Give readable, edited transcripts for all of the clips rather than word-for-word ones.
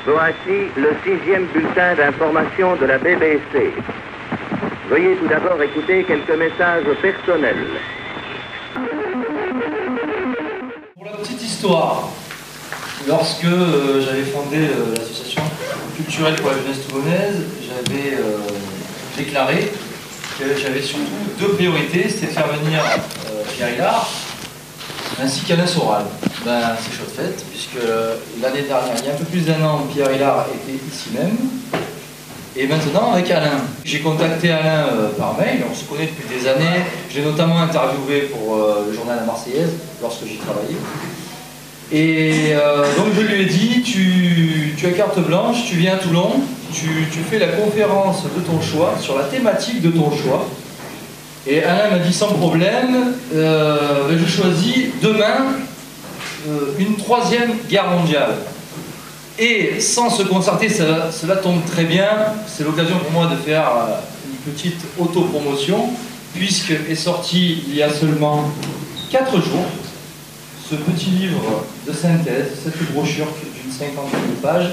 Voici le 6e bulletin d'information de la BBC. Veuillez tout d'abord écouter quelques messages personnels. Pour la petite histoire, lorsque j'avais fondé l'association culturelle pour la jeunesse toulonnaise, j'avais déclaré que j'avais surtout deux priorités, c'était de faire venir Pierre Hillard ainsi qu'Alain Soral. Ben, c'est chose faite, puisque l'année dernière, il y a un peu plus d'1 an, Pierre Hillard était ici même, et maintenant avec Alain. J'ai contacté Alain par mail, on se connaît depuis des années, je l'ai notamment interviewé pour le journal La Marseillaise, lorsque j'y travaillais. Et donc je lui ai dit, tu as carte blanche, tu viens à Toulon, tu fais la conférence de ton choix, sur la thématique de ton choix. Et Alain m'a dit sans problème, je choisis demain une 3e guerre mondiale. Et sans se concerter, cela tombe très bien, c'est l'occasion pour moi de faire une petite autopromotion, puisque est sorti il y a seulement 4 jours, ce petit livre de synthèse, cette brochure d'une 50aine de pages,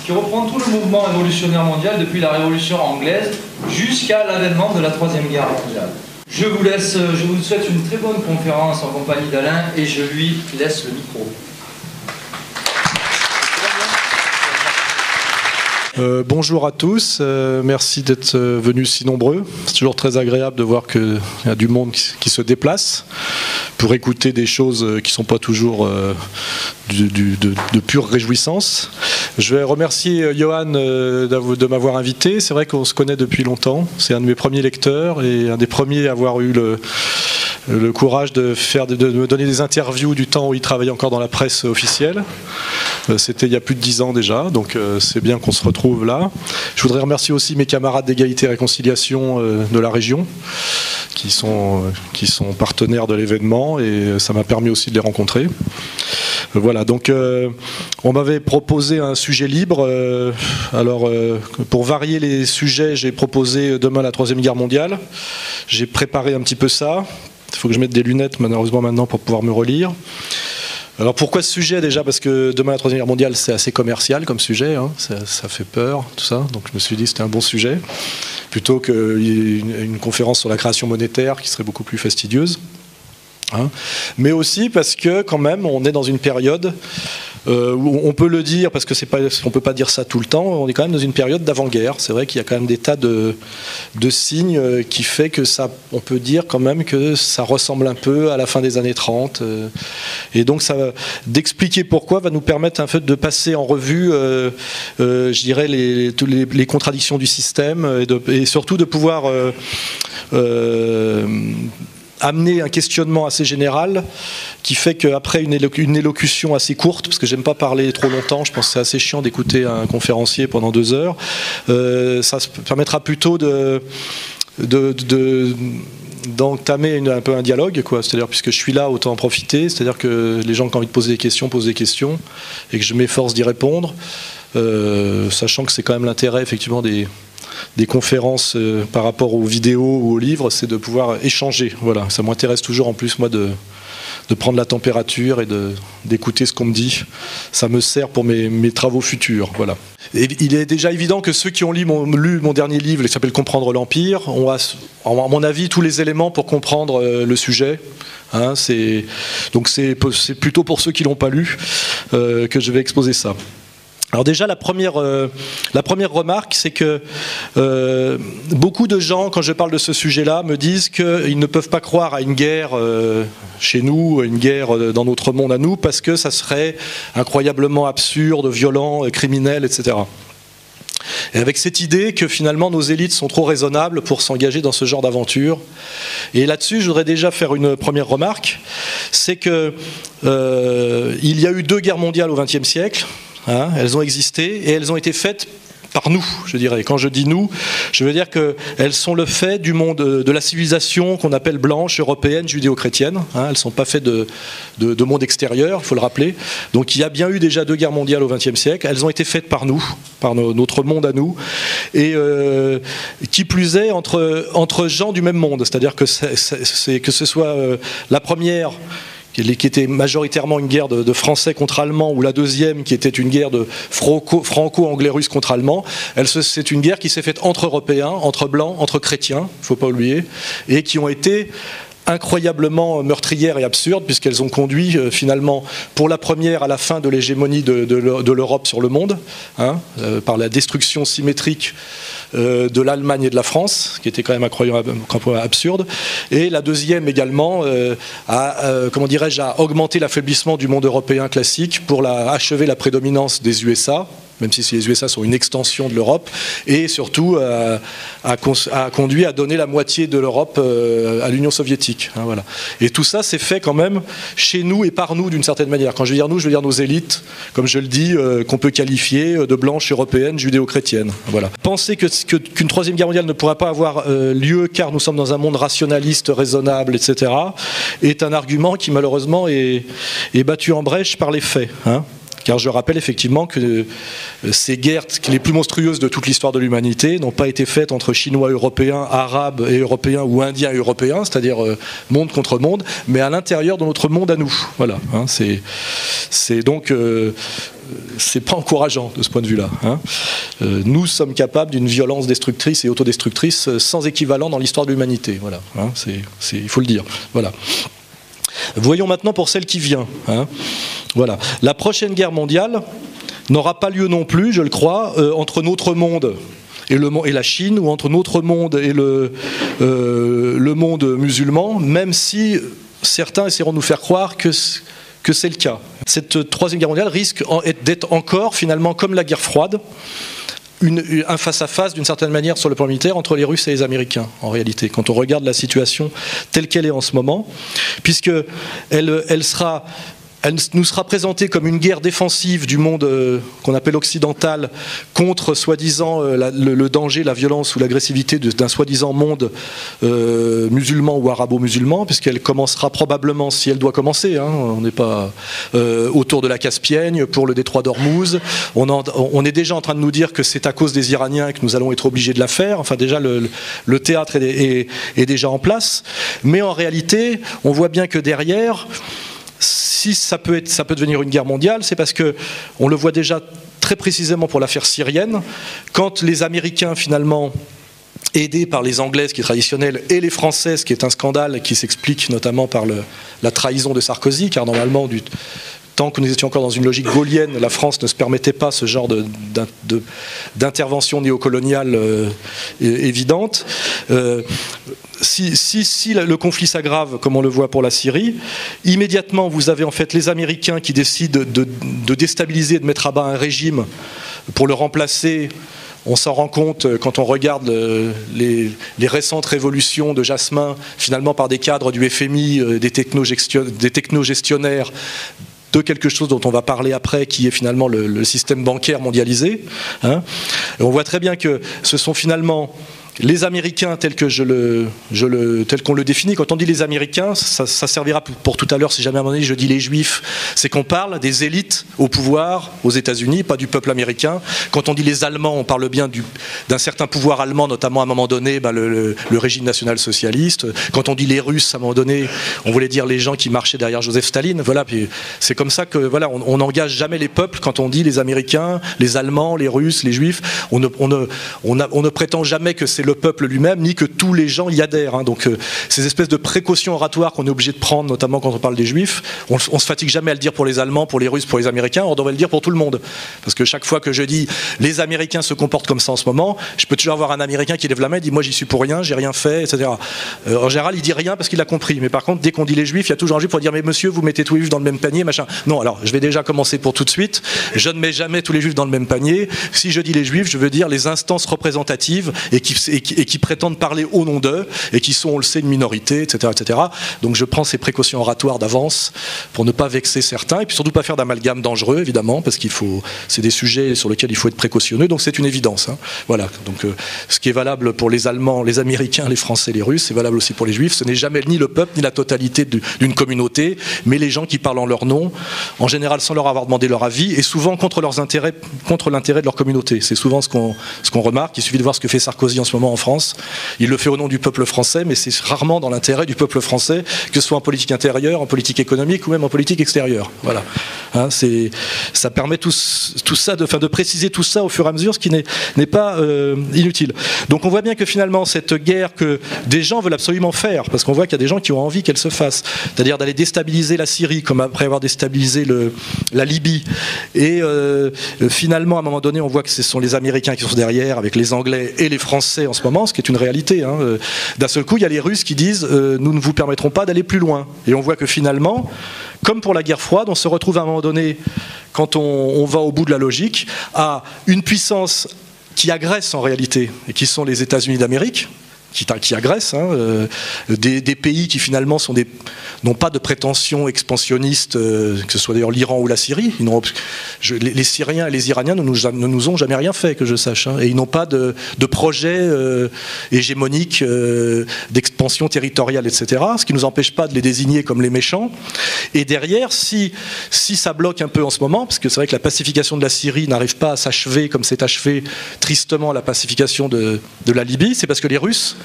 qui reprend tout le mouvement révolutionnaire mondial depuis la Révolution anglaise jusqu'à l'avènement de la 3e guerre mondiale. Je vous souhaite une très bonne conférence en compagnie d'Alain et je lui laisse le micro. Bonjour à tous, merci d'être venus si nombreux. C'est toujours très agréable de voir qu'il y a du monde qui se déplace pour écouter des choses qui ne sont pas toujours de pure réjouissance. Je vais remercier Johan de m'avoir invité. C'est vrai qu'on se connaît depuis longtemps. C'est un de mes premiers lecteurs et un des premiers à avoir eu le courage de me donner des interviews du temps où il travaillait encore dans la presse officielle. C'était il y a plus de 10 ans déjà, donc c'est bien qu'on se retrouve là. Je voudrais remercier aussi mes camarades d'égalité et réconciliation de la région, qui sont partenaires de l'événement, et ça m'a permis aussi de les rencontrer. Voilà, donc on m'avait proposé un sujet libre. Pour varier les sujets, j'ai proposé demain la 3e guerre mondiale. J'ai préparé un petit peu ça. Il faut que je mette des lunettes malheureusement maintenant pour pouvoir me relire. Alors pourquoi ce sujet? Déjà parce que demain la 3e guerre mondiale, c'est assez commercial comme sujet, hein. Ça fait peur, tout ça. Donc je me suis dit que c'était un bon sujet, plutôt qu'une conférence sur la création monétaire qui serait beaucoup plus fastidieuse. Hein. Mais aussi parce que quand même on est dans une période où on peut le dire, parce que on peut pas dire ça tout le temps, on est quand même dans une période d'avant-guerre. C'est vrai qu'il y a quand même des tas de signes qui fait que ça, on peut dire quand même que ça ressemble un peu à la fin des années 30. Et donc d'expliquer pourquoi va nous permettre en fait de passer en revue, je dirais, les contradictions du système et surtout de pouvoir amener un questionnement assez général qui fait qu'après une élocution assez courte, parce que j'aime pas parler trop longtemps, je pense que c'est assez chiant d'écouter un conférencier pendant 2 heures, ça permettra plutôt d'entamer un peu un dialogue, quoi. C'est-à-dire, puisque je suis là, autant en profiter, c'est-à-dire que les gens qui ont envie de poser des questions posent des questions et que je m'efforce d'y répondre, sachant que c'est quand même l'intérêt effectivement des conférences par rapport aux vidéos ou aux livres, c'est de pouvoir échanger. Voilà, ça m'intéresse toujours en plus moi de prendre la température et d'écouter ce qu'on me dit. Ça me sert pour mes travaux futurs. Voilà. Et il est déjà évident que ceux qui ont lu mon dernier livre, qui s'appelle Comprendre l'Empire, ont à mon avis tous les éléments pour comprendre le sujet. Hein, donc c'est plutôt pour ceux qui l'ont pas lu que je vais exposer ça. Alors déjà, la première remarque, c'est que beaucoup de gens, quand je parle de ce sujet-là, me disent qu'ils ne peuvent pas croire à une guerre chez nous, une guerre dans notre monde à nous, parce que ça serait incroyablement absurde, violent, criminel, etc. Et avec cette idée que finalement nos élites sont trop raisonnables pour s'engager dans ce genre d'aventure. Et là-dessus, je voudrais déjà faire une première remarque, c'est que il y a eu 2 guerres mondiales au XXe siècle. Hein, elles ont existé et elles ont été faites par nous, je dirais. Quand je dis nous, je veux dire qu'elles sont le fait du monde, de la civilisation qu'on appelle blanche, européenne, judéo-chrétienne. Hein, elles ne sont pas faites de monde extérieur, il faut le rappeler. Donc il y a bien eu déjà 2 guerres mondiales au XXe siècle. Elles ont été faites par nous, par notre monde à nous. Et qui plus est, entre gens du même monde. C'est-à-dire que ce soit la première qui était majoritairement une guerre de Français contre Allemands, ou la deuxième qui était une guerre de franco-anglais-russe contre Allemands, c'est une guerre qui s'est faite entre Européens, entre Blancs, entre chrétiens, il ne faut pas oublier, et qui ont été incroyablement meurtrières et absurdes, puisqu'elles ont conduit finalement pour la première à la fin de l'hégémonie de l'Europe sur le monde, par la destruction symétrique de l'Allemagne et de la France, qui était quand même incroyablement absurde, et la deuxième également à augmenter l'affaiblissement du monde européen classique pour achever la prédominance des USA, même si les USA sont une extension de l'Europe, et surtout a conduit à donner la moitié de l'Europe à l'Union soviétique. Voilà. Et tout ça s'est fait quand même chez nous et par nous d'une certaine manière. Quand je veux dire nous, je veux dire nos élites, comme je le dis, qu'on peut qualifier de blanches européennes, judéo-chrétiennes. Voilà. Penser qu'une troisième guerre mondiale ne pourra pas avoir lieu car nous sommes dans un monde rationaliste, raisonnable, etc., est un argument qui malheureusement est battu en brèche par les faits. Car je rappelle effectivement que ces guerres les plus monstrueuses de toute l'histoire de l'humanité n'ont pas été faites entre Chinois européens, Arabes et Européens ou Indiens et Européens, c'est-à-dire monde contre monde, mais à l'intérieur de notre monde à nous. Voilà. C'est donc c'est pas encourageant de ce point de vue-là. Nous sommes capables d'une violence destructrice et autodestructrice sans équivalent dans l'histoire de l'humanité. Voilà. Il faut le dire. Voilà. Voyons maintenant pour celle qui vient. Voilà. La prochaine guerre mondiale n'aura pas lieu non plus, je le crois, entre notre monde et la Chine, ou entre notre monde et le monde musulman, même si certains essaieront de nous faire croire que c'est le cas. Cette troisième guerre mondiale risque d'être encore, finalement, comme la guerre froide, un face-à-face d'une certaine manière sur le plan militaire entre les Russes et les Américains, en réalité, quand on regarde la situation telle qu'elle est en ce moment, puisque elle nous sera présentée comme une guerre défensive du monde qu'on appelle occidental contre soi-disant le danger, la violence ou l'agressivité d'un soi-disant monde musulman ou arabo-musulman, puisqu'elle commencera probablement, si elle doit commencer, on n'est pas autour de la Caspienne, pour le détroit d'Ormuz. On est déjà en train de nous dire que c'est à cause des Iraniens que nous allons être obligés de la faire. Enfin, déjà, le théâtre est déjà en place. Mais en réalité, on voit bien que derrière, si ça peut devenir une guerre mondiale, c'est parce que on le voit déjà très précisément pour l'affaire syrienne, quand les Américains finalement, aidés par les Anglaises qui est traditionnelle et les Françaises qui est un scandale qui s'explique notamment par la trahison de Sarkozy, car normalement tant que nous étions encore dans une logique gaulienne, la France ne se permettait pas ce genre d'intervention néocoloniale évidente. Si le conflit s'aggrave, comme on le voit pour la Syrie, immédiatement vous avez en fait les Américains qui décident de déstabiliser, de mettre à bas un régime pour le remplacer. On s'en rend compte quand on regarde les récentes révolutions de Jasmin, finalement par des cadres du FMI, des technogestionnaires, de quelque chose dont on va parler après, qui est finalement le système bancaire mondialisé. Et on voit très bien que ce sont finalement les Américains tels qu'on le définit. Quand on dit les Américains, ça servira pour tout à l'heure, si jamais à un moment donné je dis les Juifs, c'est qu'on parle des élites au pouvoir aux États-Unis, pas du peuple américain. Quand on dit les Allemands, on parle bien d'un certain pouvoir allemand, notamment à un moment donné le régime national-socialiste. Quand on dit les Russes, à un moment donné, on voulait dire les gens qui marchaient derrière Joseph Staline. Voilà, puis c'est comme ça que on n'engage jamais les peuples quand on dit les Américains, les Allemands, les Russes, les Juifs. On ne prétend jamais que c'est le peuple lui-même, ni que tous les gens y adhèrent. Donc ces espèces de précautions oratoires qu'on est obligé de prendre, notamment quand on parle des Juifs, on se fatigue jamais à le dire pour les Allemands, pour les Russes, pour les Américains, on devrait le dire pour tout le monde. Parce que chaque fois que je dis les Américains se comportent comme ça en ce moment, je peux toujours avoir un Américain qui lève la main et dit moi j'y suis pour rien, j'ai rien fait, etc. En général il dit rien parce qu'il a compris. Mais par contre dès qu'on dit les Juifs, il y a toujours un Juif pour dire mais monsieur vous mettez tous les Juifs dans le même panier, machin. Non, alors je vais déjà commencer pour tout de suite. Je ne mets jamais tous les Juifs dans le même panier. Si je dis les Juifs, je veux dire les instances représentatives et qui prétendent parler au nom d'eux et qui sont, on le sait, une minorité, etc., etc. Donc je prends ces précautions oratoires d'avance pour ne pas vexer certains et puis surtout pas faire d'amalgame dangereux, évidemment, parce c'est des sujets sur lesquels il faut être précautionneux, donc c'est une évidence. Voilà. Donc ce qui est valable pour les Allemands, les Américains, les Français, les Russes, c'est valable aussi pour les Juifs. Ce n'est jamais ni le peuple ni la totalité d'une communauté, mais les gens qui parlent en leur nom, en général sans leur avoir demandé leur avis et souvent contre leurs intérêts, contre l'intérêt de leur communauté. C'est souvent ce qu'on remarque. Il suffit de voir ce que fait Sarkozy en ce moment en France. Il le fait au nom du peuple français, mais c'est rarement dans l'intérêt du peuple français, que ce soit en politique intérieure, en politique économique ou même en politique extérieure. Voilà. Hein, ça permet tout ça, de préciser tout ça au fur et à mesure, ce qui n'est pas inutile. Donc on voit bien que finalement cette guerre que des gens veulent absolument faire, parce qu'on voit qu'il y a des gens qui ont envie qu'elle se fasse, c'est-à-dire d'aller déstabiliser la Syrie, comme après avoir déstabilisé la Libye, et finalement à un moment donné on voit que ce sont les Américains qui sont derrière, avec les Anglais et les Français en ce moment, ce qui est une réalité. Hein. D'un seul coup il y a les Russes qui disent nous ne vous permettrons pas d'aller plus loin, et on voit que finalement, comme pour la guerre froide, on se retrouve à un moment donné, quand on va au bout de la logique, à une puissance qui agresse en réalité, et qui sont les États-Unis d'Amérique, qui agressent, hein, des pays qui finalement n'ont pas de prétention expansionniste, que ce soit d'ailleurs l'Iran ou la Syrie. Les Syriens et les Iraniens ne nous ont jamais rien fait, que je sache, hein, et ils n'ont pas de projet hégémonique d'expansion territoriale, etc., ce qui ne nous empêche pas de les désigner comme les méchants. Et derrière, si ça bloque un peu en ce moment, parce que c'est vrai que la pacification de la Syrie n'arrive pas à s'achever comme s'est achevé tristement la pacification de la Libye, c'est parce que les Russes,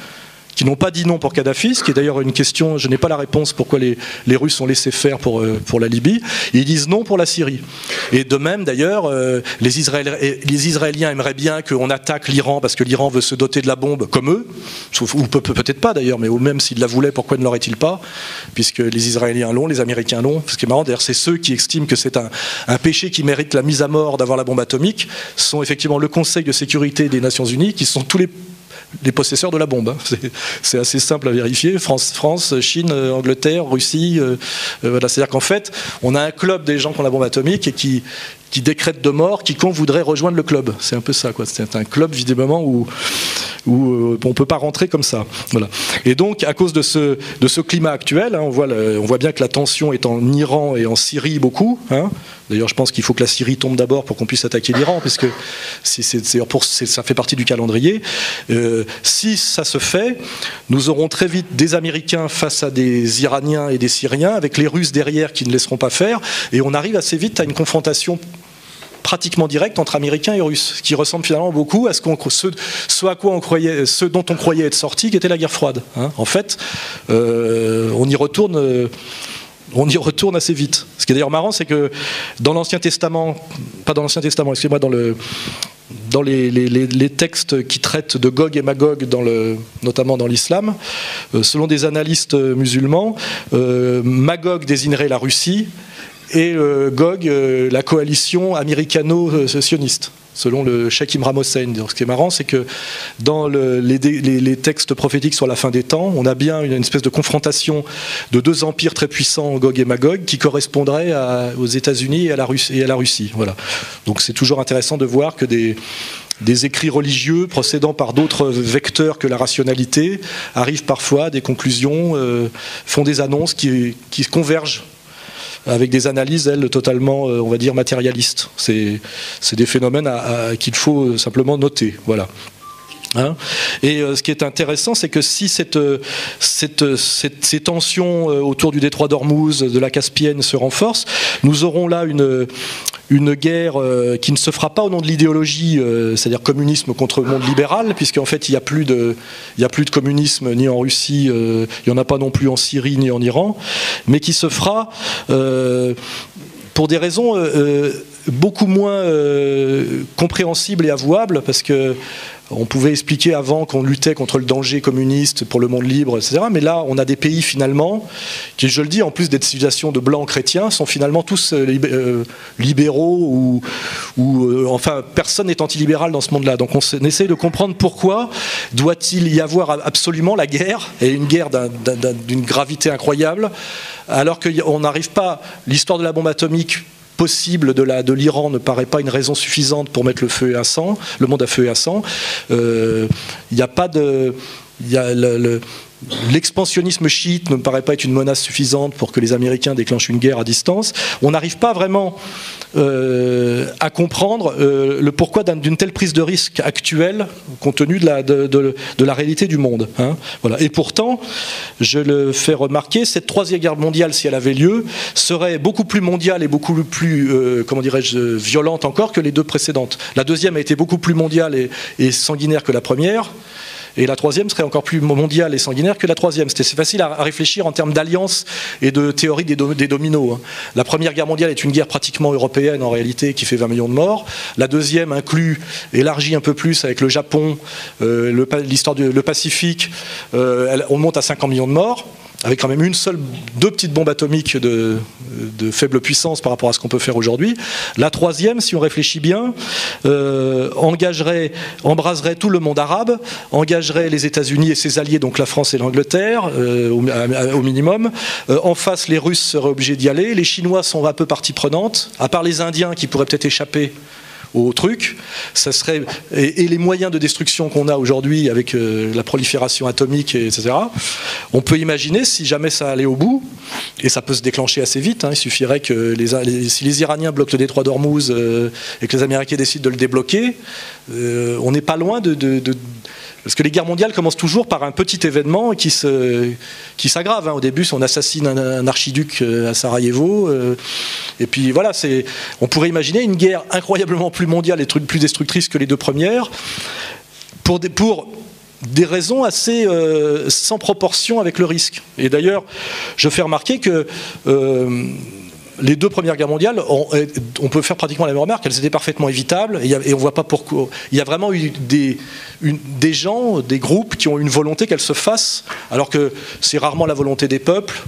qui n'ont pas dit non pour Kadhafi, ce qui est d'ailleurs une question, je n'ai pas la réponse pourquoi les Russes ont laissé faire pour la Libye, ils disent non pour la Syrie. Et de même d'ailleurs, les Israéliens aimeraient bien qu'on attaque l'Iran parce que l'Iran veut se doter de la bombe comme eux, ou peut-être pas d'ailleurs, mais même s'ils la voulaient, pourquoi ne l'auraient-ils pas, puisque les Israéliens l'ont, les Américains l'ont. Ce qui est marrant d'ailleurs, c'est ceux qui estiment que c'est un péché qui mérite la mise à mort d'avoir la bombe atomique, sont effectivement le Conseil de sécurité des Nations Unies, qui sont tous les possesseurs de la bombe. C'est assez simple à vérifier. France, Chine, Angleterre, Russie. Voilà. C'est-à-dire qu'en fait, on a un club des gens qui ont la bombe atomique et qui décrètent de mort quiconque voudrait rejoindre le club. C'est un peu ça, quoi. C'est un club, visiblement, où on ne peut pas rentrer comme ça. Voilà. Et donc, à cause de ce climat actuel, hein, on voit bien que la tension est en Iran et en Syrie beaucoup. Hein. D'ailleurs, je pense qu'il faut que la Syrie tombe d'abord pour qu'on puisse attaquer l'Iran, puisque ça fait partie du calendrier. Si ça se fait, nous aurons très vite des Américains face à des Iraniens et des Syriens, avec les Russes derrière qui ne laisseront pas faire, et on arrive assez vite à une confrontation pratiquement directe entre Américains et Russes, qui ressemble finalement beaucoup à ce dont on croyait être sorti, qui était la guerre froide. Hein. En fait, on y retourne assez vite. Ce qui est d'ailleurs marrant, c'est que dans l'Ancien Testament, excusez-moi, dans les textes qui traitent de Gog et Magog, notamment dans l'islam, selon des analystes musulmans, Magog désignerait la Russie, et Gog, la coalition américano-sioniste, selon le Cheikh Imran Hossein. Ce qui est marrant, c'est que dans les textes prophétiques sur la fin des temps, on a bien une espèce de confrontation de deux empires très puissants, Gog et Magog, qui correspondraient aux États-Unis et à la Russie. Voilà. Donc c'est toujours intéressant de voir que des écrits religieux procédant par d'autres vecteurs que la rationalité arrivent parfois à des conclusions, font des annonces qui convergent avec des analyses, elles, totalement, on va dire, matérialistes. C'est des phénomènes qu'il faut simplement noter. Voilà. Hein, et ce qui est intéressant, c'est que si ces tensions autour du détroit d'Ormuz, de la Caspienne se renforcent, nous aurons là une guerre qui ne se fera pas au nom de l'idéologie, c'est-à-dire communisme contre le monde libéral, puisqu'en fait il n'y a plus de communisme ni en Russie, il n'y en a pas non plus en Syrie ni en Iran, mais qui se fera pour des raisons beaucoup moins compréhensibles et avouables, parce que on pouvait expliquer avant qu'on luttait contre le danger communiste pour le monde libre, etc. Mais là, on a des pays finalement qui, je le dis, en plus d'être civilisations de blancs chrétiens, sont finalement tous libéraux ou enfin, personne n'est antilibéral dans ce monde-là. Donc on essaie de comprendre pourquoi doit-il y avoir absolument la guerre, et une guerre d'une gravité incroyable, alors qu'on n'arrive pas... L'histoire de la bombe atomique possible de l'Iran ne paraît pas une raison suffisante pour mettre le monde à feu et à sang. Il n'y a pas de... L'expansionnisme chiite ne me paraît pas être une menace suffisante pour que les Américains déclenchent une guerre à distance. On n'arrive pas vraiment à comprendre le pourquoi d'une telle prise de risque actuelle, compte tenu de la réalité du monde. Hein. Voilà. Et pourtant, je le fais remarquer, cette troisième guerre mondiale, si elle avait lieu, serait beaucoup plus mondiale et beaucoup plus, comment dirais-je, violente encore que les deux précédentes. La deuxième a été beaucoup plus mondiale et sanguinaire que la première. Et la troisième serait encore plus mondiale et sanguinaire que la troisième. C'est facile à réfléchir en termes d'alliance et de théorie des dominos. La Première Guerre mondiale est une guerre pratiquement européenne en réalité qui fait 20 millions de morts. La deuxième inclut, élargit un peu plus avec le Japon, l'histoire du Pacifique, on monte à 50 millions de morts, avec quand même deux petites bombes atomiques de faible puissance par rapport à ce qu'on peut faire aujourd'hui. La troisième, si on réfléchit bien, embraserait tout le monde arabe, engagerait les États-Unis et ses alliés, donc la France et l'Angleterre, au minimum. En face, les Russes seraient obligés d'y aller. Les Chinois sont un peu partie prenante, à part les Indiens qui pourraient peut-être échapper au truc, ça serait, et les moyens de destruction qu'on a aujourd'hui avec la prolifération atomique, etc. On peut imaginer, si jamais ça allait au bout, et ça peut se déclencher assez vite, il suffirait que si les Iraniens bloquent le détroit d'Ormuz et que les Américains décident de le débloquer, on n'est pas loin parce que les guerres mondiales commencent toujours par un petit événement qui s'aggrave. Au début, on assassine un archiduc à Sarajevo. Et puis voilà, on pourrait imaginer une guerre incroyablement plus mondiale et plus destructrice que les deux premières, pour des raisons assez sans proportion avec le risque. Et d'ailleurs, je fais remarquer que les deux premières guerres mondiales, on peut faire pratiquement la même remarque, elles étaient parfaitement évitables, et on voit pas pourquoi. Il y a vraiment eu des gens, des groupes qui ont une volonté qu'elles se fassent, alors que c'est rarement la volonté des peuples.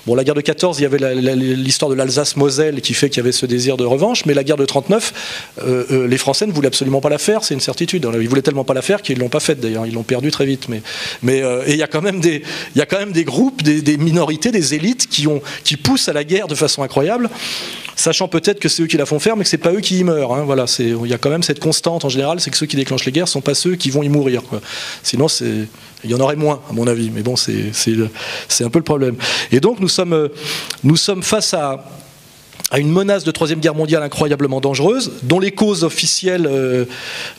Bon, la guerre de 14, il y avait l'histoire de l'Alsace-Moselle qui fait qu'il y avait ce désir de revanche, mais la guerre de 39, les Français ne voulaient absolument pas la faire, c'est une certitude. Ils voulaient tellement pas la faire qu'ils l'ont pas faite d'ailleurs, ils l'ont perdue très vite. Mais il y a quand même des groupes, des minorités, des élites qui poussent à la guerre de façon incroyable, sachant peut-être que c'est eux qui la font faire, mais que c'est pas eux qui y meurent. Voilà, il y a quand même cette constante en général, c'est que ceux qui déclenchent les guerres sont pas ceux qui vont y mourir. Sinon, il y en aurait moins, à mon avis. Mais bon, c'est un peu le problème. Et donc, nous sommes face à une menace de troisième guerre mondiale incroyablement dangereuse, dont les causes officielles,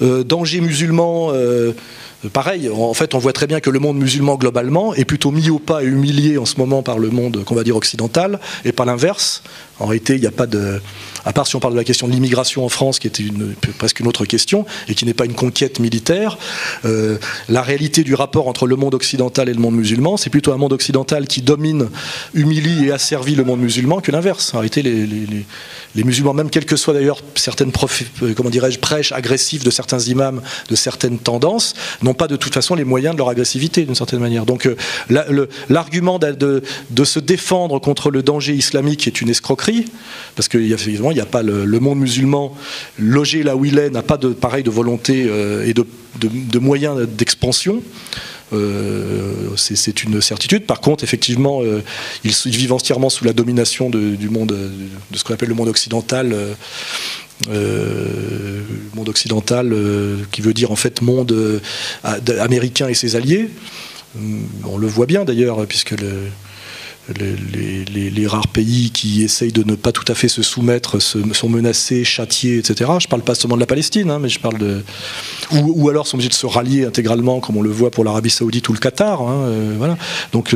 danger musulman, pareil, en fait, on voit très bien que le monde musulman, globalement, est plutôt mis au pas et humilié en ce moment par le monde, qu'on va dire, occidental, et pas l'inverse. En réalité, il n'y a pas de... À part si on parle de la question de l'immigration en France, qui était presque une autre question, et qui n'est pas une conquête militaire, la réalité du rapport entre le monde occidental et le monde musulman, c'est plutôt un monde occidental qui domine, humilie et asservit le monde musulman que l'inverse. En réalité, les musulmans, même quelles que soient d'ailleurs certaines prêches agressives de certains imams, de certaines tendances, n'ont pas de toute façon les moyens de leur agressivité, d'une certaine manière. Donc l'argument de se défendre contre le danger islamique est une escroquerie, parce qu'il n'y a pas le monde musulman logé là où il est, n'a pas de volonté et de moyens d'expansion. C'est une certitude. Par contre, effectivement, ils vivent entièrement sous la domination du monde, de ce qu'on appelle le monde occidental. Monde occidental, qui veut dire en fait monde américain et ses alliés. On le voit bien d'ailleurs, puisque les rares pays qui essayent de ne pas tout à fait se soumettre sont menacés, châtiés, etc. Je ne parle pas seulement de la Palestine, mais je parle ou alors sont obligés de se rallier intégralement, comme on le voit pour l'Arabie Saoudite ou le Qatar. Voilà. Donc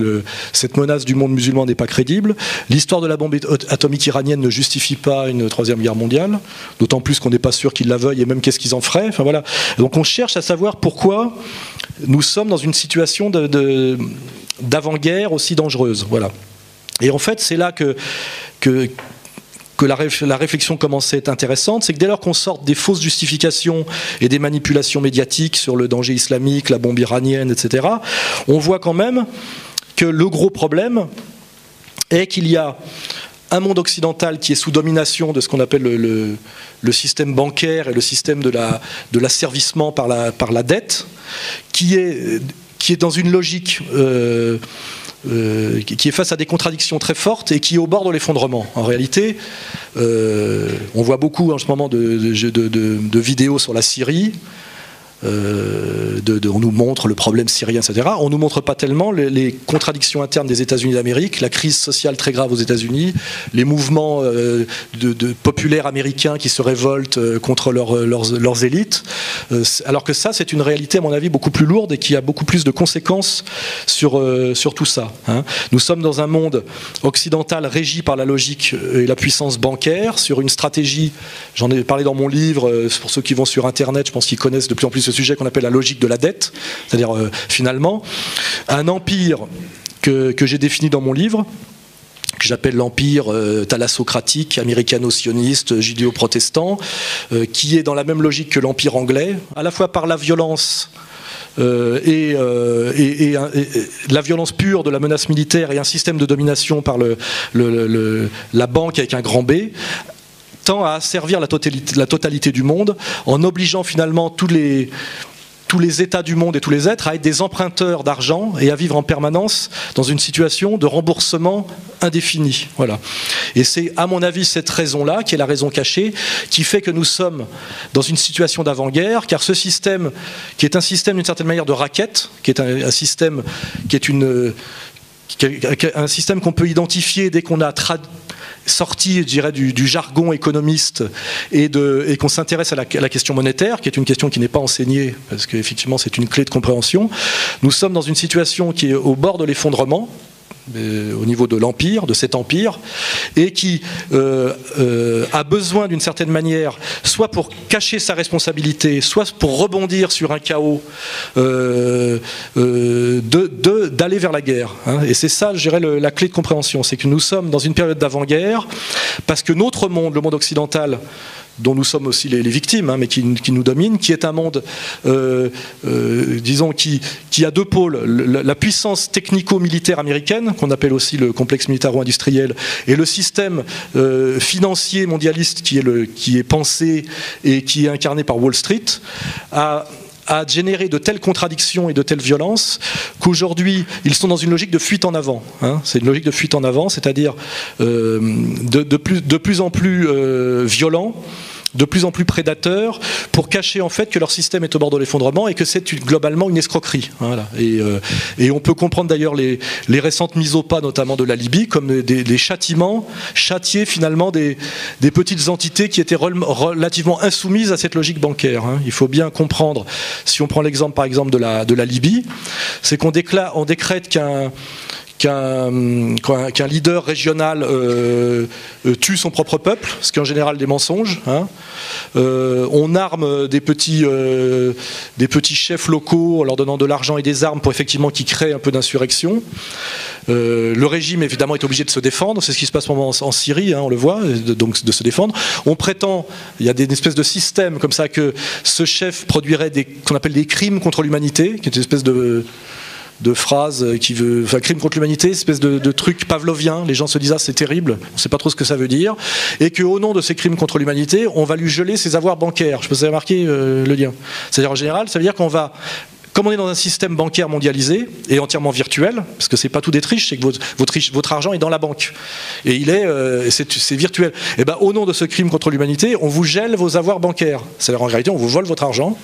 cette menace du monde musulman n'est pas crédible. L'histoire de la bombe atomique iranienne ne justifie pas une troisième guerre mondiale, d'autant plus qu'on n'est pas sûr qu'ils la veuillent et même qu'est-ce qu'ils en feraient. Enfin, voilà. Donc on cherche à savoir pourquoi nous sommes dans une situation d'avant-guerre aussi dangereuse. Voilà. Et en fait, c'est là que la réflexion commence à être intéressante, c'est que dès lors qu'on sort des fausses justifications et des manipulations médiatiques sur le danger islamique, la bombe iranienne, etc., on voit quand même que le gros problème est qu'il y a un monde occidental qui est sous domination de ce qu'on appelle le système bancaire et le système de l'asservissement par la dette, qui est dans une logique qui est face à des contradictions très fortes et qui est au bord de l'effondrement. En réalité, on voit beaucoup en ce moment de vidéos sur la Syrie. On nous montre le problème syrien, etc. On ne nous montre pas tellement les contradictions internes des États-Unis d'Amérique, la crise sociale très grave aux États-Unis, les mouvements populaires américains qui se révoltent contre leurs élites, alors que ça, c'est une réalité, à mon avis, beaucoup plus lourde et qui a beaucoup plus de conséquences sur tout ça. Nous sommes dans un monde occidental régi par la logique et la puissance bancaire, sur une stratégie, j'en ai parlé dans mon livre, pour ceux qui vont sur Internet, je pense qu'ils connaissent de plus en plus ce sujet qu'on appelle la logique de la dette, c'est-à-dire finalement un empire que j'ai défini dans mon livre, que j'appelle l'empire thalassocratique, américano-sioniste, judéo-protestant, qui est dans la même logique que l'empire anglais, à la fois par la violence et la violence pure de la menace militaire et un système de domination par la banque avec un grand B, tend à asservir la totalité du monde en obligeant finalement tous les États du monde et tous les êtres à être des emprunteurs d'argent et à vivre en permanence dans une situation de remboursement indéfini. Voilà. Et c'est, à mon avis, cette raison-là, qui est la raison cachée, qui fait que nous sommes dans une situation d'avant-guerre, car ce système, qui est un système d'une certaine manière de raquette, qui est un système qui est un système qu'on peut identifier dès qu'on a sorti, je dirais, du jargon économiste et qu'on s'intéresse à la question monétaire, qui est une question qui n'est pas enseignée, parce qu'effectivement c'est une clé de compréhension. Nous sommes dans une situation qui est au bord de l'effondrement, au niveau de l'empire, de cet empire, et qui a besoin d'une certaine manière, soit pour cacher sa responsabilité, soit pour rebondir sur un chaos, d'aller vers la guerre. Hein. Et c'est ça, je dirais, la clé de compréhension, c'est que nous sommes dans une période d'avant-guerre, parce que notre monde, le monde occidental, dont nous sommes aussi les victimes, hein, mais qui nous domine, qui est un monde, disons, qui a deux pôles, la puissance technico-militaire américaine, qu'on appelle aussi le complexe militaro-industriel, et le système financier mondialiste qui est pensé et qui est incarné par Wall Street, a généré de telles contradictions et de telles violences qu'aujourd'hui, ils sont dans une logique de fuite en avant. Hein. C'est une logique de fuite en avant, c'est-à-dire de plus en plus violent, de plus en plus prédateurs, pour cacher en fait que leur système est au bord de l'effondrement et que c'est globalement une escroquerie. Voilà. Et on peut comprendre d'ailleurs les récentes mises au pas, notamment de la Libye, comme des châtiments, châtier finalement des petites entités qui étaient relativement insoumises à cette logique bancaire. Hein. Il faut bien comprendre, si on prend l'exemple par exemple de la Libye, c'est qu'on décrète qu'un leader régional tue son propre peuple, ce qui est en général des mensonges. Hein. On arme des petits chefs locaux en leur donnant de l'argent et des armes pour effectivement qu'ils créent un peu d'insurrection. Le régime évidemment est obligé de se défendre, c'est ce qui se passe en Syrie, hein, on le voit, donc de se défendre. On prétend, il y a une espèce de système comme ça que ce chef produirait qu'on appelle des crimes contre l'humanité, qui est une espèce de phrase qui veut, enfin, crime contre l'humanité, espèce de truc pavlovien. Les gens se disent c'est terrible, on ne sait pas trop ce que ça veut dire, et qu'au nom de ces crimes contre l'humanité, on va lui geler ses avoirs bancaires. Je sais pas si vous avez remarqué le lien. C'est-à-dire en général, ça veut dire qu'on va, comme on est dans un système bancaire mondialisé et entièrement virtuel, parce que c'est pas tout d'être riche, c'est que votre argent est dans la banque et c'est virtuel. Et ben au nom de ce crime contre l'humanité, on vous gèle vos avoirs bancaires. C'est-à-dire en réalité, on vous vole votre argent.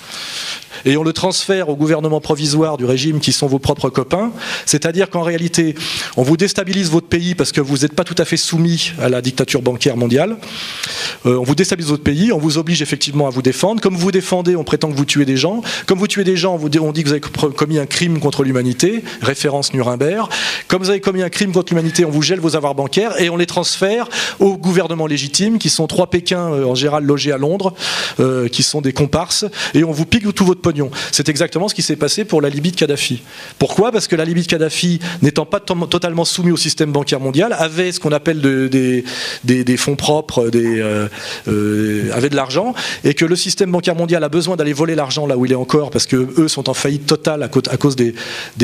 Et on le transfère au gouvernement provisoire du régime qui sont vos propres copains, c'est-à-dire qu'en réalité, on vous déstabilise votre pays parce que vous n'êtes pas tout à fait soumis à la dictature bancaire mondiale. On vous déstabilise votre pays, on vous oblige effectivement à vous défendre. Comme vous vous défendez, on prétend que vous tuez des gens. Comme vous tuez des gens, on dit que vous avez commis un crime contre l'humanité, référence Nuremberg. Comme vous avez commis un crime contre l'humanité, on vous gèle vos avoirs bancaires et on les transfère au gouvernement légitime, qui sont 3 Pékins en général logés à Londres, qui sont des comparses, et on vous pique tout votre pognon. C'est exactement ce qui s'est passé pour la Libye de Kadhafi. Pourquoi ? Parce que la Libye de Kadhafi, n'étant pas totalement soumise au système bancaire mondial, avait ce qu'on appelle des fonds propres, avait de l'argent, et que le système bancaire mondial a besoin d'aller voler l'argent là où il est encore, parce que eux sont en faillite totale à cause des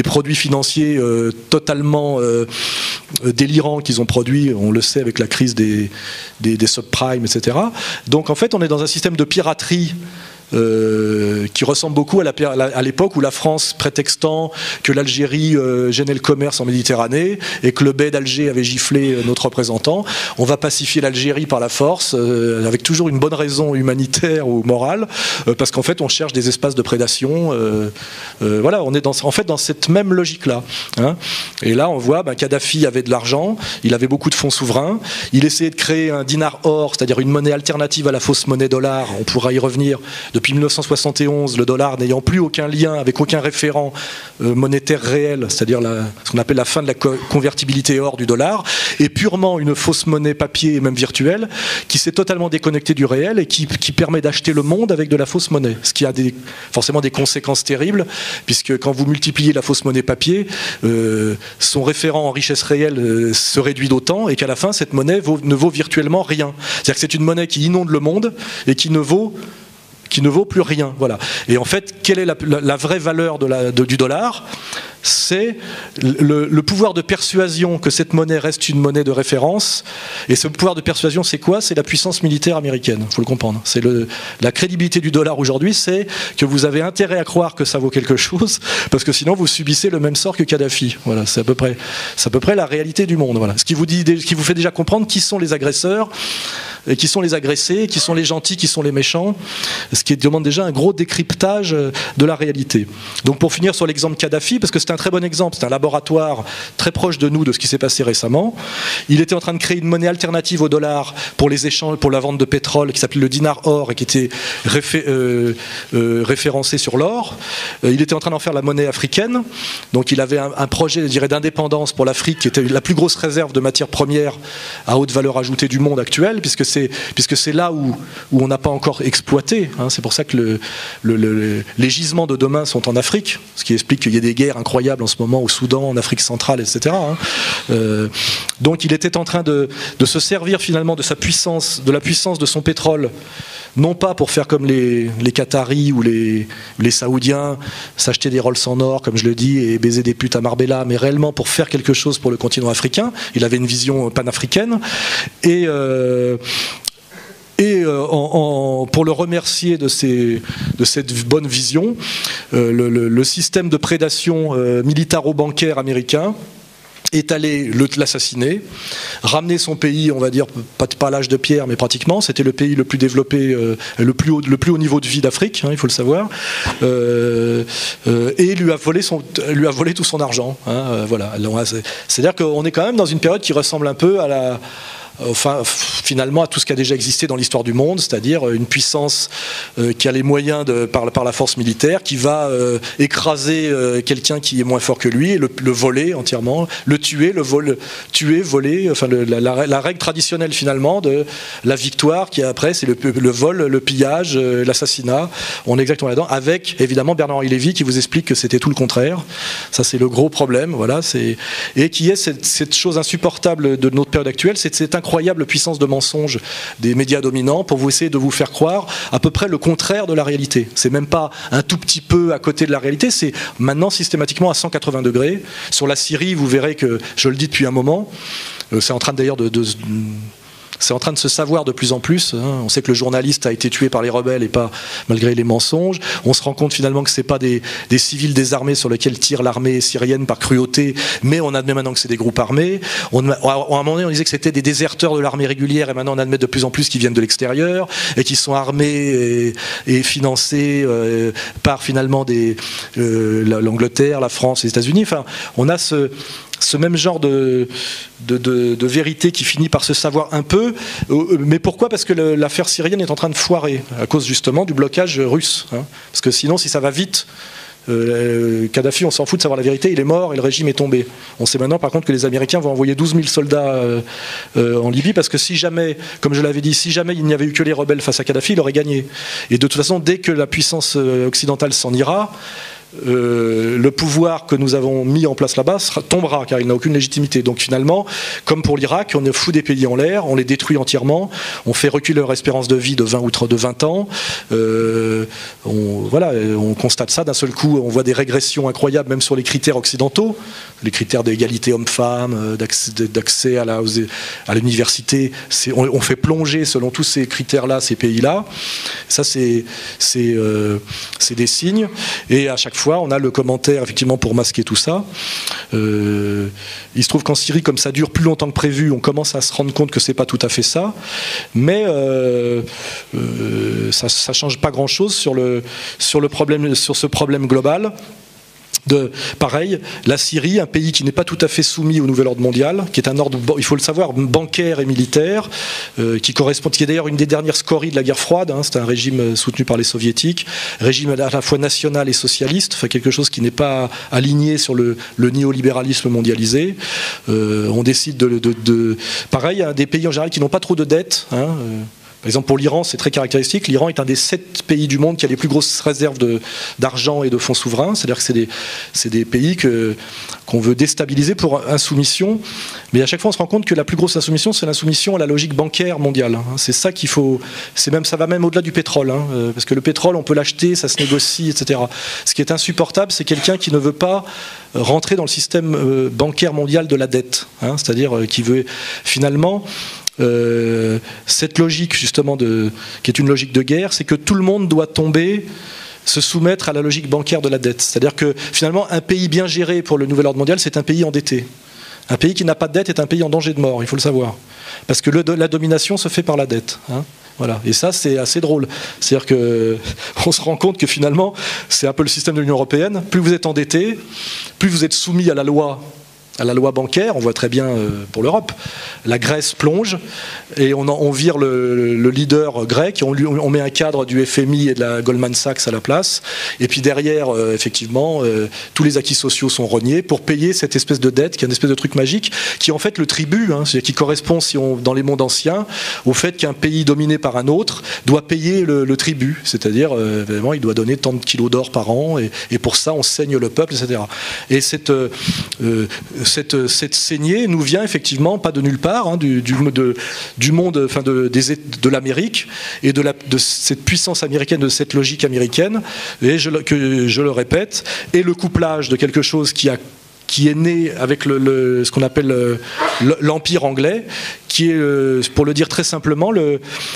produits financiers totalement délirants qu'ils ont produits, on le sait avec la crise des subprimes, etc. Donc en fait on est dans un système de piraterie qui ressemble beaucoup à l'époque où la France, prétextant que l'Algérie gênait le commerce en Méditerranée et que le bey d'Alger avait giflé notre représentant, on va pacifier l'Algérie par la force, avec toujours une bonne raison humanitaire ou morale, parce qu'en fait on cherche des espaces de prédation. Voilà, on est en fait dans cette même logique-là. Hein. Et là on voit Kadhafi avait de l'argent, il avait beaucoup de fonds souverains, il essayait de créer un dinar or, c'est-à-dire une monnaie alternative à la fausse monnaie dollar, on pourra y revenir, de depuis 1971, le dollar n'ayant plus aucun lien avec aucun référent monétaire réel, c'est-à-dire ce qu'on appelle la fin de la convertibilité hors du dollar, est purement une fausse monnaie papier et même virtuelle, qui s'est totalement déconnectée du réel et qui permet d'acheter le monde avec de la fausse monnaie. Ce qui a forcément des conséquences terribles, puisque quand vous multipliez la fausse monnaie papier, son référent en richesse réelle se réduit d'autant, et qu'à la fin, cette monnaie ne vaut virtuellement rien. C'est-à-dire que c'est une monnaie qui inonde le monde et qui ne vaut plus rien. Voilà. Et en fait, quelle est la vraie valeur du dollar ? C'est le pouvoir de persuasion que cette monnaie reste une monnaie de référence. Et ce pouvoir de persuasion, c'est quoi ? C'est la puissance militaire américaine, il faut le comprendre. C'est la crédibilité du dollar aujourd'hui, c'est que vous avez intérêt à croire que ça vaut quelque chose, parce que sinon vous subissez le même sort que Kadhafi. Voilà, c'est à peu près la réalité du monde. Voilà. Ce qui vous fait déjà comprendre qui sont les agresseurs, et qui sont les agressés, qui sont les gentils, qui sont les méchants, ce qui demande déjà un gros décryptage de la réalité. Donc pour finir sur l'exemple Kadhafi, parce que c'est un très bon exemple, c'est un laboratoire très proche de nous de ce qui s'est passé récemment. Il était en train de créer une monnaie alternative au dollar pour les échanges, pour la vente de pétrole, qui s'appelait le dinar or et qui était référencé sur l'or. Il était en train d'en faire la monnaie africaine. Donc il avait un projet, je dirais, d'indépendance pour l'Afrique, qui était la plus grosse réserve de matières premières à haute valeur ajoutée du monde actuel, puisque c'est là où on n'a pas encore exploité. Hein. C'est pour ça que les gisements de demain sont en Afrique, ce qui explique qu'il y a des guerres incroyables en ce moment au Soudan, en Afrique centrale, etc. Donc il était en train de se servir finalement de la puissance de son pétrole, non pas pour faire comme les Qataris ou les Saoudiens, s'acheter des Rolls en or, comme je le dis, et baiser des putes à Marbella, mais réellement pour faire quelque chose pour le continent africain. Il avait une vision panafricaine. Pour le remercier de cette bonne vision, le système de prédation militaro-bancaire américain est allé l'assassiner, ramener son pays, on va dire, pas à l'âge de pierre, mais pratiquement. C'était le pays le plus développé, le plus haut niveau de vie d'Afrique, hein, il faut le savoir, et lui a volé tout son argent. Hein, voilà. C'est-à-dire qu'on est quand même dans une période qui ressemble un peu finalement à tout ce qui a déjà existé dans l'histoire du monde, c'est-à-dire une puissance qui a les moyens par la force militaire, qui va écraser quelqu'un qui est moins fort que lui, et le voler entièrement, le tuer, voler, enfin la règle traditionnelle finalement de la victoire qui après c'est le vol, le pillage, l'assassinat. On est exactement là-dedans, avec évidemment Bernard-Henri Lévy qui vous explique que c'était tout le contraire. Ça c'est le gros problème, voilà, et qui est cette chose insupportable de notre période actuelle, c'est cette incroyable puissance de mensonge des médias dominants pour essayer de vous faire croire à peu près le contraire de la réalité. C'est même pas un tout petit peu à côté de la réalité, c'est maintenant systématiquement à 180 degrés. Sur la Syrie, vous verrez que, je le dis depuis un moment, c'est en train d'ailleurs c'est en train de se savoir de plus en plus. Hein. On sait que le journaliste a été tué par les rebelles et pas malgré les mensonges. On se rend compte finalement que c'est pas des civils désarmés sur lesquels tire l'armée syrienne par cruauté, mais on admet maintenant que c'est des groupes armés. À un moment donné, on disait que c'était des déserteurs de l'armée régulière, et maintenant on admet de plus en plus qu'ils viennent de l'extérieur et qui sont armés et financés par finalement l'Angleterre, la France, les États-Unis. Enfin, on a ce même genre de vérité qui finit par se savoir un peu. Mais pourquoi ? Parce que l'affaire syrienne est en train de foirer, à cause justement du blocage russe. Hein. Parce que sinon, si ça va vite, Kadhafi, on s'en fout de savoir la vérité, il est mort et le régime est tombé. On sait maintenant par contre que les Américains vont envoyer 12 000 soldats en Libye, parce que si jamais, comme je l'avais dit, si jamais il n'y avait eu que les rebelles face à Kadhafi, il aurait gagné. Et de toute façon, dès que la puissance occidentale s'en ira, le pouvoir que nous avons mis en place là-bas tombera, car il n'a aucune légitimité. Donc finalement, comme pour l'Irak, on fout des pays en l'air, on les détruit entièrement, on fait reculer leur espérance de vie de 20 ans. On constate ça d'un seul coup, on voit des régressions incroyables même sur les critères occidentaux, les critères d'égalité homme-femme, d'accès à l'université. On fait plonger selon tous ces critères-là ces pays-là. Ça, c'est des signes. Et à chaque fois, on a le commentaire effectivement pour masquer tout ça. Il se trouve qu'en Syrie, comme ça dure plus longtemps que prévu, on commence à se rendre compte que c'est pas tout à fait ça, mais ça change pas grand-chose sur ce problème global. Pareil, la Syrie, un pays qui n'est pas tout à fait soumis au nouvel ordre mondial, qui est un ordre, il faut le savoir, bancaire et militaire, qui est d'ailleurs une des dernières scories de la guerre froide. C'est un régime soutenu par les soviétiques, régime à la fois national et socialiste, enfin quelque chose qui n'est pas aligné sur le néolibéralisme mondialisé. On décide pareil, des pays en général qui n'ont pas trop de dettes. Par exemple, pour l'Iran, c'est très caractéristique. L'Iran est un des 7 pays du monde qui a les plus grosses réserves d'argent et de fonds souverains. C'est-à-dire que c'est des pays qu'on veut déstabiliser pour insoumission. Mais à chaque fois, on se rend compte que la plus grosse insoumission, c'est l'insoumission à la logique bancaire mondiale. Ça va même au-delà du pétrole. Parce que le pétrole, on peut l'acheter, ça se négocie, etc. Ce qui est insupportable, c'est quelqu'un qui ne veut pas rentrer dans le système bancaire mondial de la dette. C'est-à-dire qui veut finalement... cette logique justement qui est une logique de guerre, c'est que tout le monde doit se soumettre à la logique bancaire de la dette. C'est-à-dire que finalement un pays bien géré pour le nouvel ordre mondial, c'est un pays endetté. Un pays qui n'a pas de dette est un pays en danger de mort, il faut le savoir. Parce que la domination se fait par la dette. Voilà. Et ça, c'est assez drôle. C'est-à-dire qu'on se rend compte que finalement, c'est un peu le système de l'Union européenne. Plus vous êtes endetté, plus vous êtes soumis à la loi bancaire. On voit très bien pour l'Europe. La Grèce plonge et on vire le leader grec, on met un cadre du FMI et de la Goldman Sachs à la place, et puis derrière, effectivement, tous les acquis sociaux sont rognés pour payer cette espèce de dette, qui est une espèce de truc magique, qui est en fait le tribut, qui correspond, dans les mondes anciens, au fait qu'un pays dominé par un autre doit payer le tribut, c'est-à-dire, vraiment, il doit donner tant de kilos d'or par an, et pour ça, on saigne le peuple, etc. Et cette saignée nous vient effectivement pas de nulle part, du monde, enfin de l'Amérique et de cette puissance américaine, de cette logique américaine. Et je le répète, et le couplage de quelque chose qui est né avec ce qu'on appelle l'Empire anglais, qui est, pour le dire très simplement,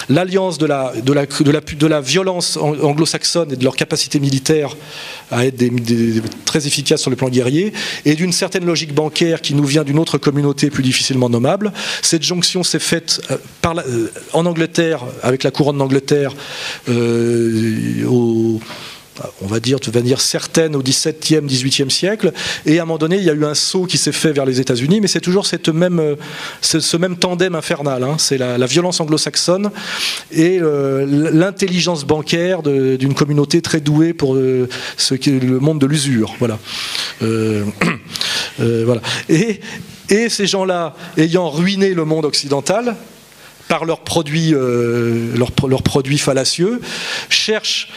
l'alliance de la violence anglo-saxonne et de leur capacité militaire à être très efficaces sur le plan guerrier, et d'une certaine logique bancaire qui nous vient d'une autre communauté plus difficilement nommable. Cette jonction s'est faite en Angleterre, avec la couronne d'Angleterre, on va dire, de manière certaine au XVIIe, XVIIIe siècle, et à un moment donné, il y a eu un saut qui s'est fait vers les États-Unis, mais c'est toujours ce même tandem infernal. C'est la violence anglo-saxonne et l'intelligence bancaire d'une communauté très douée pour le monde de l'usure. Voilà. Voilà. Et ces gens-là, ayant ruiné le monde occidental par leurs produits fallacieux, cherchent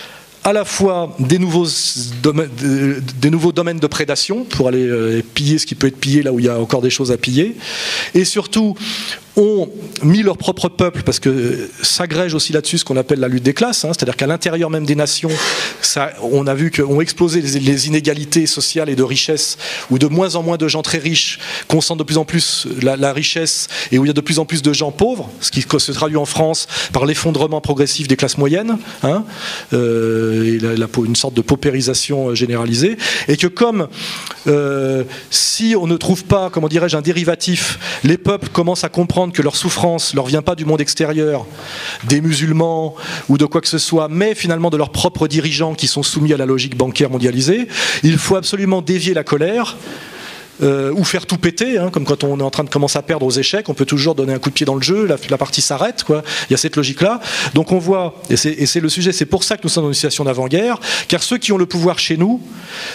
à la fois des nouveaux domaines de prédation pour aller piller ce qui peut être pillé là où il y a encore des choses à piller, et surtout ont mis leur propre peuple, parce que s'agrège aussi là-dessus ce qu'on appelle la lutte des classes, c'est-à-dire qu'à l'intérieur même des nations, on a vu qu'ont explosé les inégalités sociales et de richesse, où de moins en moins de gens très riches concentrent de plus en plus la richesse, et où il y a de plus en plus de gens pauvres, ce qui se traduit en France par l'effondrement progressif des classes moyennes, et une sorte de paupérisation généralisée, et que comme si on ne trouve pas, comment dirais-je, un dérivatif, les peuples commencent à comprendre que leur souffrance leur vient pas du monde extérieur, des musulmans ou de quoi que ce soit, mais finalement de leurs propres dirigeants qui sont soumis à la logique bancaire mondialisée. Il faut absolument dévier la colère. Ou faire tout péter, comme quand on est en train de commencer à perdre aux échecs, on peut toujours donner un coup de pied dans le jeu, la partie s'arrête, quoi. Il y a cette logique-là. Donc on voit, et c'est le sujet, c'est pour ça que nous sommes dans une situation d'avant-guerre, car ceux qui ont le pouvoir chez nous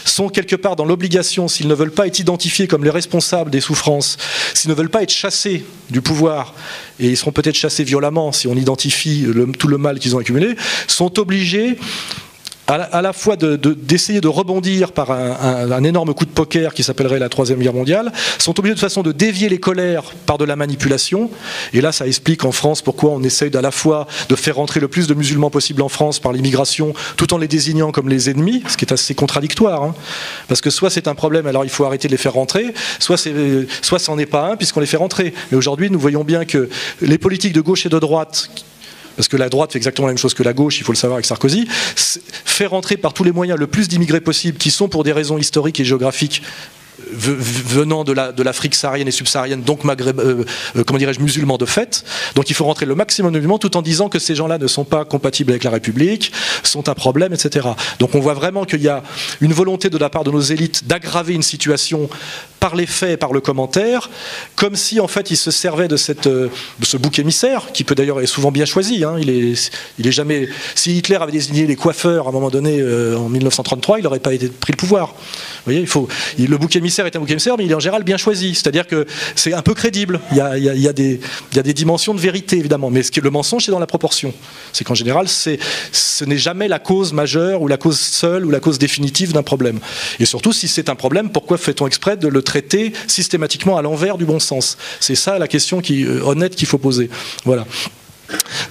sont quelque part dans l'obligation, s'ils ne veulent pas être identifiés comme les responsables des souffrances, s'ils ne veulent pas être chassés du pouvoir, et ils seront peut-être chassés violemment si on identifie tout le mal qu'ils ont accumulé, sont obligés à la fois d'essayer de rebondir par un énorme coup de poker qui s'appellerait la Troisième Guerre mondiale, sont obligés de toute façon de dévier les colères par de la manipulation, et là ça explique en France pourquoi on essaye à la fois de faire rentrer le plus de musulmans possible en France par l'immigration, tout en les désignant comme les ennemis, ce qui est assez contradictoire, parce que soit c'est un problème, alors il faut arrêter de les faire rentrer, soit ça n'en est pas un puisqu'on les fait rentrer. Mais aujourd'hui nous voyons bien que les politiques de gauche et de droite, parce que la droite fait exactement la même chose que la gauche, il faut le savoir avec Sarkozy, fait rentrer par tous les moyens le plus d'immigrés possible, qui sont pour des raisons historiques et géographiques venant de l'Afrique saharienne et subsaharienne, donc comment dirais-je, musulmans de fait. Donc il faut rentrer le maximum de musulmans tout en disant que ces gens-là ne sont pas compatibles avec la République, sont un problème, etc. Donc on voit vraiment qu'il y a une volonté de la part de nos élites d'aggraver une situation par les faits et par le commentaire, comme si en fait ils se servaient de ce bouc émissaire, qui peut d'ailleurs être souvent bien choisi. Hein. Il est jamais. Si Hitler avait désigné les coiffeurs à un moment donné en 1933, il n'aurait pas pris le pouvoir. Vous voyez, le bouc émissaire est un bouc émissaire, mais il est en général bien choisi. C'est-à-dire que c'est un peu crédible. Il y a des dimensions de vérité, évidemment. Mais le mensonge, c'est dans la proportion. C'est qu'en général, ce n'est jamais la cause majeure ou la cause seule ou la cause définitive d'un problème. Et surtout, si c'est un problème, pourquoi fait-on exprès de le traiter systématiquement à l'envers du bon sens? C'est ça la question honnête qu'il faut poser. Voilà.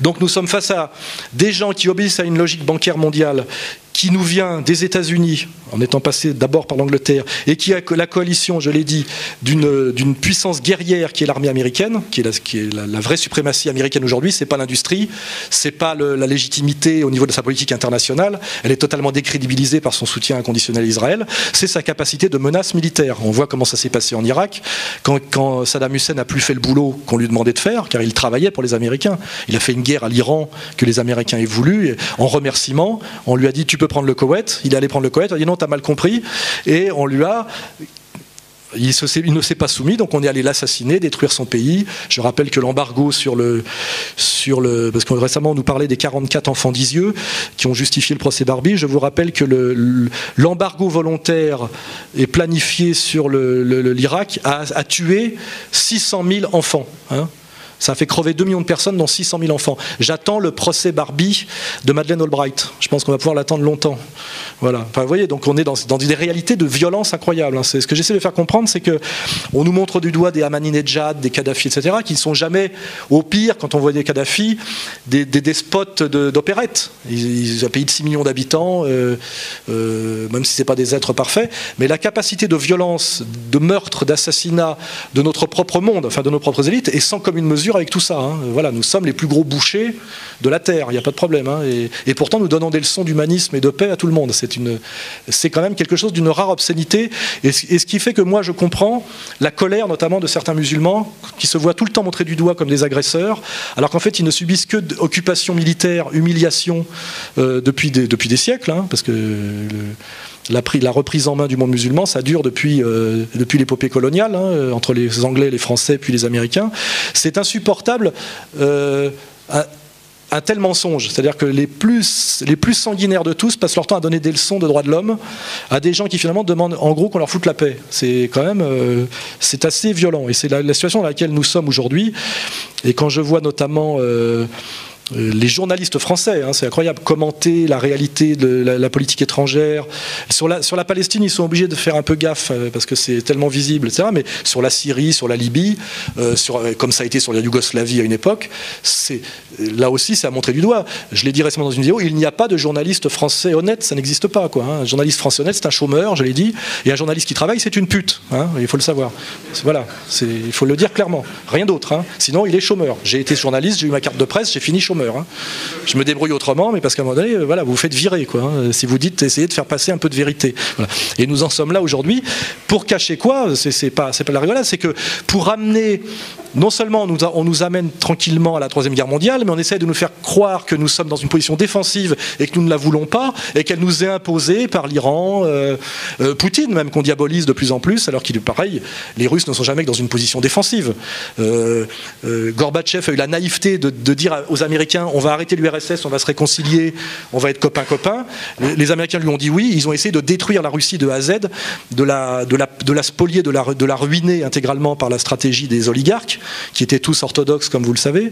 Donc nous sommes face à des gens qui obéissent à une logique bancaire mondiale qui nous vient des États-Unis, en étant passé d'abord par l'Angleterre, et qui a la coalition, je l'ai dit, d'une puissance guerrière qui est l'armée américaine, qui est la vraie suprématie américaine aujourd'hui. C'est pas l'industrie, c'est pas la légitimité au niveau de sa politique internationale. Elle est totalement décrédibilisée par son soutien inconditionnel à Israël. C'est sa capacité de menace militaire. On voit comment ça s'est passé en Irak, quand Saddam Hussein n'a plus fait le boulot qu'on lui demandait de faire, car il travaillait pour les Américains. Il a fait une guerre à l'Iran que les Américains aient voulu, et en remerciement, on lui a dit tu peux prendre le Koweït. Il est allé prendre le Koweït, on a dit non, t'as mal compris, et on lui a... Il ne s'est pas soumis, donc on est allé l'assassiner, détruire son pays. Je rappelle que l'embargo parce que récemment on nous parlait des 44 enfants d'Isieux qui ont justifié le procès Barbie. Je vous rappelle que l'embargo volontaire et planifié sur l'Irak a tué 600 000 enfants. Hein. Ça a fait crever 2 millions de personnes, dont 600 000 enfants. J'attends le procès Barbie de Madeleine Albright. Je pense qu'on va pouvoir l'attendre longtemps. Voilà. Enfin, vous voyez, donc on est dans des réalités de violence incroyables. Hein. C'est ce que j'essaie de faire comprendre, c'est que on nous montre du doigt des Ahmadinejad, des Kadhafi, etc., qui ne sont jamais, au pire, quand on voit des Kadhafi, des despotes d'opérette. Ils ont un pays de 6 millions d'habitants, même si ce n'est pas des êtres parfaits. Mais la capacité de violence, de meurtre, d'assassinat de notre propre monde, enfin de nos propres élites, est sans commune mesure avec tout ça. Hein. Voilà, nous sommes les plus gros bouchers de la Terre, il n'y a pas de problème. Hein. Et pourtant, nous donnons des leçons d'humanisme et de paix à tout le monde. C'est quand même quelque chose d'une rare obscénité. Et ce qui fait que moi, je comprends la colère, notamment de certains musulmans, qui se voient tout le temps montrer du doigt comme des agresseurs, alors qu'en fait, ils ne subissent que d'occupation militaire, humiliation depuis des siècles, hein, parce que... La reprise en main du monde musulman, ça dure depuis l'épopée coloniale, hein, entre les Anglais, les Français, puis les Américains. C'est insupportable un tel mensonge. C'est-à-dire que les plus sanguinaires de tous passent leur temps à donner des leçons de droits de l'homme à des gens qui finalement demandent en gros qu'on leur foute la paix. C'est quand même c'est assez violent. Et c'est la situation dans laquelle nous sommes aujourd'hui. Et quand je vois notamment... les journalistes français, hein, c'est incroyable, commenter la réalité de la politique étrangère. Sur la Palestine, ils sont obligés de faire un peu gaffe parce que c'est tellement visible, etc. Mais sur la Syrie, sur la Libye, comme ça a été sur la Yougoslavie à une époque, là aussi, c'est à montrer du doigt. Je l'ai dit récemment dans une vidéo, il n'y a pas de journaliste français honnête, ça n'existe pas, quoi. Hein. Un journaliste français honnête, c'est un chômeur, je l'ai dit, et un journaliste qui travaille, c'est une pute. Hein, il faut le savoir. Voilà, il faut le dire clairement. Rien d'autre. Hein. Sinon, il est chômeur. J'ai été journaliste, j'ai eu ma carte de presse, j'ai fini chômeur. Hein. Je me débrouille autrement, mais parce qu'à un moment donné, voilà, vous vous faites virer, quoi, hein, si vous dites essayez de faire passer un peu de vérité. Voilà. Et nous en sommes là aujourd'hui. Pour cacher quoi? C'est pas la rigolade, c'est que pour amener, non seulement on nous amène tranquillement à la Troisième Guerre mondiale, mais on essaie de nous faire croire que nous sommes dans une position défensive et que nous ne la voulons pas, et qu'elle nous est imposée par l'Iran, Poutine même, qu'on diabolise de plus en plus, alors qu'il est pareil, les Russes ne sont jamais que dans une position défensive. Gorbatchev a eu la naïveté de dire aux Américains on va arrêter l'URSS, on va se réconcilier, on va être copains-copains. Les Américains lui ont dit oui, ils ont essayé de détruire la Russie de A à Z, de la spolier, de la ruiner intégralement par la stratégie des oligarques, qui étaient tous orthodoxes, comme vous le savez.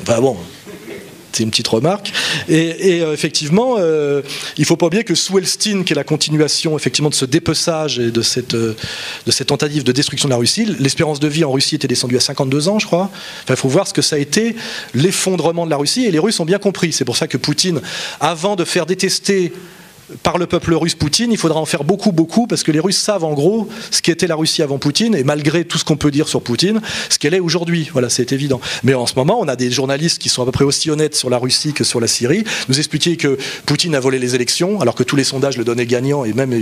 Enfin bon... C'est une petite remarque. Et effectivement, il ne faut pas oublier que sous Elstine, qui est la continuation effectivement de ce dépeçage et de cette tentative de destruction de la Russie, l'espérance de vie en Russie était descendue à 52 ans, je crois. Enfin, il faut voir ce que ça a été, l'effondrement de la Russie, et les Russes ont bien compris. C'est pour ça que Poutine, avant de faire détester par le peuple russe Poutine, il faudra en faire beaucoup, beaucoup, parce que les Russes savent en gros ce qu'était la Russie avant Poutine, et malgré tout ce qu'on peut dire sur Poutine, ce qu'elle est aujourd'hui. Voilà, c'est évident. Mais en ce moment, on a des journalistes qui sont à peu près aussi honnêtes sur la Russie que sur la Syrie, nous expliquer que Poutine a volé les élections, alors que tous les sondages le donnaient gagnant, et même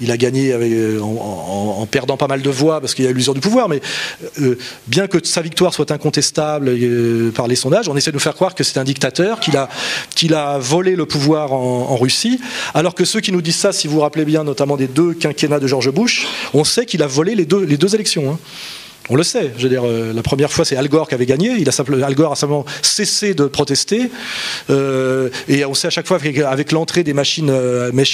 il a gagné en perdant pas mal de voix, parce qu'il y a l'usure du pouvoir, mais bien que sa victoire soit incontestable par les sondages, on essaie de nous faire croire que c'est un dictateur, qu'il a volé le pouvoir en Russie, alors que ceux qui nous disent ça, si vous vous rappelez bien, notamment des 2 quinquennats de George Bush, on sait qu'il a volé les deux élections. Hein. On le sait, je veux dire, la première fois c'est Al Gore qui avait gagné, Al Gore a simplement cessé de protester, et on sait à chaque fois avec l'entrée des machines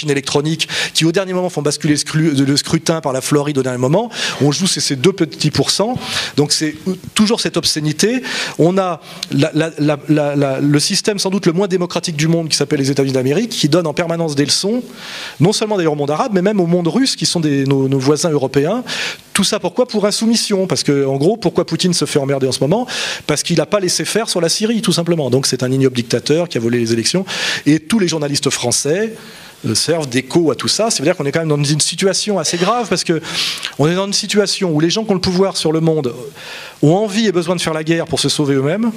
électroniques qui au dernier moment font basculer le scrutin par la Floride au dernier moment, on joue ces 2 petits pourcents, donc c'est toujours cette obscénité. On a le système sans doute le moins démocratique du monde qui s'appelle les États-Unis d'Amérique, qui donne en permanence des leçons, non seulement d'ailleurs au monde arabe, mais même au monde russe, qui sont nos voisins européens. Tout ça pourquoi? Pour insoumission. Parce que, en gros, pourquoi Poutine se fait emmerder en ce moment? Parce qu'il n'a pas laissé faire sur la Syrie, tout simplement. Donc c'est un ignoble dictateur qui a volé les élections. Et tous les journalistes français servent d'écho à tout ça. C'est-à-dire qu'on est quand même dans une situation assez grave, parce qu'on est dans une situation où les gens qui ont le pouvoir sur le monde ont envie et besoin de faire la guerre pour se sauver eux-mêmes.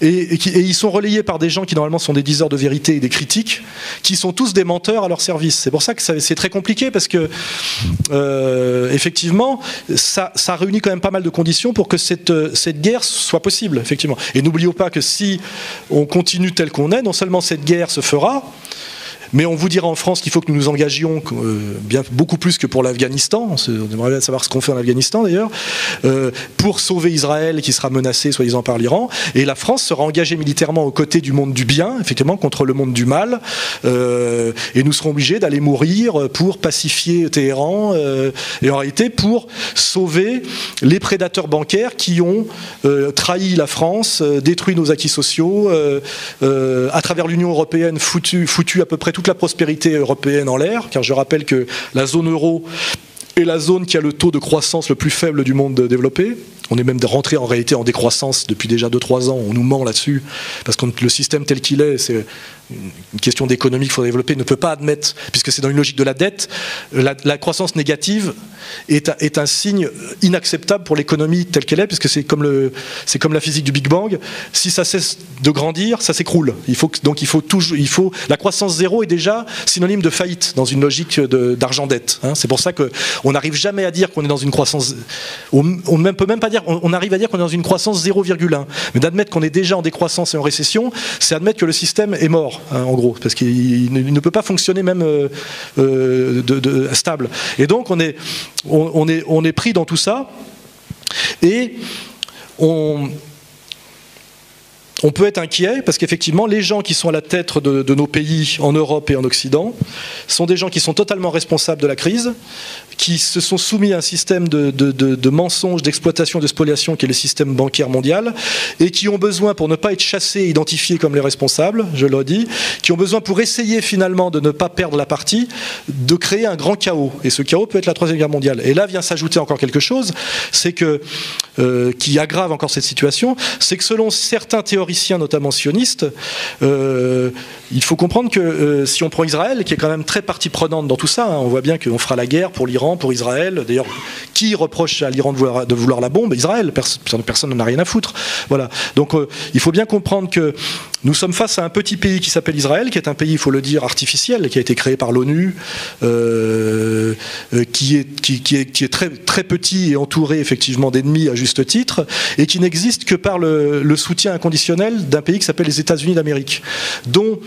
Et ils sont relayés par des gens qui normalement sont des diseurs de vérité et des critiques, qui sont tous des menteurs à leur service. C'est pour ça que c'est très compliqué, parce que effectivement ça réunit quand même pas mal de conditions pour que cette guerre soit possible, effectivement. Et n'oublions pas que si on continue tel qu'on est, non seulement cette guerre se fera, mais on vous dira en France qu'il faut que nous nous engagions beaucoup plus que pour l'Afghanistan. On aimerait bien savoir ce qu'on fait en Afghanistan d'ailleurs, pour sauver Israël qui sera menacé soi-disant par l'Iran. Et la France sera engagée militairement aux côtés du monde du bien, effectivement, contre le monde du mal. Et nous serons obligés d'aller mourir pour pacifier Téhéran, et en réalité pour sauver les prédateurs bancaires qui ont trahi la France, détruit nos acquis sociaux, à travers l'Union européenne foutu à peu près toute la prospérité européenne en l'air, car je rappelle que la zone euro est la zone qui a le taux de croissance le plus faible du monde développé. On est même rentré en réalité en décroissance depuis déjà 2-3 ans, on nous ment là-dessus, parce que le système tel qu'il est, c'est une question d'économie qu'il faut développer, ne peut pas admettre, puisque c'est dans une logique de la dette, la croissance négative est un signe inacceptable pour l'économie telle qu'elle est, puisque c'est comme la physique du Big Bang, si ça cesse de grandir, ça s'écroule. La croissance zéro est déjà synonyme de faillite dans une logique d'argent-dette. Hein. C'est pour ça qu'on n'arrive jamais à dire qu'on est dans une croissance, on ne peut même pas dire, on arrive à dire qu'on est dans une croissance 0,1, mais d'admettre qu'on est déjà en décroissance et en récession, c'est admettre que le système est mort. Hein, en gros, parce qu'il ne peut pas fonctionner même stable. Et donc on est pris dans tout ça, et on peut être inquiet, parce qu'effectivement, les gens qui sont à la tête de nos pays, en Europe et en Occident, sont des gens qui sont totalement responsables de la crise, qui se sont soumis à un système de mensonges, d'exploitation, de spoliation, qui est le système bancaire mondial, et qui ont besoin, pour ne pas être chassés et identifiés comme les responsables, je le dis, qui ont besoin, pour essayer finalement de ne pas perdre la partie, de créer un grand chaos. Et ce chaos peut être la Troisième Guerre mondiale. Et là vient s'ajouter encore quelque chose, c'est que, qui aggrave encore cette situation, c'est que selon certains théoriciens, notamment sionistes, il faut comprendre que si on prend Israël, qui est quand même très partie prenante dans tout ça, hein, on voit bien qu'on fera la guerre pour l'Iran, pour Israël. D'ailleurs, qui reproche à l'Iran de vouloir la bombe? Israël. Personne n'en a rien à foutre. Voilà. Donc il faut bien comprendre que nous sommes face à un petit pays qui s'appelle Israël, qui est un pays, il faut le dire, artificiel, qui a été créé par l'ONU, qui est très, très petit et entouré effectivement d'ennemis à juste titre, et qui n'existe que par le soutien inconditionnel d'un pays qui s'appelle les États-Unis d'Amérique, dont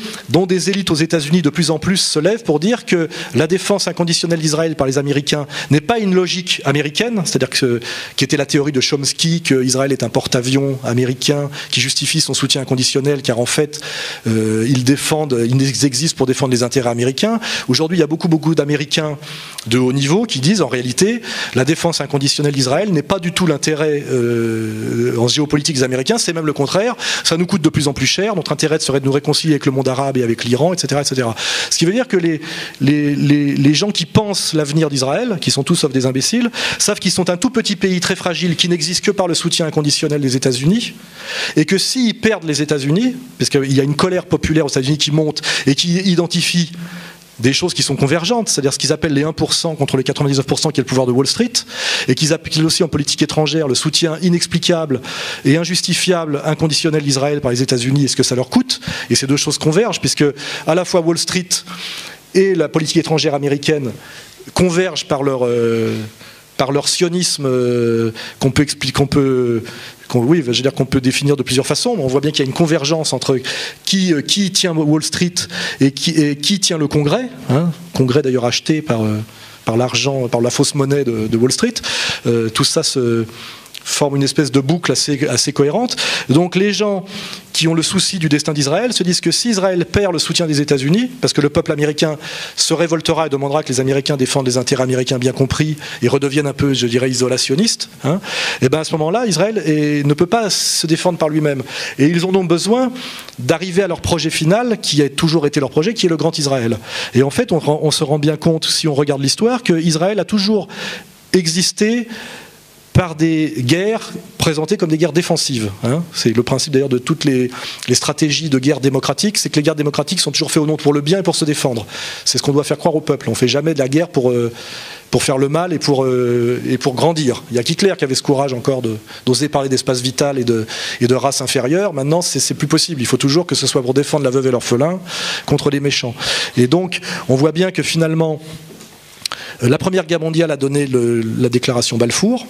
des élites aux États-Unis de plus en plus se lèvent pour dire que la défense inconditionnelle d'Israël par les Américains n'est pas une logique américaine, c'est-à-dire qui était la théorie de Chomsky, qu'Israël est un porte-avions américain qui justifie son soutien inconditionnel, car en fait, ils existent pour défendre les intérêts américains. Aujourd'hui, il y a beaucoup d'Américains de haut niveau qui disent, en réalité, la défense inconditionnelle d'Israël n'est pas du tout l'intérêt en géopolitique des Américains, c'est même le contraire. Ça nous coûte de plus en plus cher. Notre intérêt serait de nous réconcilier avec le monde arabe et avec l'Iran, etc., etc. Ce qui veut dire que les gens qui pensent l'avenir d'Israël, qui sont tous sauf des imbéciles, savent qu'ils sont un tout petit pays très fragile qui n'existe que par le soutien inconditionnel des États-Unis, et que s'ils perdent les États-Unis, parce qu'il y a une colère populaire aux États-Unis qui monte et qui identifie des choses qui sont convergentes, c'est-à-dire ce qu'ils appellent les 1% contre les 99% qui est le pouvoir de Wall Street, et qu'ils appellent aussi en politique étrangère le soutien inexplicable et injustifiable, inconditionnel d'Israël par les États-Unis et ce que ça leur coûte. Et ces deux choses convergent, puisque à la fois Wall Street et la politique étrangère américaine convergent par leur sionisme qu'on peut définir de plusieurs façons, mais on voit bien qu'il y a une convergence entre qui tient Wall Street et qui tient le Congrès, Congrès d'ailleurs acheté par l'argent, par la fausse monnaie de Wall Street. Tout ça se forme une espèce de boucle assez cohérente. Donc les gens qui ont le souci du destin d'Israël se disent que si Israël perd le soutien des États-Unis, parce que le peuple américain se révoltera et demandera que les Américains défendent les intérêts américains bien compris et redeviennent un peu, je dirais, isolationnistes, et bien à ce moment-là, Israël ne peut pas se défendre par lui-même. Et ils ont donc besoin d'arriver à leur projet final, qui a toujours été leur projet, qui est le Grand Israël. Et en fait, on se rend bien compte, si on regarde l'histoire, qu'Israël a toujours existé par des guerres présentées comme des guerres défensives. C'est le principe d'ailleurs de toutes les stratégies de guerre démocratique, c'est que les guerres démocratiques sont toujours faites au nom pour le bien et pour se défendre. C'est ce qu'on doit faire croire au peuple. On ne fait jamais de la guerre pour faire le mal et pour grandir. Il y a qu'Hitler qui avait ce courage encore d'oser parler d'espace vital et de race inférieure. Maintenant, c'est plus possible. Il faut toujours que ce soit pour défendre la veuve et l'orphelin contre les méchants. Et donc, on voit bien que finalement, la Première Guerre mondiale a donné la déclaration Balfour.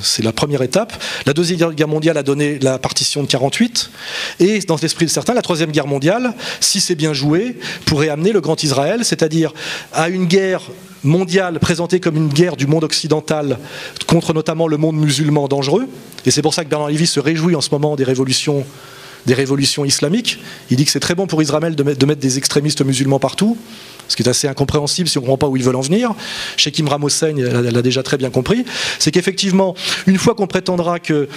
C'est la première étape. La Deuxième Guerre mondiale a donné la partition de 1948. Et dans l'esprit de certains, la Troisième Guerre mondiale, si c'est bien joué, pourrait amener le Grand Israël, c'est-à-dire à une guerre mondiale présentée comme une guerre du monde occidental contre notamment le monde musulman dangereux. Et c'est pour ça que Bernard Lévy se réjouit en ce moment des révolutions islamiques. Il dit que c'est très bon pour Israël de mettre des extrémistes musulmans partout, ce qui est assez incompréhensible si on ne comprend pas où ils veulent en venir. Sheikh Imran Hossein l'a déjà très bien compris. C'est qu'effectivement, une fois qu'on prétendra que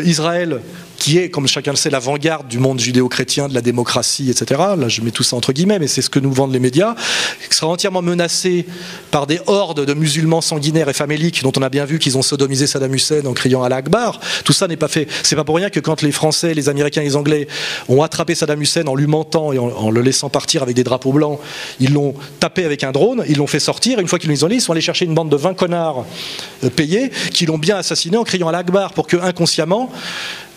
Israël, qui est, comme chacun le sait, l'avant-garde du monde judéo-chrétien, de la démocratie, etc. Là, je mets tout ça entre guillemets, mais c'est ce que nous vendent les médias, sera entièrement menacé par des hordes de musulmans sanguinaires et faméliques, dont on a bien vu qu'ils ont sodomisé Saddam Hussein en criant Allah Akbar. Tout ça n'est pas fait. C'est pas pour rien que quand les Français, les Américains et les Anglais ont attrapé Saddam Hussein en lui mentant et en le laissant partir avec des drapeaux blancs, ils l'ont tapé avec un drone, ils l'ont fait sortir, et une fois qu'ils l'ont isolé, ils sont allés chercher une bande de 20 connards payés qui l'ont bien assassiné en criant Allah Akbar, pour que inconsciemment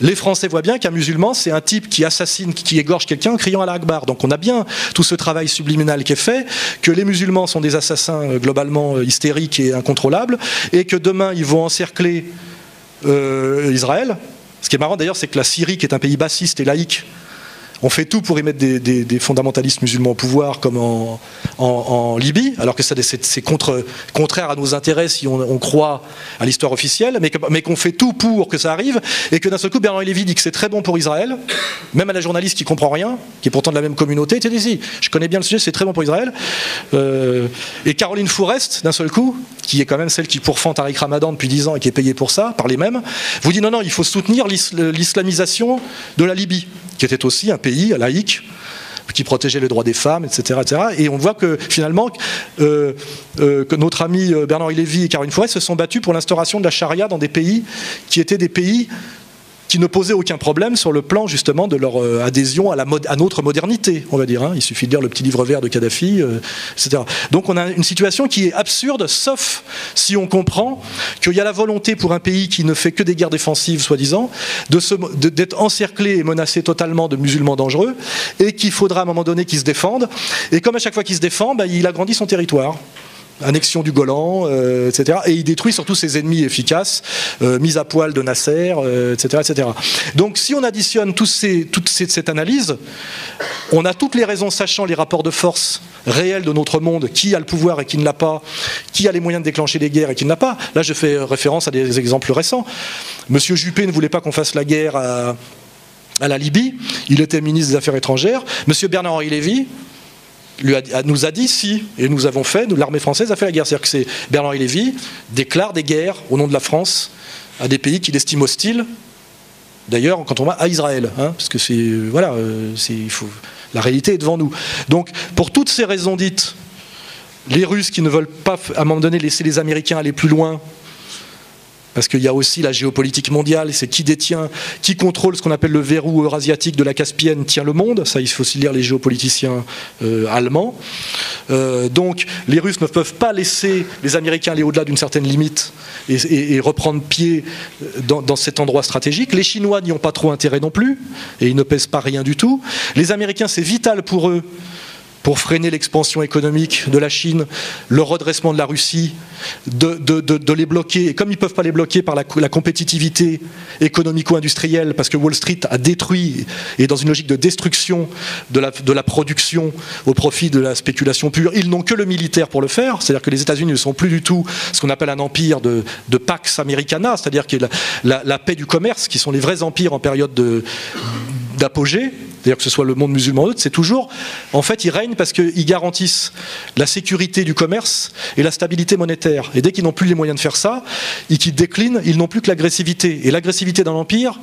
les Français voient bien qu'un musulman, c'est un type qui assassine, qui égorge quelqu'un en criant Allah Akbar. Donc on a bien tout ce travail subliminal qui est fait, que les musulmans sont des assassins globalement hystériques et incontrôlables, et que demain ils vont encercler Israël. Ce qui est marrant d'ailleurs, c'est que la Syrie, qui est un pays bassiste et laïque, on fait tout pour y mettre des fondamentalistes musulmans au pouvoir, comme en Libye, alors que c'est contraire à nos intérêts si on croit à l'histoire officielle, mais qu'on fait tout pour que ça arrive, et que d'un seul coup, Bernard Lévy dit que c'est très bon pour Israël, même à la journaliste qui ne comprend rien, qui est pourtant de la même communauté, tu dis, je connais bien le sujet, c'est très bon pour Israël. Et Caroline Fourest, d'un seul coup, qui est quand même celle qui pourfend Tariq Ramadan depuis 10 ans et qui est payée pour ça, par les mêmes, vous dit non, il faut soutenir l'islamisation de la Libye, qui était aussi un pays laïque, qui protégeait les droits des femmes, etc. Et on voit que finalement, que notre ami Bernard Lévy et Caroline Fourest se sont battus pour l'instauration de la charia dans des pays qui étaient des pays qui ne posaient aucun problème sur le plan justement de leur adhésion à notre modernité, on va dire. Il suffit de lire le petit livre vert de Kadhafi, etc. Donc on a une situation qui est absurde, sauf si on comprend qu'il y a la volonté pour un pays qui ne fait que des guerres défensives, soi-disant, d'être encerclé et menacé totalement de musulmans dangereux, et qu'il faudra à un moment donné qu'ils se défendent. Et comme à chaque fois qu'il se défend, il agrandit son territoire. Annexion du Golan, etc. Et il détruit surtout ses ennemis efficaces, mise à poil de Nasser, etc., etc. Donc si on additionne toute cette analyse, on a toutes les raisons, sachant les rapports de force réels de notre monde, qui a le pouvoir et qui ne l'a pas, qui a les moyens de déclencher des guerres et qui ne l'a pas. Là je fais référence à des exemples récents. Monsieur Juppé ne voulait pas qu'on fasse la guerre à la Libye, il était ministre des Affaires étrangères. Monsieur Bernard-Henri Lévy nous a dit si, et nous avons fait, l'armée française a fait la guerre. C'est-à-dire que c'est Bernard Lévy déclare des guerres au nom de la France à des pays qu'il estime hostiles. D'ailleurs, quand on va à Israël, parce que la réalité est devant nous. Donc, pour toutes ces raisons dites, les Russes qui ne veulent pas, à un moment donné, laisser les Américains aller plus loin, Parce qu'il y a aussi la géopolitique mondiale, c'est qui contrôle ce qu'on appelle le verrou eurasiatique de la Caspienne tient le monde. Ça, il faut aussi lire les géopoliticiens allemands. Donc, les Russes ne peuvent pas laisser les Américains aller au-delà d'une certaine limite et reprendre pied dans cet endroit stratégique. Les Chinois n'y ont pas trop intérêt non plus, et ils ne pèsent pas rien du tout. Les Américains, c'est vital pour eux, pour freiner l'expansion économique de la Chine, le redressement de la Russie, de les bloquer. Et comme ils ne peuvent pas les bloquer par la compétitivité économico-industrielle, parce que Wall Street a détruit, et dans une logique de destruction de la production au profit de la spéculation pure, ils n'ont que le militaire pour le faire. C'est-à-dire que les États-Unis ne sont plus du tout ce qu'on appelle un empire de Pax Americana, c'est-à-dire que la paix du commerce, qui sont les vrais empires en période d'apogée. D'ailleurs que ce soit le monde musulman ou autre, c'est toujours, en fait, ils règnent parce qu'ils garantissent la sécurité du commerce et la stabilité monétaire. Et dès qu'ils n'ont plus les moyens de faire ça, et qu'ils déclinent, ils n'ont plus que l'agressivité. Et l'agressivité d'un empire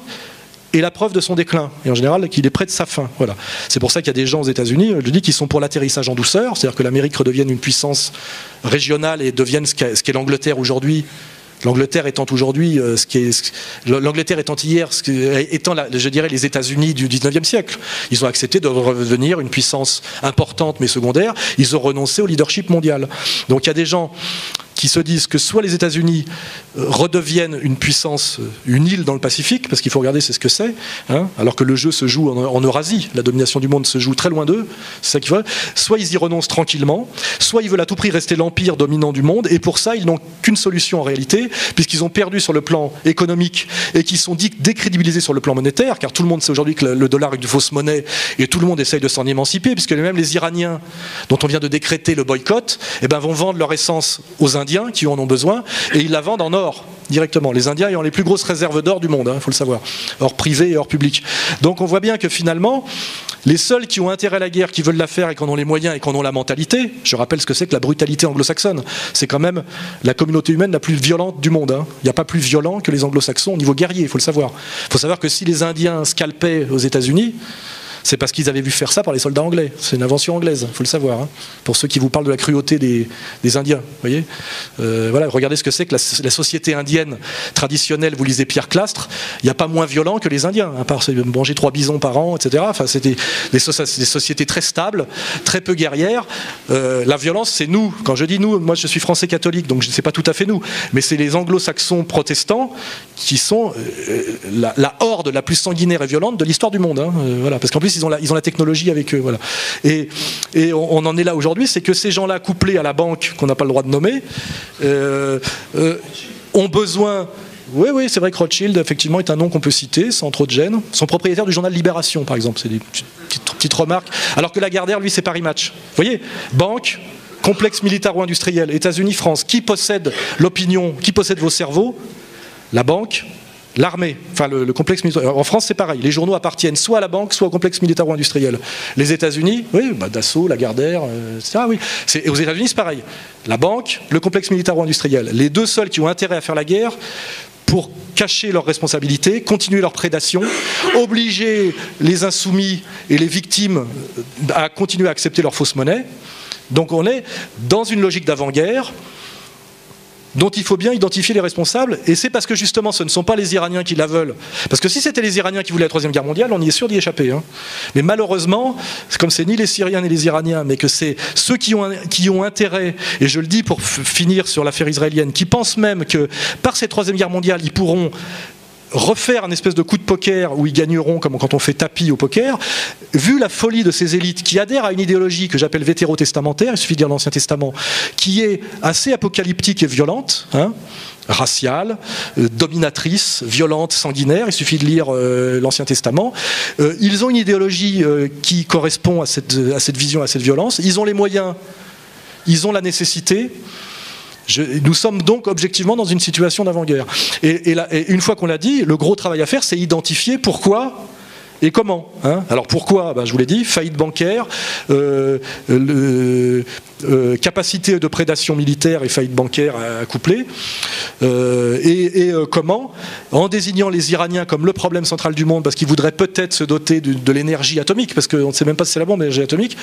est la preuve de son déclin. Et en général, qu'il est près de sa fin. Voilà. C'est pour ça qu'il y a des gens aux États-Unis, je dis, qui sont pour l'atterrissage en douceur, c'est-à-dire que l'Amérique redevienne une puissance régionale et devienne ce qu'est l'Angleterre aujourd'hui. L'Angleterre étant aujourd'hui, l'Angleterre étant hier, étant, je dirais, les États-Unis du 19e siècle. Ils ont accepté de redevenir une puissance importante mais secondaire. Ils ont renoncé au leadership mondial. Donc il y a des gens qui se disent que soit les États-Unis redeviennent une puissance, une île dans le Pacifique, parce qu'il faut regarder c'est ce que c'est, hein, alors que le jeu se joue en Eurasie, la domination du monde se joue très loin d'eux, c'est ça qu'il faut. Soit ils y renoncent tranquillement, soit ils veulent à tout prix rester l'empire dominant du monde, et pour ça ils n'ont qu'une solution en réalité, puisqu'ils ont perdu sur le plan économique et qu'ils sont décrédibilisés sur le plan monétaire, car tout le monde sait aujourd'hui que le dollar est une fausse monnaie, et tout le monde essaye de s'en émanciper, puisque même les Iraniens, dont on vient de décréter le boycott, vont vendre leur essence aux Indiens qui en ont besoin, et ils la vendent en or directement. Les Indiens ayant les plus grosses réserves d'or du monde, il faut le savoir, or privé et or public. Donc on voit bien que finalement, les seuls qui ont intérêt à la guerre, qui veulent la faire et qui en ont les moyens et qui en ont la mentalité, je rappelle ce que c'est que la brutalité anglo-saxonne, c'est quand même la communauté humaine la plus violente du monde. Il n'y a pas plus violent que les anglo-saxons au niveau guerrier, il faut le savoir. Il faut savoir que si les Indiens scalpaient aux États-Unis, c'est parce qu'ils avaient vu faire ça par les soldats anglais. C'est une invention anglaise, il faut le savoir. Pour ceux qui vous parlent de la cruauté des Indiens, voyez. Voilà, regardez ce que c'est que la société indienne traditionnelle. Vous lisez Pierre Clastre, il n'y a pas moins violent que les Indiens, à part manger 3 bisons par an, etc. Enfin, c'était des sociétés très stables, très peu guerrières. La violence, c'est nous. Quand je dis nous, moi je suis français catholique, donc c'est pas tout à fait nous, mais c'est les anglo-saxons protestants qui sont la horde la plus sanguinaire et violente de l'histoire du monde. Voilà, parce qu'en plus ils ont la technologie avec eux, voilà. Et on en est là aujourd'hui, c'est que ces gens-là, couplés à la banque qu'on n'a pas le droit de nommer, ont besoin. Oui, c'est vrai que Rothschild, effectivement, est un nom qu'on peut citer sans trop de gêne. Son propriétaire du journal Libération, par exemple, c'est des petites remarques. Alors que Lagardère, lui, c'est Paris Match. Vous voyez, banque, complexe militaro-industriel, États-Unis, France. Qui possède l'opinion, qui possède vos cerveaux? La banque. L'armée, enfin le complexe militaire. En France, c'est pareil. Les journaux appartiennent soit à la banque, soit au complexe militaro-industriel. Les États-Unis, oui, Dassault, Lagardère, etc. Oui. Et aux États-Unis, c'est pareil. La banque, le complexe militaro-industriel. Les deux seuls qui ont intérêt à faire la guerre pour cacher leurs responsabilités, continuer leur prédation, obliger les insoumis et les victimes à continuer à accepter leur fausse monnaie. Donc on est dans une logique d'avant-guerre dont il faut bien identifier les responsables, et c'est parce que justement ce ne sont pas les Iraniens qui la veulent. Parce que si c'était les Iraniens qui voulaient la Troisième Guerre mondiale, on y est sûr d'y échapper. Mais malheureusement, comme c'est ni les Syriens ni les Iraniens, mais que c'est ceux qui ont intérêt, et je le dis pour finir sur l'affaire israélienne, qui pensent même que par cette Troisième Guerre mondiale, ils pourront refaire un espèce de coup de poker où ils gagneront comme quand on fait tapis au poker, vu la folie de ces élites qui adhèrent à une idéologie que j'appelle vétérotestamentaire, il suffit de lire l'Ancien Testament, qui est assez apocalyptique et violente, raciale, dominatrice, violente, sanguinaire, il suffit de lire l'Ancien Testament. Ils ont une idéologie qui correspond à cette vision, à cette violence, ils ont les moyens, ils ont la nécessité. Nous sommes donc objectivement dans une situation d'avant-guerre. Et une fois qu'on l'a dit, le gros travail à faire, c'est identifier pourquoi et comment. Alors pourquoi ? Je vous l'ai dit, faillite bancaire, capacité de prédation militaire et faillite bancaire accouplée. Comment ? En désignant les Iraniens comme le problème central du monde, parce qu'ils voudraient peut-être se doter de l'énergie atomique, parce qu'on ne sait même pas si c'est la bombe, l'énergie atomique.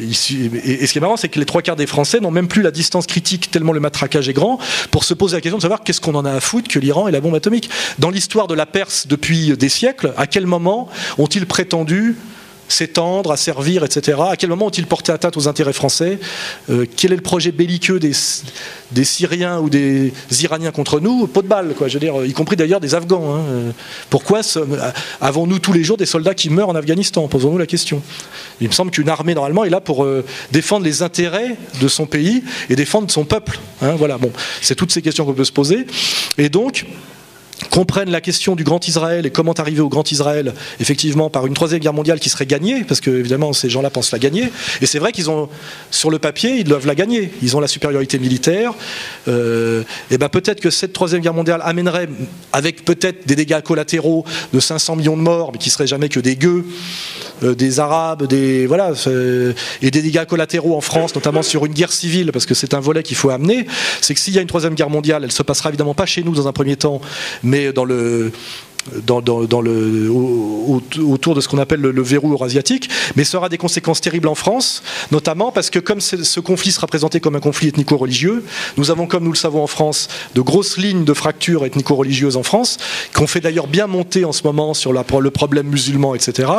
Et ce qui est marrant, c'est que les 3/4 des Français n'ont même plus la distance critique, tellement le matraquage est grand, pour se poser la question de savoir qu'est-ce qu'on en a à foutre que l'Iran ait la bombe atomique. Dans l'histoire de la Perse depuis des siècles, à quel moment ont-ils prétendu s'étendre, à servir, etc. À quel moment ont-ils porté atteinte aux intérêts français? Quel est le projet belliqueux des Syriens ou des Iraniens contre nous? Pot de balle, quoi. Je veux dire, y compris d'ailleurs des Afghans. Hein. Pourquoi avons-nous tous les jours des soldats qui meurent en Afghanistan? Posons-nous la question. Il me semble qu'une armée, normalement, est là pour défendre les intérêts de son pays et défendre son peuple. Hein. Voilà, bon, c'est toutes ces questions qu'on peut se poser. Et donc, comprennent la question du Grand Israël et comment arriver au Grand Israël, effectivement, par une troisième guerre mondiale qui serait gagnée, parce que, évidemment, ces gens-là pensent la gagner. Et c'est vrai qu'ils ont, sur le papier, ils doivent la gagner. Ils ont la supériorité militaire. Et ben peut-être que cette troisième guerre mondiale amènerait, avec peut-être des dégâts collatéraux de 500 millions de morts, mais qui seraient jamais que des gueux, des Arabes, voilà, et des dégâts collatéraux en France, notamment sur une guerre civile, parce que c'est un volet qu'il faut amener. C'est que s'il y a une troisième guerre mondiale, elle se passera évidemment pas chez nous dans un premier temps, mais autour de ce qu'on appelle le verrou eurasiatique, mais ça aura des conséquences terribles en France, notamment parce que comme ce conflit sera présenté comme un conflit ethnico-religieux, nous avons, comme nous le savons en France, de grosses lignes de fractures ethnico-religieuses en France, qu'on fait d'ailleurs bien monter en ce moment sur le problème musulman, etc.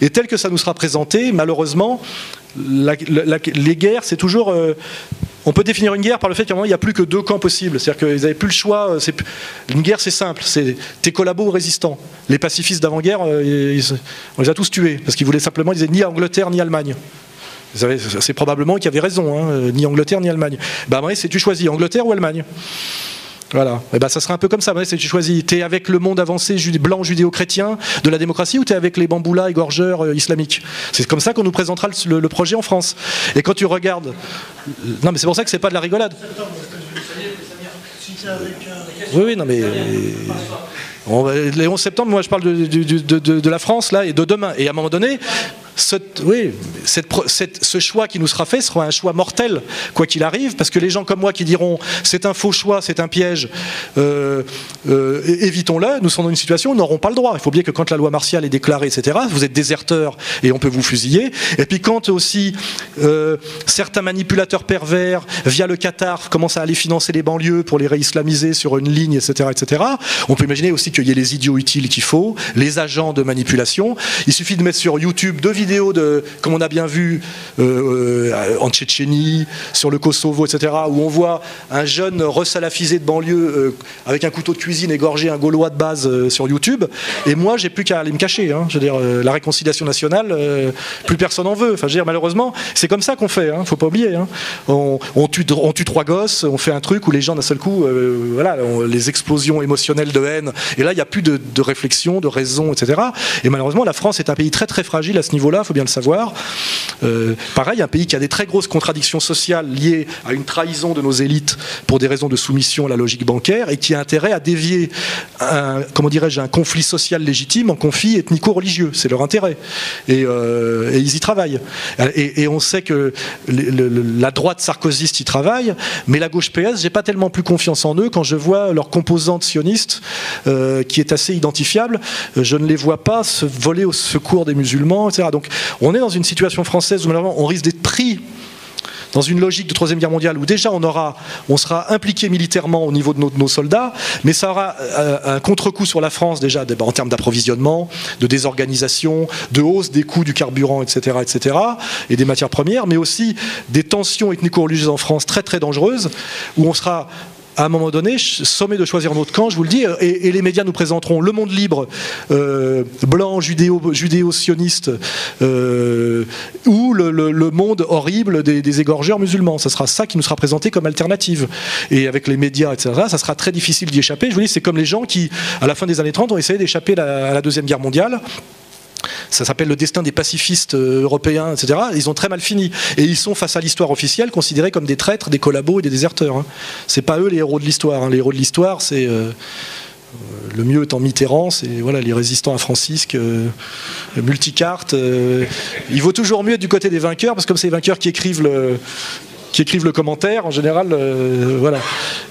Et tel que ça nous sera présenté, malheureusement, les guerres, c'est toujours... on peut définir une guerre par le fait qu'à un moment, il n'y a plus que deux camps possibles. C'est-à-dire qu'ils n'avaient plus le choix. Une guerre, c'est simple. C'est t'es collabo ou résistant. Les pacifistes d'avant-guerre, on les a tous tués. Parce qu'ils voulaient simplement, ils disaient ni Angleterre, ni Allemagne. C'est probablement qu'ils avaient raison. Hein, ni Angleterre, ni Allemagne. Ben, c'est tu choisis Angleterre ou Allemagne. Voilà. Et ben, ça serait un peu comme ça. C'est tu choisis. T'es avec le monde avancé blanc judéo-chrétien de la démocratie ou t'es avec les bamboulas égorgeurs islamiques. C'est comme ça qu'on nous présentera le projet en France. Et quand tu regardes, non mais c'est pour ça que c'est pas de la rigolade. Oui, non mais les 11 septembre, moi je parle de la France là et de demain. Et à un moment donné, ce choix qui nous sera fait sera un choix mortel, quoi qu'il arrive, parce que les gens comme moi qui diront c'est un faux choix, c'est un piège, évitons-le, nous sommes dans une situation où nous n'aurons pas le droit. Il faut bien que quand la loi martiale est déclarée, etc., vous êtes déserteur et on peut vous fusiller. Et puis quand aussi certains manipulateurs pervers, via le Qatar, commencent à aller financer les banlieues pour les réislamiser sur une ligne, etc., etc., on peut imaginer aussi qu'il y ait les idiots utiles qu'il faut, les agents de manipulation. Il suffit de mettre sur YouTube 2 vidéos comme on a bien vu en Tchétchénie, sur le Kosovo, etc., où on voit un jeune resalafisé de banlieue avec un couteau de cuisine égorger un Gaulois de base sur YouTube. Et moi, j'ai plus qu'à aller me cacher. Hein. Je veux dire, la réconciliation nationale, plus personne en veut. Enfin, je veux dire, malheureusement, c'est comme ça qu'on fait. Hein. Faut pas oublier. Hein. On tue 3 gosses, on fait un truc où les gens d'un seul coup, voilà, les explosions émotionnelles de haine. Et là, il n'y a plus de réflexion, de raison, etc. Et malheureusement, la France est un pays très très fragile à ce niveau-là. Il faut bien le savoir. Pareil, un pays qui a des très grosses contradictions sociales liées à une trahison de nos élites pour des raisons de soumission à la logique bancaire et qui a intérêt à dévier un conflit social légitime en conflit ethnico-religieux. C'est leur intérêt. Et ils y travaillent. Et on sait que la droite sarkozyste y travaille, mais la gauche PS, j'ai pas tellement plus confiance en eux quand je vois leur composante sioniste qui est assez identifiable. Je ne les vois pas se voler au secours des musulmans, etc. Donc on est dans une situation française où malheureusement on risque d'être pris dans une logique de troisième guerre mondiale où déjà on sera impliqué militairement au niveau de nos soldats, mais ça aura un contre-coup sur la France déjà en termes d'approvisionnement, de désorganisation, de hausse des coûts du carburant, etc., etc., et des matières premières, mais aussi des tensions ethnico-religieuses en France très très dangereuses où on sera à un moment donné, sommé de choisir notre camp, je vous le dis, et les médias nous présenteront le monde libre, blanc, judéo-sioniste, ou le monde horrible des égorgeurs musulmans. Ça sera ça qui nous sera présenté comme alternative. Et avec les médias, etc., ça sera très difficile d'y échapper. Je vous dis, c'est comme les gens qui, à la fin des années 30, ont essayé d'échapper à la Deuxième Guerre mondiale. Ça s'appelle le destin des pacifistes européens, etc. Ils ont très mal fini. Et ils sont, face à l'histoire officielle, considérés comme des traîtres, des collabos et des déserteurs. Hein. C'est pas eux les héros de l'histoire. Hein. Les héros de l'histoire, c'est... le mieux étant Mitterrand, c'est voilà, les résistants à Francisque, multicarte. Il vaut toujours mieux être du côté des vainqueurs, parce que comme c'est les vainqueurs qui écrivent qui écrivent le commentaire, en général, voilà.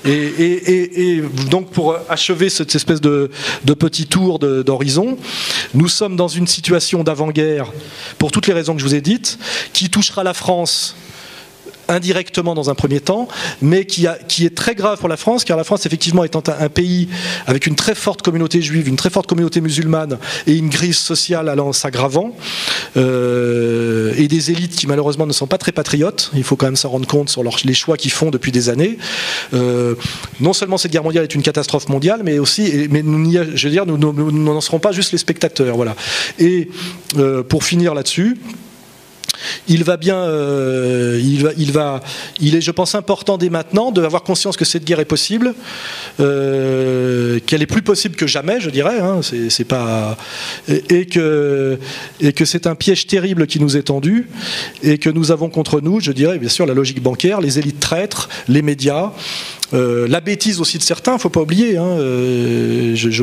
Et donc, pour achever cette espèce de petit tour d'horizon, nous sommes dans une situation d'avant-guerre, pour toutes les raisons que je vous ai dites, qui touchera la France indirectement dans un premier temps, mais qui est très grave pour la France, car la France, effectivement, étant un pays avec une très forte communauté juive, une très forte communauté musulmane, et une crise sociale allant s'aggravant, et des élites qui, malheureusement, ne sont pas très patriotes, il faut quand même s'en rendre compte sur les choix qu'ils font depuis des années. Non seulement cette guerre mondiale est une catastrophe mondiale, mais aussi, je veux dire, nous n'en serons pas juste les spectateurs, voilà. Et pour finir là-dessus, il est, je pense, important dès maintenant d'avoir conscience que cette guerre est possible, qu'elle est plus possible que jamais, je dirais, hein, c'est pas, et que c'est un piège terrible qui nous est tendu, et que nous avons contre nous, je dirais, bien sûr, la logique bancaire, les élites traîtres, les médias. La bêtise aussi de certains, il ne faut pas oublier, hein,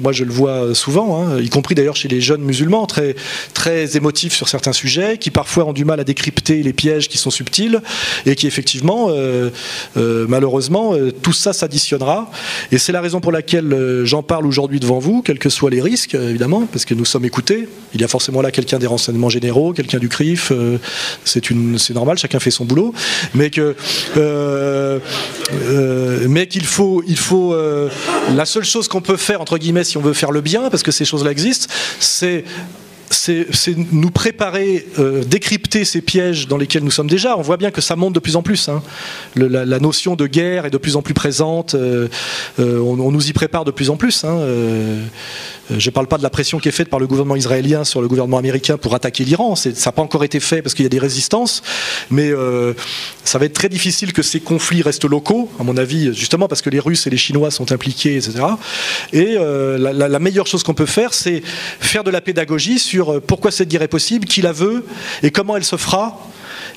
moi je le vois souvent, hein, y compris d'ailleurs chez les jeunes musulmans, très, très émotifs sur certains sujets, qui parfois ont du mal à décrypter les pièges qui sont subtils, et qui effectivement, malheureusement, tout ça s'additionnera. Et c'est la raison pour laquelle j'en parle aujourd'hui devant vous, quels que soient les risques, évidemment, parce que nous sommes écoutés. Il y a forcément là quelqu'un des renseignements généraux, quelqu'un du CRIF, c'est normal, chacun fait son boulot, mais qu'il faut la seule chose qu'on peut faire, entre guillemets, si on veut faire le bien, parce que ces choses-là existent, c'est nous préparer, décrypter ces pièges dans lesquels nous sommes déjà. On voit bien que ça monte de plus en plus, hein. La notion de guerre est de plus en plus présente, on nous y prépare de plus en plus, hein. Je ne parle pas de la pression qui est faite par le gouvernement israélien sur le gouvernement américain pour attaquer l'Iran, ça n'a pas encore été fait parce qu'il y a des résistances, mais ça va être très difficile que ces conflits restent locaux, à mon avis, justement parce que les Russes et les Chinois sont impliqués, etc. Et la meilleure chose qu'on peut faire, c'est faire de la pédagogie sur pourquoi cette guerre est possible, qui la veut et comment elle se fera,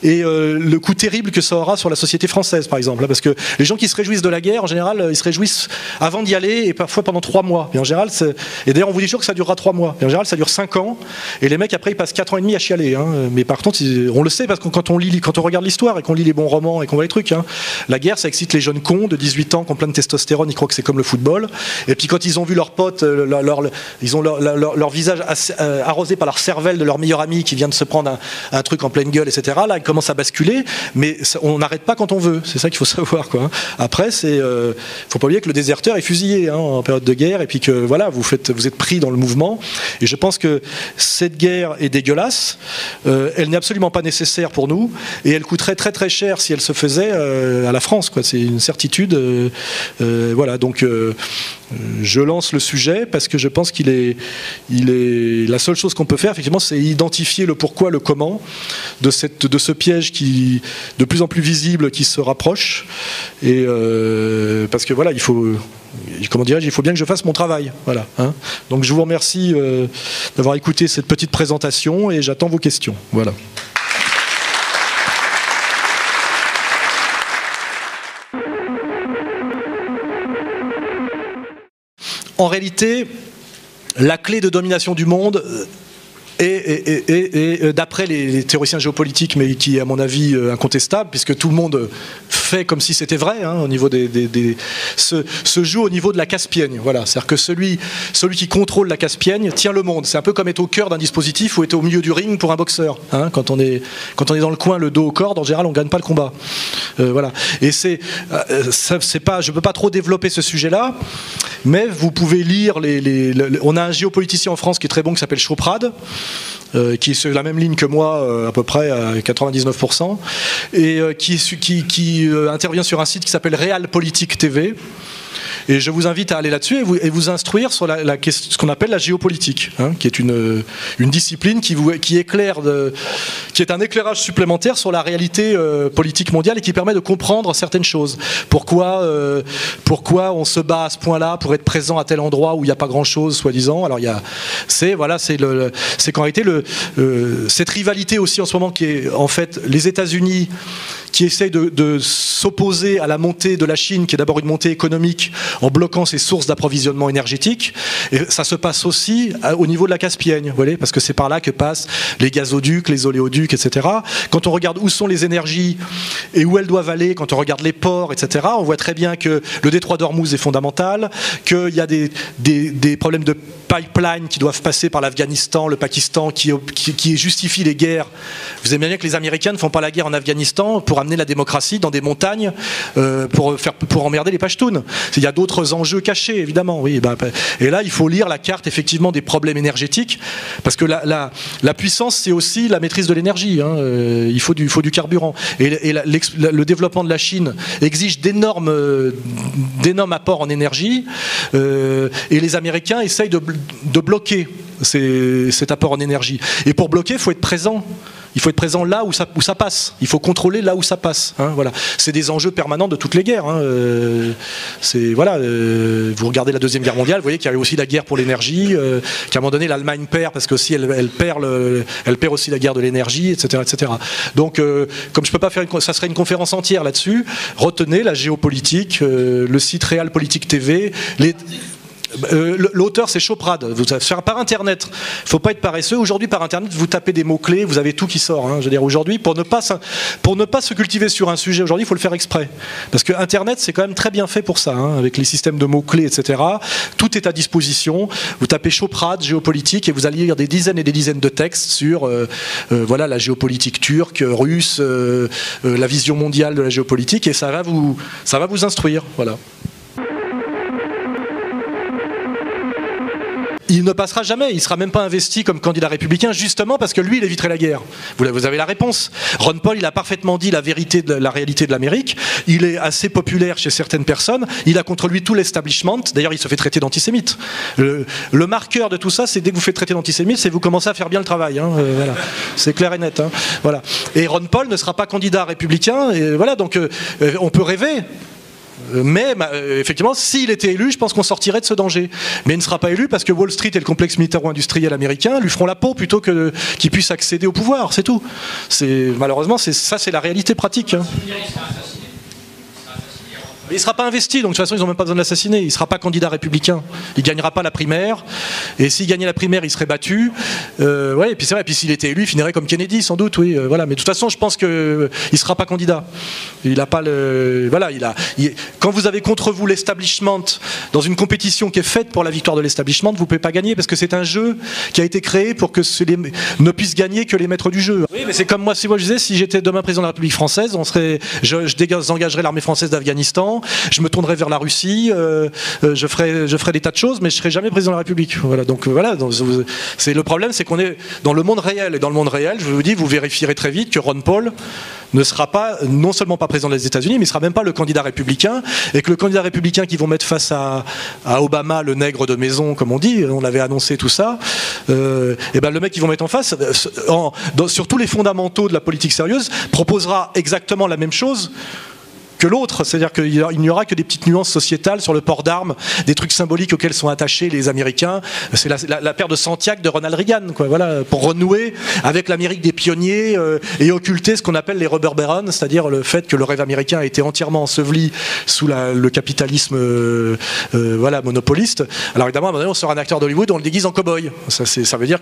et le coût terrible que ça aura sur la société française, par exemple, parce que les gens qui se réjouissent de la guerre, en général, ils se réjouissent avant d'y aller et parfois pendant 3 mois. Et en général, et d'ailleurs, on vous dit toujours que ça durera 3 mois. Et en général, ça dure 5 ans. Et les mecs, après, ils passent 4 ans et demi à chialer, hein. Mais par contre, on le sait parce que quand on regarde l'histoire et qu'on lit les bons romans et qu'on voit les trucs, hein, la guerre, ça excite les jeunes cons de 18 ans qui ont plein de testostérone, ils croient que c'est comme le football. Et puis quand ils ont vu leurs potes, ils ont leur visage arrosé par leur cervelle de leur meilleur ami qui vient de se prendre un truc en pleine gueule, etc. Là, ils commencent à basculer, mais on n'arrête pas quand on veut. C'est ça qu'il faut savoir, quoi. Après, faut pas oublier que le déserteur est fusillé, hein, en période de guerre, et puis que voilà, vous êtes pris dans le mouvement. Et je pense que cette guerre est dégueulasse. Elle n'est absolument pas nécessaire pour nous, et elle coûterait très très cher si elle se faisait à la France, quoi. C'est une certitude. Voilà, donc je lance le sujet parce que je pense qu'il est la seule chose qu'on peut faire, effectivement, c'est identifier le pourquoi, le comment de ce piège qui de plus en plus visible, qui se rapproche, et parce que voilà, il faut bien que je fasse mon travail, voilà, hein. Donc je vous remercie d'avoir écouté cette petite présentation et j'attends vos questions, voilà. En réalité, la clé de domination du monde et d'après les théoriciens géopolitiques, mais qui est à mon avis incontestable, puisque tout le monde fait comme si c'était vrai, hein, au niveau se joue au niveau de la Caspienne. Voilà, c'est-à-dire que celui qui contrôle la Caspienne tient le monde. C'est un peu comme être au cœur d'un dispositif ou être au milieu du ring pour un boxeur, hein. Quand on est dans le coin, le dos aux cordes, en général, on gagne pas le combat. Voilà. Et je peux pas trop développer ce sujet-là, mais vous pouvez lire on a un géopoliticien en France qui est très bon, qui s'appelle Choprad, qui est sur la même ligne que moi, à peu près à 99%, et qui intervient sur un site qui s'appelle Realpolitik TV. Et je vous invite à aller là-dessus et vous instruire sur ce qu'on appelle la géopolitique, hein, qui est une discipline qui est un éclairage supplémentaire sur la réalité politique mondiale et qui permet de comprendre certaines choses. Pourquoi on se bat à ce point-là pour être présent à tel endroit où il n'y a pas grand-chose, soi-disant. Alors c'est qu'en réalité cette rivalité aussi en ce moment qui est en fait les États-Unis qui essaye de s'opposer à la montée de la Chine, qui est d'abord une montée économique, en bloquant ses sources d'approvisionnement énergétique. Et ça se passe aussi au niveau de la Caspienne, vous voyez, parce que c'est par là que passent les gazoducs, les oléoducs, etc. Quand on regarde où sont les énergies et où elles doivent aller, quand on regarde les ports, etc., on voit très bien que le détroit d'Ormuz est fondamental, qu'il y a des problèmes de pipeline qui doivent passer par l'Afghanistan, le Pakistan, qui justifient les guerres. Vous aimez bien que les Américains ne font pas la guerre en Afghanistan pour amener la démocratie dans des montagnes pour emmerder les Pashtuns. Il y a d'autres enjeux cachés, évidemment. Oui, et là, il faut lire la carte, effectivement, des problèmes énergétiques, parce que la puissance, c'est aussi la maîtrise de l'énergie. Hein. Il faut du carburant. Et le développement de la Chine exige d'énormes apports en énergie, et les Américains essayent de bloquer cet apport en énergie. Et pour bloquer, il faut être présent. Il faut être présent là où ça passe. Il faut contrôler là où ça passe. Hein, voilà. C'est des enjeux permanents de toutes les guerres. Hein. Vous regardez la Deuxième Guerre mondiale, vous voyez qu'il y a eu aussi la guerre pour l'énergie, qu'à un moment donné l'Allemagne perd parce qu'aussi elle perd aussi la guerre de l'énergie, etc., etc. Donc, comme je peux pas faire, ça serait une conférence entière là-dessus. Retenez la géopolitique, le site Realpolitik TV. L'auteur c'est Choprad, vous savez, par internet, il ne faut pas être paresseux. Aujourd'hui par internet vous tapez des mots-clés, vous avez tout qui sort, hein. Je veux dire, aujourd'hui pour ne pas se cultiver sur un sujet, aujourd'hui il faut le faire exprès, parce que internet c'est quand même très bien fait pour ça, hein, avec les systèmes de mots-clés, etc. Tout est à disposition. Vous tapez Choprad, géopolitique, et vous allez lire des dizaines et des dizaines de textes sur voilà, la géopolitique turque, russe, la vision mondiale de la géopolitique, et ça va vous instruire, voilà. Il ne passera jamais, il ne sera même pas investi comme candidat républicain, justement parce que lui, il éviterait la guerre. Vous avez la réponse. Ron Paul, il a parfaitement dit la réalité de l'Amérique. Il est assez populaire chez certaines personnes. Il a contre lui tout l'establishment. D'ailleurs, il se fait traiter d'antisémite. Le marqueur de tout ça, c'est dès que vous faites traiter d'antisémite, c'est que vous commencez à faire bien le travail. Hein, voilà. C'est clair et net. Hein, voilà. Et Ron Paul ne sera pas candidat républicain. Et voilà, donc on peut rêver. Mais effectivement, s'il était élu, je pense qu'on sortirait de ce danger. Mais il ne sera pas élu parce que Wall Street et le complexe militaro-industriel américain lui feront la peau plutôt qu'il puisse accéder au pouvoir, c'est tout. Malheureusement, c'est la réalité pratique. Hein. Il ne sera pas investi, donc de toute façon ils n'ont même pas besoin de l'assassiner. Il ne sera pas candidat républicain. Il ne gagnera pas la primaire. Et s'il gagnait la primaire, il serait battu. Ouais, et puis c'est vrai. Et puis s'il était élu, il finirait comme Kennedy, sans doute. Oui, voilà. Mais de toute façon, je pense qu'il ne sera pas candidat. Il n'a pas le. Voilà. Quand vous avez contre vous l'establishment dans une compétition qui est faite pour la victoire de l'establishment, vous ne pouvez pas gagner parce que c'est un jeu qui a été créé pour que ne puissent gagner que les maîtres du jeu. Oui, mais c'est comme moi. Si moi je disais, si j'étais demain président de la République française, je désengagerais l'armée française d'Afghanistan. Je me tournerai vers la Russie, je ferai des tas de choses, mais je ne serai jamais président de la République. Voilà, donc voilà, le problème, c'est qu'on est dans le monde réel. Et dans le monde réel, je vous dis, vous vérifierez très vite que Ron Paul ne sera pas, non seulement pas président des États-Unis, mais il ne sera même pas le candidat républicain. Et que le candidat républicain qu'ils vont mettre face à Obama, le nègre de maison, comme on dit, on avait annoncé tout ça, et ben le mec qu'ils vont mettre en face, sur tous les fondamentaux de la politique sérieuse, proposera exactement la même chose que l'autre, c'est-à-dire qu'il n'y aura que des petites nuances sociétales sur le port d'armes, des trucs symboliques auxquels sont attachés les Américains. C'est la paire de Santiago de Ronald Reagan, quoi, voilà, pour renouer avec l'Amérique des pionniers et occulter ce qu'on appelle les rubber barons, c'est-à-dire le fait que le rêve américain a été entièrement enseveli sous le capitalisme voilà, monopoliste. Alors évidemment, à un moment donné, on sort un acteur d'Hollywood, on le déguise en cow-boy. Ça veut dire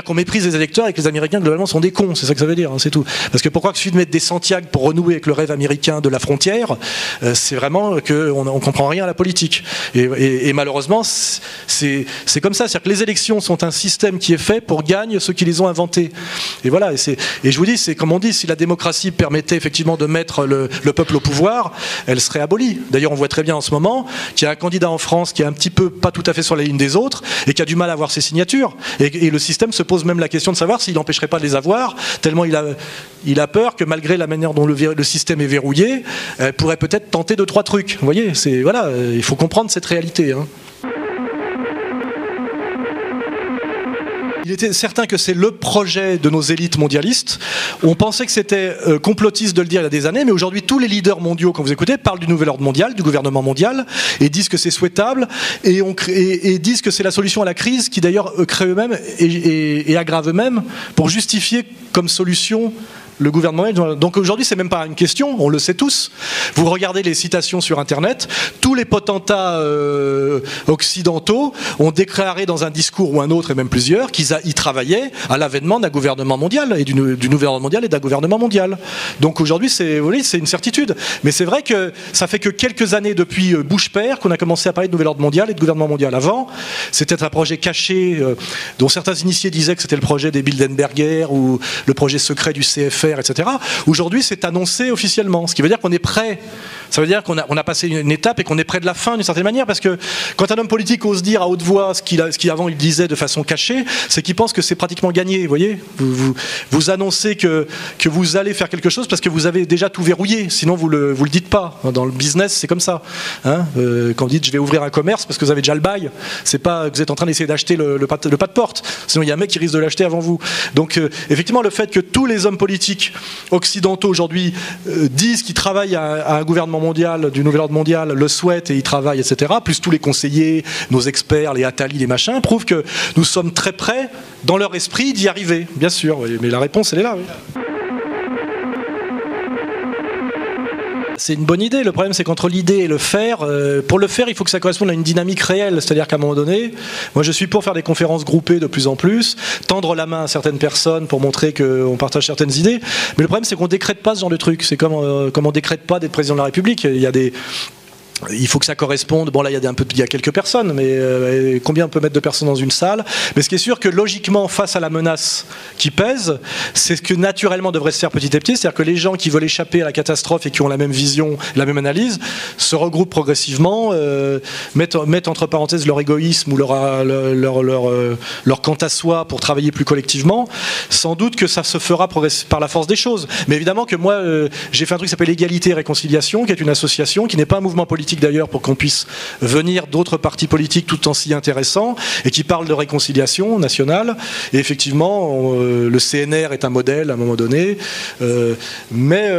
qu'on méprise les électeurs et que les Américains globalement sont des cons, c'est ça que ça veut dire, hein, c'est tout. Parce que pourquoi il suffit de mettre des Santiago pour renouer avec le rêve américain de la frontière? C'est vraiment qu'on ne comprend rien à la politique. Et malheureusement, c'est comme ça. C'est-à-dire que les élections sont un système qui est fait pour gagner ceux qui les ont inventés. Et voilà. Et je vous dis, c'est comme on dit, si la démocratie permettait effectivement de mettre le peuple au pouvoir, elle serait abolie. D'ailleurs, on voit très bien en ce moment qu'il y a un candidat en France qui est un petit peu pas tout à fait sur la ligne des autres et qui a du mal à avoir ses signatures. Et le système se pose même la question de savoir s'il n'empêcherait pas de les avoir, tellement il a peur que malgré la manière dont le système est verrouillé, pourrait peut-être tenter 2-3 trucs. Vous voyez, voilà, il faut comprendre cette réalité. Hein. Il était certain que c'est le projet de nos élites mondialistes. On pensait que c'était complotiste de le dire il y a des années, mais aujourd'hui tous les leaders mondiaux, quand vous écoutez, parlent du nouvel ordre mondial, du gouvernement mondial, et disent que c'est souhaitable, et disent que c'est la solution à la crise, qui d'ailleurs créent eux-mêmes et aggravent eux-mêmes, pour justifier comme solution le gouvernement. Donc aujourd'hui, c'est même pas une question, on le sait tous. Vous regardez les citations sur Internet, tous les potentats occidentaux ont déclaré dans un discours ou un autre, et même plusieurs, qu'ils travaillaient à l'avènement d'un gouvernement mondial, et du gouvernement mondial et d'un gouvernement mondial. Donc aujourd'hui, c'est une certitude. Mais c'est vrai que ça fait que quelques années depuis Bush père qu'on a commencé à parler de nouvel ordre mondial et de gouvernement mondial. Avant, c'était un projet caché dont certains initiés disaient que c'était le projet des Bilderberger ou le projet secret du CFR, etc. Aujourd'hui, c'est annoncé officiellement, ce qui veut dire qu'on est prêt. Ça veut dire qu'on a passé une étape et qu'on est près de la fin d'une certaine manière, parce que quand un homme politique ose dire à haute voix ce qu'il avant il disait de façon cachée, c'est qu'il pense que c'est pratiquement gagné. Vous voyez, vous annoncez que vous allez faire quelque chose parce que vous avez déjà tout verrouillé. Sinon, vous le dites pas. Dans le business, c'est comme ça. Hein, quand vous dites je vais ouvrir un commerce parce que vous avez déjà le bail, c'est pas que vous êtes en train d'essayer d'acheter le pas de porte. Sinon, il y a un mec qui risque de l'acheter avant vous. Donc, effectivement, le fait que tous les hommes politiques occidentaux aujourd'hui disent qu'ils travaillent à un gouvernement mondial, du nouvel ordre mondial, le souhaitent et y travaillent, etc., plus tous les conseillers, nos experts, les Attali, les machins, prouvent que nous sommes très près, dans leur esprit, d'y arriver, bien sûr. Mais la réponse, elle est là. Oui. C'est une bonne idée. Le problème, c'est qu'entre l'idée et le faire, pour le faire, il faut que ça corresponde à une dynamique réelle. C'est-à-dire qu'à un moment donné, moi je suis pour faire des conférences groupées de plus en plus, tendre la main à certaines personnes pour montrer qu'on partage certaines idées. Mais le problème, c'est qu'on décrète pas ce genre de truc. C'est comme on décrète pas d'être président de la République. Il faut que ça corresponde. Bon, là, il y a quelques personnes, mais combien on peut mettre de personnes dans une salle? Mais ce qui est sûr que logiquement, face à la menace qui pèse, c'est ce que naturellement devrait se faire petit à petit. C'est-à-dire que les gens qui veulent échapper à la catastrophe et qui ont la même vision, la même analyse, se regroupent progressivement, mettent entre parenthèses leur égoïsme ou leur quant à soi pour travailler plus collectivement. Sans doute que ça se fera par la force des choses. Mais évidemment que moi, j'ai fait un truc qui s'appelle Égalité et Réconciliation, qui est une association, qui n'est pas un mouvement politique d'ailleurs, pour qu'on puisse venir d'autres partis politiques tout en s'y intéressant, et qui parle de réconciliation nationale. Et effectivement, le CNR est un modèle à un moment donné, mais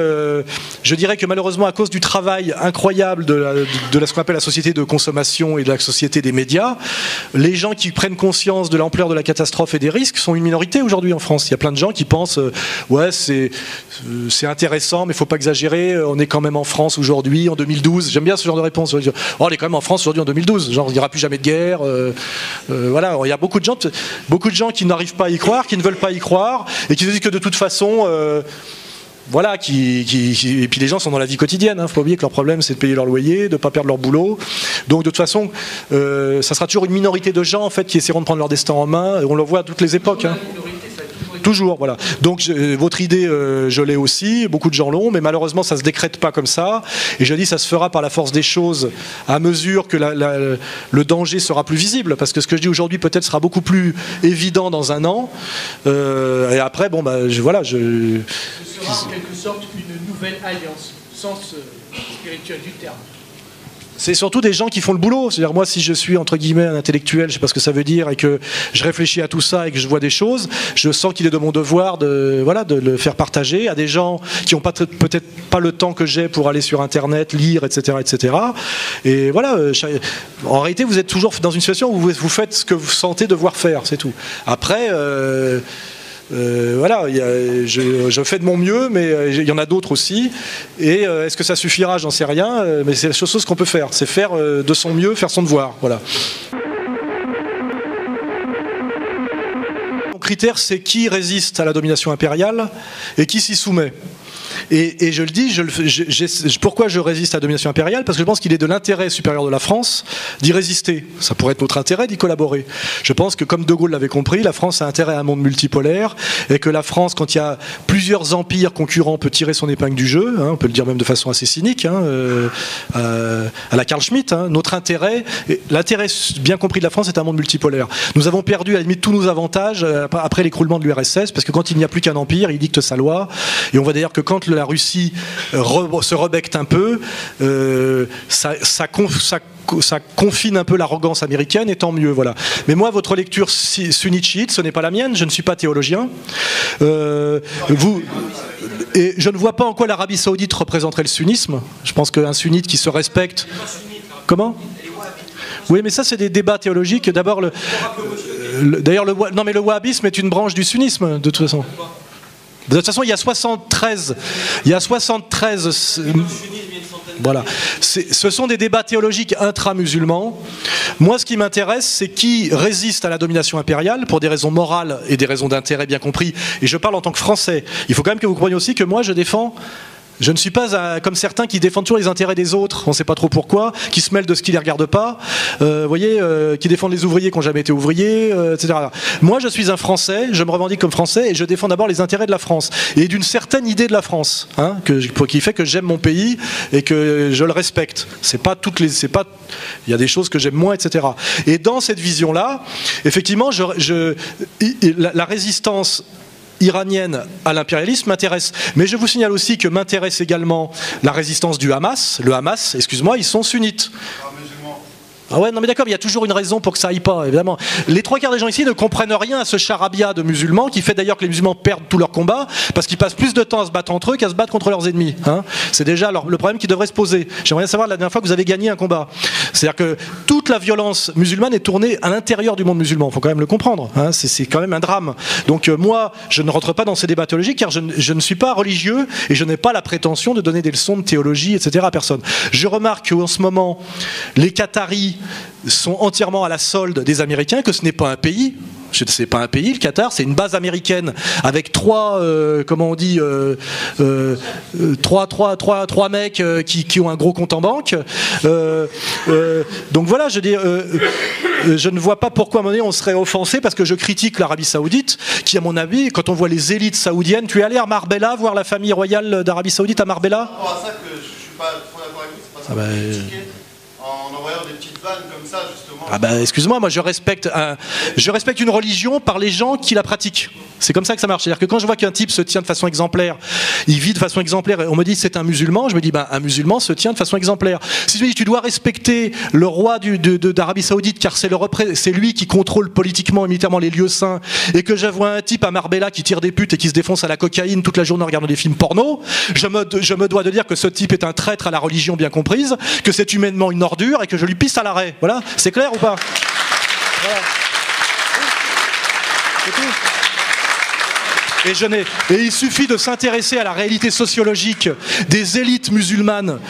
je dirais que malheureusement, à cause du travail incroyable de ce qu'on appelle la société de consommation et de la société des médias, les gens qui prennent conscience de l'ampleur de la catastrophe et des risques sont une minorité aujourd'hui en France. Il y a plein de gens qui pensent ouais, c'est intéressant, mais il ne faut pas exagérer, on est quand même en France aujourd'hui, en 2012. J'aime bien ce genre de réponse. Oh, on est quand même en France aujourd'hui en 2012. Genre, il n'y aura plus jamais de guerre. Voilà. Il y a beaucoup de gens qui n'arrivent pas à y croire, qui ne veulent pas y croire, et qui se disent que de toute façon, voilà, et puis les gens sont dans la vie quotidienne. Faut pas oublier que leur problème, c'est de payer leur loyer, de ne pas perdre leur boulot. Donc de toute façon, ça sera toujours une minorité de gens en fait qui essaieront de prendre leur destin en main. On le voit à toutes les époques. Hein. Toujours, voilà. Donc votre idée, je l'ai aussi, beaucoup de gens l'ont, mais malheureusement ça ne se décrète pas comme ça. Et je dis ça se fera par la force des choses à mesure que le danger sera plus visible. Parce que ce que je dis aujourd'hui peut-être sera beaucoup plus évident dans un an. Et après, bon, bah, voilà. Ce sera en quelque sorte une nouvelle alliance, sens spirituel du terme. C'est surtout des gens qui font le boulot. C'est-à-dire moi, si je suis entre guillemets un intellectuel, je ne sais pas ce que ça veut dire, et que je réfléchis à tout ça et que je vois des choses, je sens qu'il est de mon devoir de le faire partager à des gens qui n'ont peut-être pas le temps que j'ai pour aller sur Internet, lire, etc., etc. Et voilà. En réalité, vous êtes toujours dans une situation où vous faites ce que vous sentez devoir faire, c'est tout. Après. Voilà, je fais de mon mieux, mais il y en a d'autres aussi. Et est-ce que ça suffira? J'en sais rien. Mais c'est la chose qu'on peut faire. C'est faire de son mieux, faire son devoir. Voilà. Mon critère, c'est qui résiste à la domination impériale et qui s'y soumet. Et je le dis, pourquoi je résiste à la domination impériale? Parce que je pense qu'il est de l'intérêt supérieur de la France d'y résister. Ça pourrait être notre intérêt d'y collaborer. Je pense que, comme De Gaulle l'avait compris, la France a intérêt à un monde multipolaire, et que la France, quand il y a plusieurs empires concurrents, peut tirer son épingle du jeu, hein, on peut le dire même de façon assez cynique, hein, à la Carl Schmitt. Hein, notre intérêt, l'intérêt bien compris de la France, est un monde multipolaire. Nous avons perdu à la limite tous nos avantages après l'écroulement de l'URSS, parce que quand il n'y a plus qu'un empire, il dicte sa loi, et on voit d'ailleurs que quand la Russie se rebecte un peu, ça confine un peu l'arrogance américaine, et tant mieux. Voilà. Mais moi, votre lecture sunnite-chiite, ce n'est pas la mienne, je ne suis pas théologien. Et je ne vois pas en quoi l'Arabie Saoudite représenterait le sunnisme. Je pense qu'un sunnite qui se respecte... Comment ? Oui, mais ça, c'est des débats théologiques. D'abord, d'ailleurs, le wahhabisme est une branche du sunnisme, de toute façon. De toute façon, il y a 73. Voilà. Ce sont des débats théologiques intra-musulmans. Moi, ce qui m'intéresse, c'est qui résiste à la domination impériale pour des raisons morales et des raisons d'intérêt bien compris. Et je parle en tant que Français. Il faut quand même que vous compreniez aussi que moi, je ne suis pas comme certains qui défendent toujours les intérêts des autres, on ne sait pas trop pourquoi, qui se mêlent de ce qui ne les regarde pas, qui défendent les ouvriers qui n'ont jamais été ouvriers, etc. Moi, je suis un Français, je me revendique comme Français et je défends d'abord les intérêts de la France et d'une certaine idée de la France, hein, qui fait que j'aime mon pays et que je le respecte. Il y a des choses que j'aime moins, etc. Et dans cette vision-là, effectivement, la résistance iranienne à l'impérialisme m'intéresse. Mais je vous signale aussi que m'intéresse également la résistance du Hamas. Le Hamas, excuse-moi, ils sont sunnites. Ah ouais, non mais d'accord, il y a toujours une raison pour que ça aille pas, évidemment. Les trois quarts des gens ici ne comprennent rien à ce charabia de musulmans qui fait d'ailleurs que les musulmans perdent tous leurs combats parce qu'ils passent plus de temps à se battre entre eux qu'à se battre contre leurs ennemis. Hein. C'est déjà le problème qui devrait se poser. J'aimerais savoir la dernière fois que vous avez gagné un combat. C'est-à-dire que toute la violence musulmane est tournée à l'intérieur du monde musulman. Il faut quand même le comprendre. Hein. C'est quand même un drame. Donc moi, je ne rentre pas dans ces débats théologiques car je ne suis pas religieux et je n'ai pas la prétention de donner des leçons de théologie, etc. à personne. Je remarque qu'en ce moment, les Qataris sont entièrement à la solde des Américains, que ce n'est pas un pays. C'est pas un pays, le Qatar, c'est une base américaine avec trois mecs qui ont un gros compte en banque. Donc voilà, je ne vois pas pourquoi à un moment donné on serait offensé parce que je critique l'Arabie Saoudite, qui à mon avis, quand on voit les élites saoudiennes, tu es allé à Marbella voir la famille royale d'Arabie Saoudite à Marbella? C'est ça que je suis pas trop d'accord avec vous, c'est pas ça que je critiquais. En envoyant des petites vannes comme ça, justement. Ah bah excuse-moi, moi je respecte une religion par les gens qui la pratiquent. C'est comme ça que ça marche. C'est-à-dire que quand je vois qu'un type se tient de façon exemplaire, il vit de façon exemplaire, et on me dit c'est un musulman, je me dis un musulman se tient de façon exemplaire. Si je me dis tu dois respecter le roi d'Arabie Saoudite car c'est lui qui contrôle politiquement et militairement les lieux saints, et que je vois un type à Marbella qui tire des putes et qui se défonce à la cocaïne toute la journée en regardant des films porno, je me dois de dire que ce type est un traître à la religion bien comprise, que c'est humainement une ordure et que je lui pisse à l'arrêt. Voilà, c'est clair ou pas? Voilà. C'est tout. Et il suffit de s'intéresser à la réalité sociologique des élites musulmanes,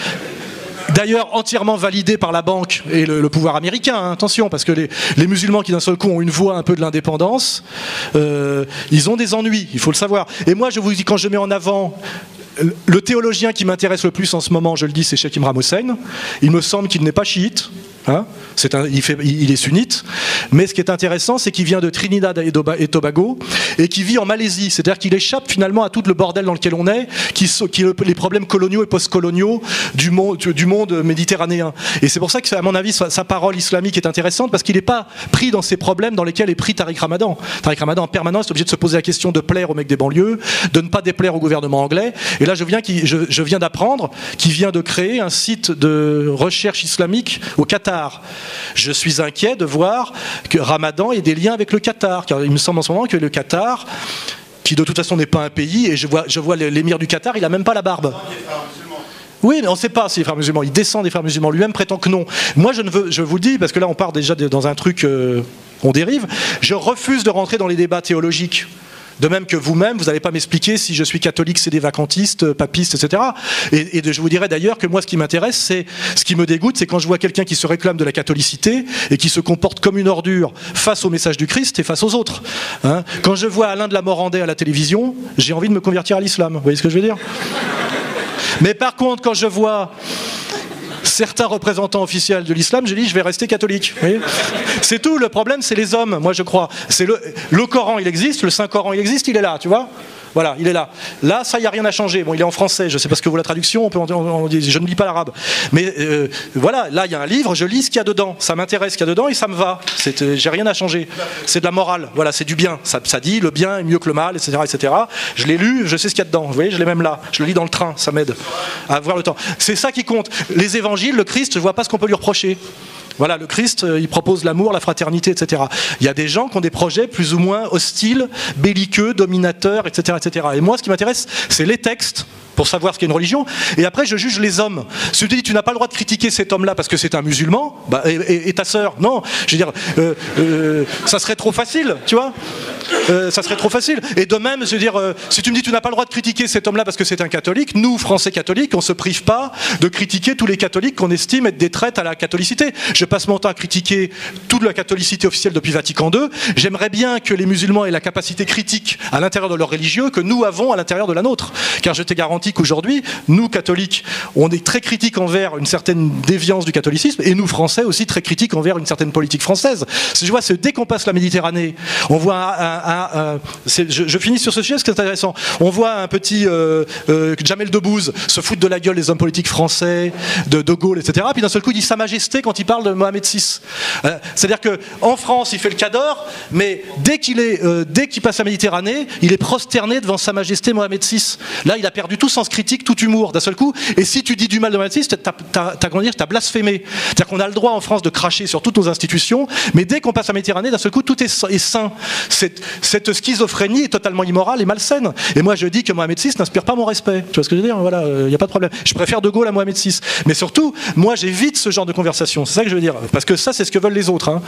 d'ailleurs entièrement validées par la banque et le pouvoir américain, hein, attention, parce que les musulmans qui d'un seul coup ont une voix un peu de l'indépendance, ils ont des ennuis, il faut le savoir. Et moi je vous dis, quand je mets en avant le théologien qui m'intéresse le plus en ce moment, je le dis, c'est Cheikh Imran Hossein. Il me semble qu'il n'est pas chiite. Hein, il est sunnite, mais ce qui est intéressant, c'est qu'il vient de Trinidad et Tobago et qu'il vit en Malaisie, c'est-à-dire qu'il échappe finalement à tout le bordel dans lequel on est, les problèmes coloniaux et post-coloniaux du monde méditerranéen. Et c'est pour ça que, à mon avis, sa parole islamique est intéressante, parce qu'il n'est pas pris dans ces problèmes dans lesquels est pris Tariq Ramadan. Tariq Ramadan en permanence est obligé de se poser la question de plaire aux mecs des banlieues, de ne pas déplaire au gouvernement anglais. Et là, je viens d'apprendre qu'il vient de créer un site de recherche islamique au Qatar. Je suis inquiet de voir que Ramadan ait des liens avec le Qatar, car il me semble en ce moment que le Qatar, qui de toute façon n'est pas un pays, et je vois l'émir du Qatar, il n'a même pas la barbe. Oui, mais on ne sait pas s'il est frère musulman. Il descend des frères musulmans. Lui-même prétend que non. Moi, je vous le dis, parce que là, on part déjà dans un truc, on dérive. Je refuse de rentrer dans les débats théologiques. De même que vous-même, vous n'allez pas m'expliquer si je suis catholique, sédévacantiste, papiste, etc. Et je vous dirais d'ailleurs que moi, ce qui m'intéresse, ce qui me dégoûte, c'est quand je vois quelqu'un qui se réclame de la catholicité et qui se comporte comme une ordure face au message du Christ et face aux autres. Hein, quand je vois Alain de la Morandais à la télévision, j'ai envie de me convertir à l'islam. Vous voyez ce que je veux dire? Mais par contre, quand je vois certains représentants officiels de l'islam, je dis je vais rester catholique. C'est tout, le problème c'est les hommes, moi je crois. C'est le Coran il existe, le Saint-Coran il existe, il est là, tu vois. Voilà, il est là. Là, ça, il n'y a rien à changer. Bon, il est en français, je ne sais pas ce que vaut la traduction, je ne lis pas l'arabe. Mais voilà, là, il y a un livre, je lis ce qu'il y a dedans. Ça m'intéresse ce qu'il y a dedans et ça me va. J'ai rien à changer. C'est de la morale, voilà, c'est du bien. Ça dit le bien est mieux que le mal, etc. etc. Je l'ai lu, je sais ce qu'il y a dedans. Vous voyez, je l'ai même là. Je le lis dans le train, ça m'aide à avoir le temps. C'est ça qui compte. Les évangiles, le Christ, je ne vois pas ce qu'on peut lui reprocher. Voilà, le Christ, il propose l'amour, la fraternité, etc. Il y a des gens qui ont des projets plus ou moins hostiles, belliqueux, dominateurs, etc., etc. Et moi, ce qui m'intéresse, c'est les textes pour savoir ce qu'est une religion, et après je juge les hommes. Si tu dis tu n'as pas le droit de critiquer cet homme-là parce que c'est un musulman, bah, et ta sœur, non, je veux dire, ça serait trop facile, tu vois. Ça serait trop facile. Et de même, je veux dire, si tu me dis tu n'as pas le droit de critiquer cet homme-là parce que c'est un catholique, nous, Français catholiques, on se prive pas de critiquer tous les catholiques qu'on estime être des traites à la catholicité. Je passe mon temps à critiquer toute la catholicité officielle depuis Vatican II. J'aimerais bien que les musulmans aient la capacité critique à l'intérieur de leur religieux que nous avons à l'intérieur de la nôtre. Car je t'ai garanti qu'aujourd'hui, nous, catholiques, on est très critiques envers une certaine déviance du catholicisme, et nous, Français, aussi très critiques envers une certaine politique française. Je vois, dès qu'on passe la Méditerranée, on voit je finis sur ce sujet parce que c'est intéressant. On voit un petit Jamel Debbouze se foutre de la gueule des hommes politiques français, de Gaulle, etc. Puis d'un seul coup, il dit Sa Majesté quand il parle de Mohamed VI. C'est-à-dire qu'en France, il fait le cador, mais dès qu'il passe la Méditerranée, il est prosterné devant Sa Majesté Mohamed VI. Là, il a perdu tout sens critique, tout humour, d'un seul coup. Et si tu dis du mal de Mohamed VI, t'as blasphémé. C'est-à-dire qu'on a le droit en France de cracher sur toutes nos institutions, mais dès qu'on passe la Méditerranée, d'un seul coup, tout est sain. Cette schizophrénie est totalement immorale et malsaine. Et moi, je dis que Mohamed VI n'inspire pas mon respect. Tu vois ce que je veux dire? Voilà, il n'y a pas de problème. Je préfère De Gaulle à Mohamed VI. Mais surtout, moi, j'évite ce genre de conversation. C'est ça que je veux dire. Parce que ça, c'est ce que veulent les autres. Hein.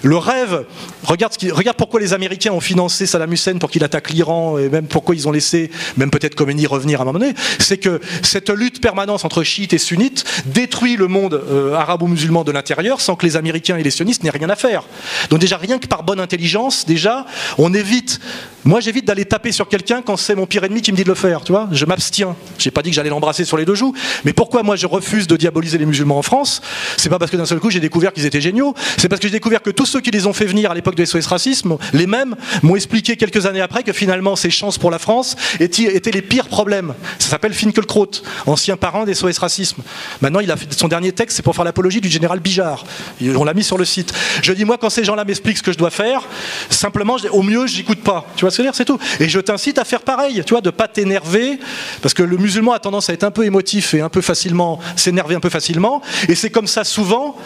Le rêve, regarde pourquoi les Américains ont financé Saddam Hussein pour qu'il attaque l'Iran, et même pourquoi ils ont laissé, même peut-être Khomeini revenir à un moment donné. C'est que cette lutte permanente entre chiites et sunnites détruit le monde arabo-musulman de l'intérieur sans que les Américains et les sionistes n'aient rien à faire. Donc déjà, rien que par bonne intelligence, déjà, on évite. Moi, j'évite d'aller taper sur quelqu'un quand c'est mon pire ennemi qui me dit de le faire, tu vois. Je m'abstiens. J'ai pas dit que j'allais l'embrasser sur les deux joues, mais pourquoi moi je refuse de diaboliser les musulmans en France? C'est pas parce que d'un seul coup j'ai découvert qu'ils étaient géniaux, c'est parce que j'ai découvert que tous ceux qui les ont fait venir à l'époque de SOS Racisme, les mêmes, m'ont expliqué quelques années après que finalement ces chances pour la France étaient les pires problèmes. Ça s'appelle Finkielkraut, ancien parrain des SOS Racisme. Maintenant, il a fait son dernier texte, c'est pour faire l'apologie du général Bijard. On l'a mis sur le site. Je dis, moi, quand ces gens-là m'expliquent ce que je dois faire, simplement, au mieux, j'écoute pas. Tu vois ce que je veux dire, c'est tout. Et je t'incite à faire pareil, tu vois, de pas t'énerver, parce que le musulman a tendance à être un peu émotif et un peu facilement, s'énerver un peu facilement, et c'est comme ça souvent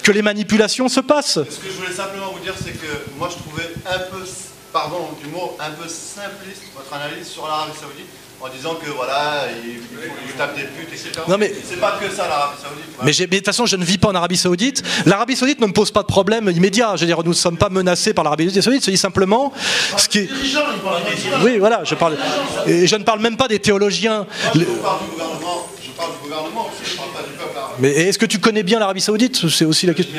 que les manipulations se passent. Ce que je voulais simplement vous dire, c'est que moi, je trouvais un peu, pardon du mot, un peu simpliste votre analyse sur l'Arabie Saoudite, en disant que voilà, il tape des putes, etc. Non, mais c'est pas que ça l'Arabie Saoudite. Mais de toute façon, je ne vis pas en Arabie Saoudite. L'Arabie Saoudite ne me pose pas de problème immédiat. Je veux dire, nous ne sommes pas menacés par l'Arabie Saoudite. Je dis simplement ce qui est. Oui, voilà, je parle. Et je ne parle même pas des théologiens. Je parle du gouvernement. Je parle du gouvernement aussi. Je parle pas du peuple arabe. Mais est-ce que tu connais bien l'Arabie Saoudite? C'est aussi la question.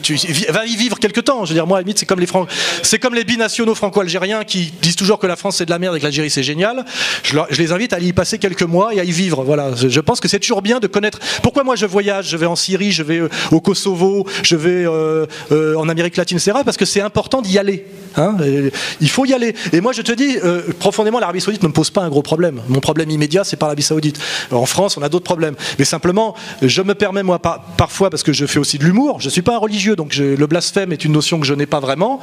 Tu vas y vivre quelque temps. Je veux dire, moi, à la limite, c'est comme les binationaux franco-algériens qui disent toujours que la France c'est de la merde et que l'Algérie c'est génial. Je les invite à y passer quelques mois et à y vivre. Voilà. Je pense que c'est toujours bien de connaître. Pourquoi moi je voyage? Je vais en Syrie, je vais au Kosovo, je vais en Amérique latine, etc. Parce que c'est important d'y aller. Hein, il faut y aller. Et moi je te dis, profondément, l'Arabie Saoudite ne me pose pas un gros problème. Mon problème immédiat, c'est pas l'Arabie Saoudite. Alors, en France, on a d'autres problèmes. Mais simplement, je me permets, moi, parfois, parce que je fais aussi de l'humour, je suis pas un religieux, donc le blasphème est une notion que je n'ai pas vraiment.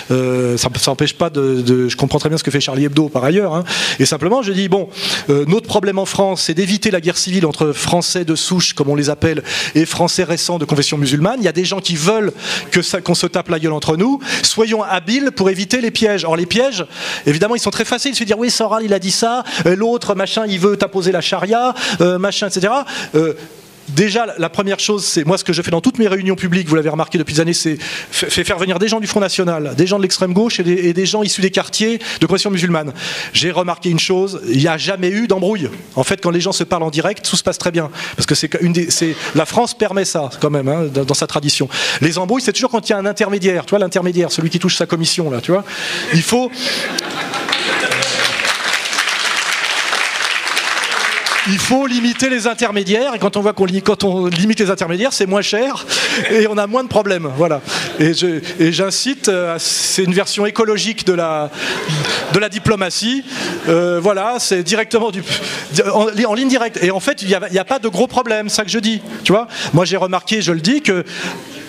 Ça n'empêche pas je comprends très bien ce que fait Charlie Hebdo par ailleurs. Hein. Et simplement, je dis, bon, notre problème en France, c'est d'éviter la guerre civile entre Français de souche, comme on les appelle, et Français récents de confession musulmane. Il y a des gens qui veulent qu'on se tape la gueule entre nous. Soyons habiles pour éviter les pièges. Or, les pièges, évidemment, ils sont très faciles. Il se dire, oui, Soral, il a dit ça, l'autre, machin, il veut t'imposer la charia, machin, etc. Déjà, la première chose, c'est moi ce que je fais dans toutes mes réunions publiques, vous l'avez remarqué depuis des années, c'est faire venir des gens du Front National, des gens de l'extrême gauche et des gens issus des quartiers de confession musulmane. J'ai remarqué une chose, il n'y a jamais eu d'embrouille. En fait, quand les gens se parlent en direct, tout se passe très bien. Parce que la France permet ça, quand même, hein, dans sa tradition. Les embrouilles, c'est toujours quand il y a un intermédiaire, tu vois, l'intermédiaire, celui qui touche sa commission, là, tu vois. Il faut limiter les intermédiaires, et quand on voit quand on limite les intermédiaires, c'est moins cher et on a moins de problèmes. Voilà. Et j'incite, c'est une version écologique de la diplomatie. Voilà, c'est directement en ligne directe. Et en fait, il n'y a pas de gros problèmes, c'est ça que je dis. Tu vois, moi j'ai remarqué, je le dis, que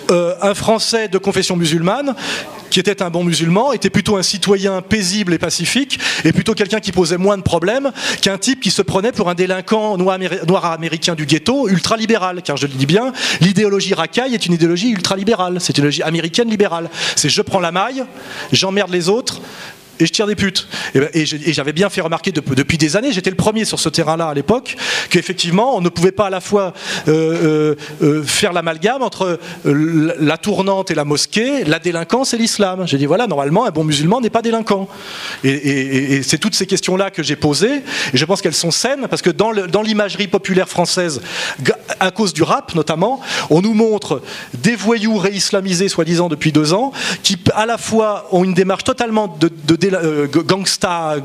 un Français de confession musulmane, qui était un bon musulman, était plutôt un citoyen paisible et pacifique, et plutôt quelqu'un qui posait moins de problèmes qu'un type qui se prenait pour un délinquant noir américain du ghetto, ultralibéral, car je le dis bien, l'idéologie racaille est une idéologie ultralibérale, c'est une idéologie américaine libérale. C'est je prends la maille, j'emmerde les autres, et je tire des putes. Et j'avais bien fait remarquer depuis des années, j'étais le premier sur ce terrain-là à l'époque, qu'effectivement on ne pouvait pas à la fois faire l'amalgame entre la tournante et la mosquée, la délinquance et l'islam. J'ai dit voilà, normalement un bon musulman n'est pas délinquant. Et c'est toutes ces questions-là que j'ai posées, et je pense qu'elles sont saines, parce que dans l'imagerie populaire française, à cause du rap notamment, on nous montre des voyous réislamisés soi-disant depuis 2 ans, qui à la fois ont une démarche totalement de gangsta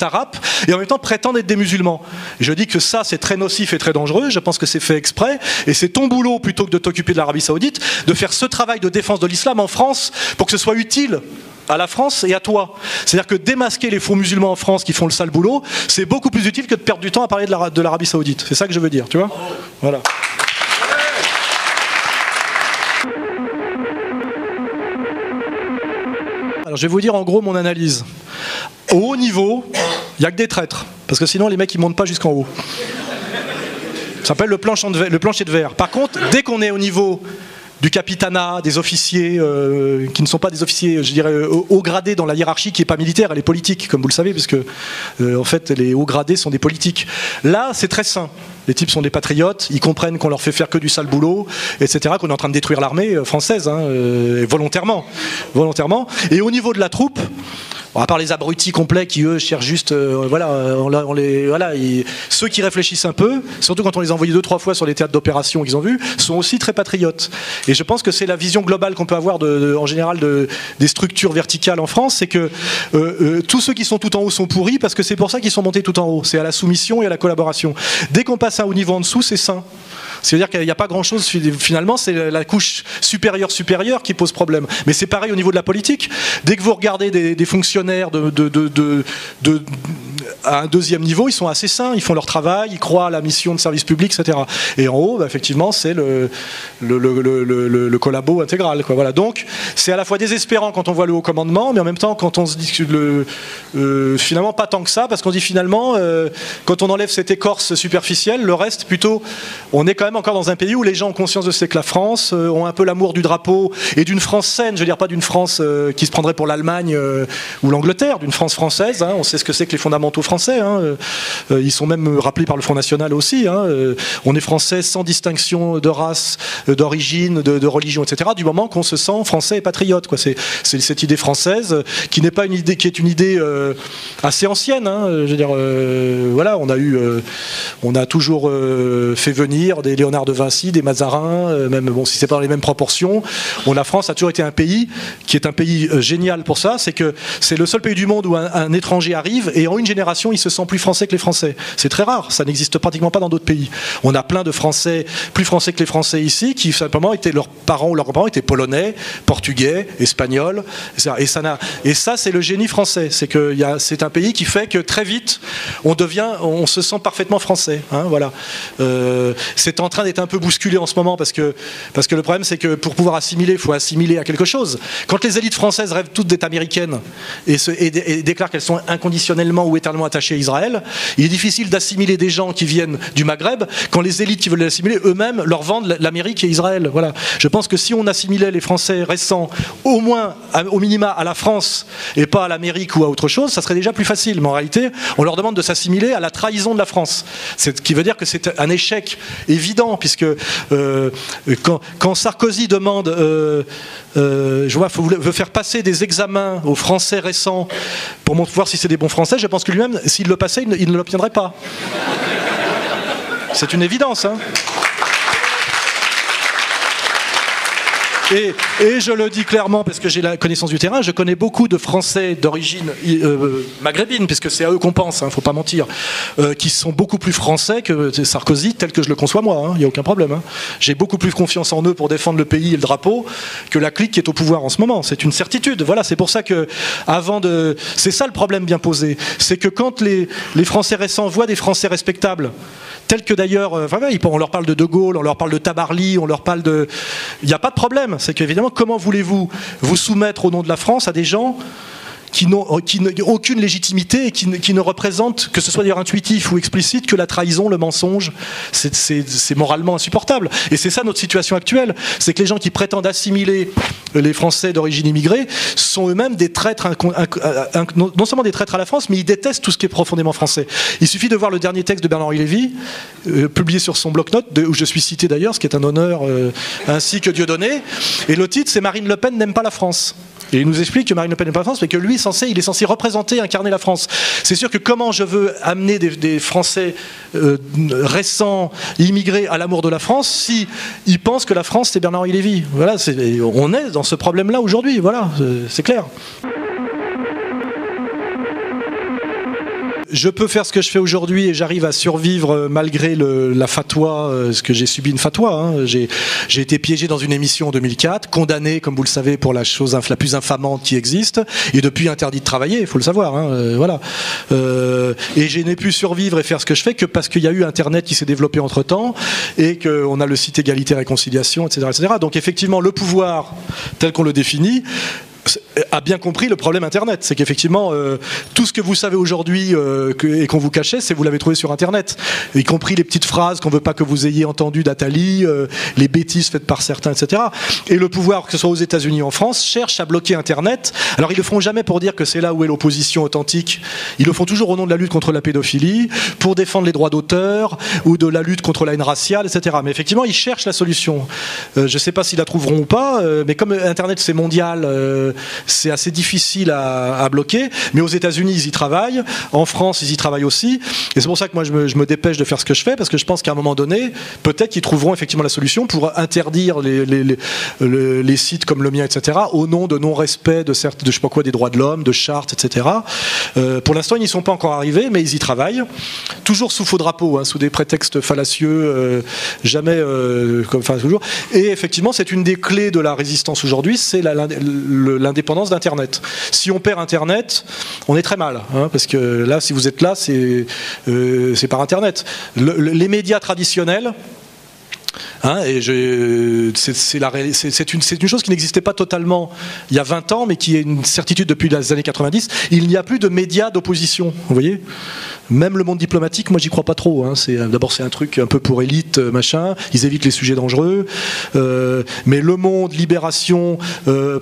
rap, et en même temps prétendent être des musulmans. Et je dis que ça c'est très nocif et très dangereux, je pense que c'est fait exprès, et c'est ton boulot, plutôt que de t'occuper de l'Arabie Saoudite, de faire ce travail de défense de l'islam en France, pour que ce soit utile à la France et à toi. C'est-à-dire que démasquer les faux musulmans en France qui font le sale boulot, c'est beaucoup plus utile que de perdre du temps à parler de l'Arabie Saoudite. C'est ça que je veux dire, tu vois ? Voilà. Alors je vais vous dire en gros mon analyse. Au haut niveau, il n'y a que des traîtres, parce que sinon les mecs ils montent pas jusqu'en haut. Ça s'appelle le plancher de verre. Par contre, dès qu'on est au niveau du capitanat, des officiers qui ne sont pas des officiers, je dirais, haut gradés dans la hiérarchie, qui n'est pas militaire, elle est politique, comme vous le savez, puisque en fait les hauts gradés sont des politiques. Là, c'est très sain. Les types sont des patriotes, ils comprennent qu'on leur fait faire que du sale boulot, etc., qu'on est en train de détruire l'armée française, volontairement. Et au niveau de la troupe, à part les abrutis complets qui eux cherchent juste, ceux qui réfléchissent un peu, surtout quand on les a envoyés 2-3 fois sur les théâtres d'opération qu'ils ont vus, sont aussi très patriotes. Et je pense que c'est la vision globale qu'on peut avoir en général des structures verticales en France, c'est que tous ceux qui sont tout en haut sont pourris, parce que c'est pour ça qu'ils sont montés tout en haut. C'est à la soumission et à la collaboration. Dès qu'on passe à un haut niveau en dessous, c'est sain. C'est-à-dire qu'il n'y a pas grand-chose, finalement, c'est la couche supérieure qui pose problème. Mais c'est pareil au niveau de la politique. Dès que vous regardez des fonctionnaires à un deuxième niveau, ils sont assez sains, ils font leur travail, ils croient à la mission de service public, etc. Et en haut, effectivement, c'est le collabo intégral, quoi. Voilà. Donc, c'est à la fois désespérant quand on voit le haut commandement, mais en même temps, quand on se dit que finalement, pas tant que ça, parce qu'on dit finalement, quand on enlève cette écorce superficielle, le reste, plutôt, on est quand même encore dans un pays où les gens ont conscience de ce que la France, ont un peu l'amour du drapeau et d'une France saine, je veux dire pas d'une France qui se prendrait pour l'Allemagne ou l'Angleterre, d'une France française. On sait ce que c'est que les fondamentaux français. Ils sont même rappelés par le Front National aussi. On est français sans distinction de race, d'origine, de religion, etc. Du moment qu'on se sent français et patriote, quoi. C'est cette idée française qui n'est pas une idée, qui est une idée assez ancienne. Je veux dire, voilà, on a toujours fait venir des Léonard de Vinci, des Mazarin, même bon, si c'est pas dans les mêmes proportions. La France a toujours été un pays qui est un pays génial pour ça. C'est que c'est le seul pays du monde où un étranger arrive et en une génération il se sent plus français que les Français. C'est très rare, ça n'existe pratiquement pas dans d'autres pays. On a plein de Français, plus français que les Français ici, qui simplement étaient, leurs parents ou leurs grands-parents étaient polonais, portugais, espagnols, etc. Et ça c'est le génie français. C'est un pays qui fait que très vite on se sent parfaitement français. Voilà. C'est en train d'être un peu bousculé en ce moment parce que le problème c'est que pour pouvoir assimiler, il faut assimiler à quelque chose. Quand les élites françaises rêvent toutes d'être américaines et déclarent qu'elles sont inconditionnellement ou éternellement attachées à Israël, il est difficile d'assimiler des gens qui viennent du Maghreb quand les élites qui veulent l'assimiler eux-mêmes leur vendent l'Amérique et Israël. Voilà. Je pense que si on assimilait les Français récents au moins, au minima, à la France et pas à l'Amérique ou à autre chose, ça serait déjà plus facile. Mais en réalité, on leur demande de s'assimiler à la trahison de la France. Ce qui veut dire que c'est un échec évident, puisque quand Sarkozy demande, veut faire passer des examens aux Français récents pour voir si c'est des bons Français, je pense que lui-même, s'il le passait, il ne l'obtiendrait pas. C'est une évidence, Et je le dis clairement parce que j'ai la connaissance du terrain, je connais beaucoup de Français d'origine maghrébine, puisque c'est à eux qu'on pense, faut pas mentir, qui sont beaucoup plus français que Sarkozy, tel que je le conçois moi, il n'y a aucun problème. J'ai beaucoup plus confiance en eux pour défendre le pays et le drapeau que la clique qui est au pouvoir en ce moment, c'est une certitude. Voilà, c'est pour ça que c'est ça le problème bien posé, c'est que quand les Français récents voient des Français respectables, tels que d'ailleurs, on leur parle de Gaulle, on leur parle de Tabarly, on leur parle de... Il n'y a pas de problème, c'est qu'évidemment, comment voulez-vous vous soumettre au nom de la France à des gens qui n'ont aucune légitimité et qui ne représentent, que ce soit d'ailleurs intuitif ou explicite, que la trahison, le mensonge. C'est moralement insupportable. Et c'est ça notre situation actuelle. C'est que les gens qui prétendent assimiler les Français d'origine immigrée sont eux-mêmes des traîtres, non seulement des traîtres à la France, mais ils détestent tout ce qui est profondément français. Il suffit de voir le dernier texte de Bernard-Henri Lévy, publié sur son bloc-notes, où je suis cité d'ailleurs, ce qui est un honneur, ainsi que Dieudonné. Et le titre, c'est Marine Le Pen n'aime pas la France. Et il nous explique que Marine Le Pen n'aime pas la France, mais que lui, il est censé représenter, incarner la France. C'est sûr que comment je veux amener des Français récents, immigrés, à l'amour de la France, si ils pensent que la France, c'est Bernard-Henri Lévy. Voilà, on est dans ce problème-là aujourd'hui, voilà, c'est clair. Je peux faire ce que je fais aujourd'hui et j'arrive à survivre malgré la fatwa, parce que j'ai subi une fatwa. Hein. J'ai été piégé dans une émission en 2004, condamné, comme vous le savez, pour la chose la plus infamante qui existe, et depuis interdit de travailler, il faut le savoir. Hein, voilà. Et je n'ai pu survivre et faire ce que je fais que parce qu'il y a eu Internet qui s'est développé entre-temps et qu'on a le site Égalité Réconciliation, etc., etc. Donc effectivement, le pouvoir, tel qu'on le définit, a bien compris le problème Internet. C'est qu'effectivement, tout ce que vous savez aujourd'hui et qu'on vous cachait, c'est vous l'avez trouvé sur Internet. Y compris les petites phrases qu'on ne veut pas que vous ayez entendues d'Attali, les bêtises faites par certains, etc. Et le pouvoir, que ce soit aux États-Unis ou en France, cherche à bloquer Internet. Alors ils le feront jamais pour dire que c'est là où est l'opposition authentique. Ils le font toujours au nom de la lutte contre la pédophilie, pour défendre les droits d'auteur ou de la lutte contre la haine raciale, etc. Mais effectivement, ils cherchent la solution. Je ne sais pas s'ils la trouveront ou pas, mais comme Internet c'est mondial, c'est assez difficile à bloquer, mais aux États-Unis ils y travaillent, en France ils y travaillent aussi, et c'est pour ça que moi je me dépêche de faire ce que je fais, parce que je pense qu'à un moment donné, peut-être qu'ils trouveront effectivement la solution pour interdire les sites comme le mien, etc., au nom de non-respect de je sais pas quoi, des droits de l'homme, de chartes, etc. Pour l'instant ils n'y sont pas encore arrivés, mais ils y travaillent, toujours sous faux drapeau, hein, sous des prétextes fallacieux, jamais enfin toujours. Et effectivement c'est une des clés de la résistance aujourd'hui, c'est l'indépendance d'Internet. Si on perd Internet, on est très mal, hein, parce que là, si vous êtes là, c'est par Internet. Les médias traditionnels, hein, et c'est une chose qui n'existait pas totalement il y a 20 ans, mais qui est une certitude depuis les années 90. Il n'y a plus de médias d'opposition, vous voyez. Même le monde diplomatique, moi j'y crois pas trop. Hein. D'abord c'est un truc un peu pour élite, machin. Ils évitent les sujets dangereux. Mais Le Monde, Libération,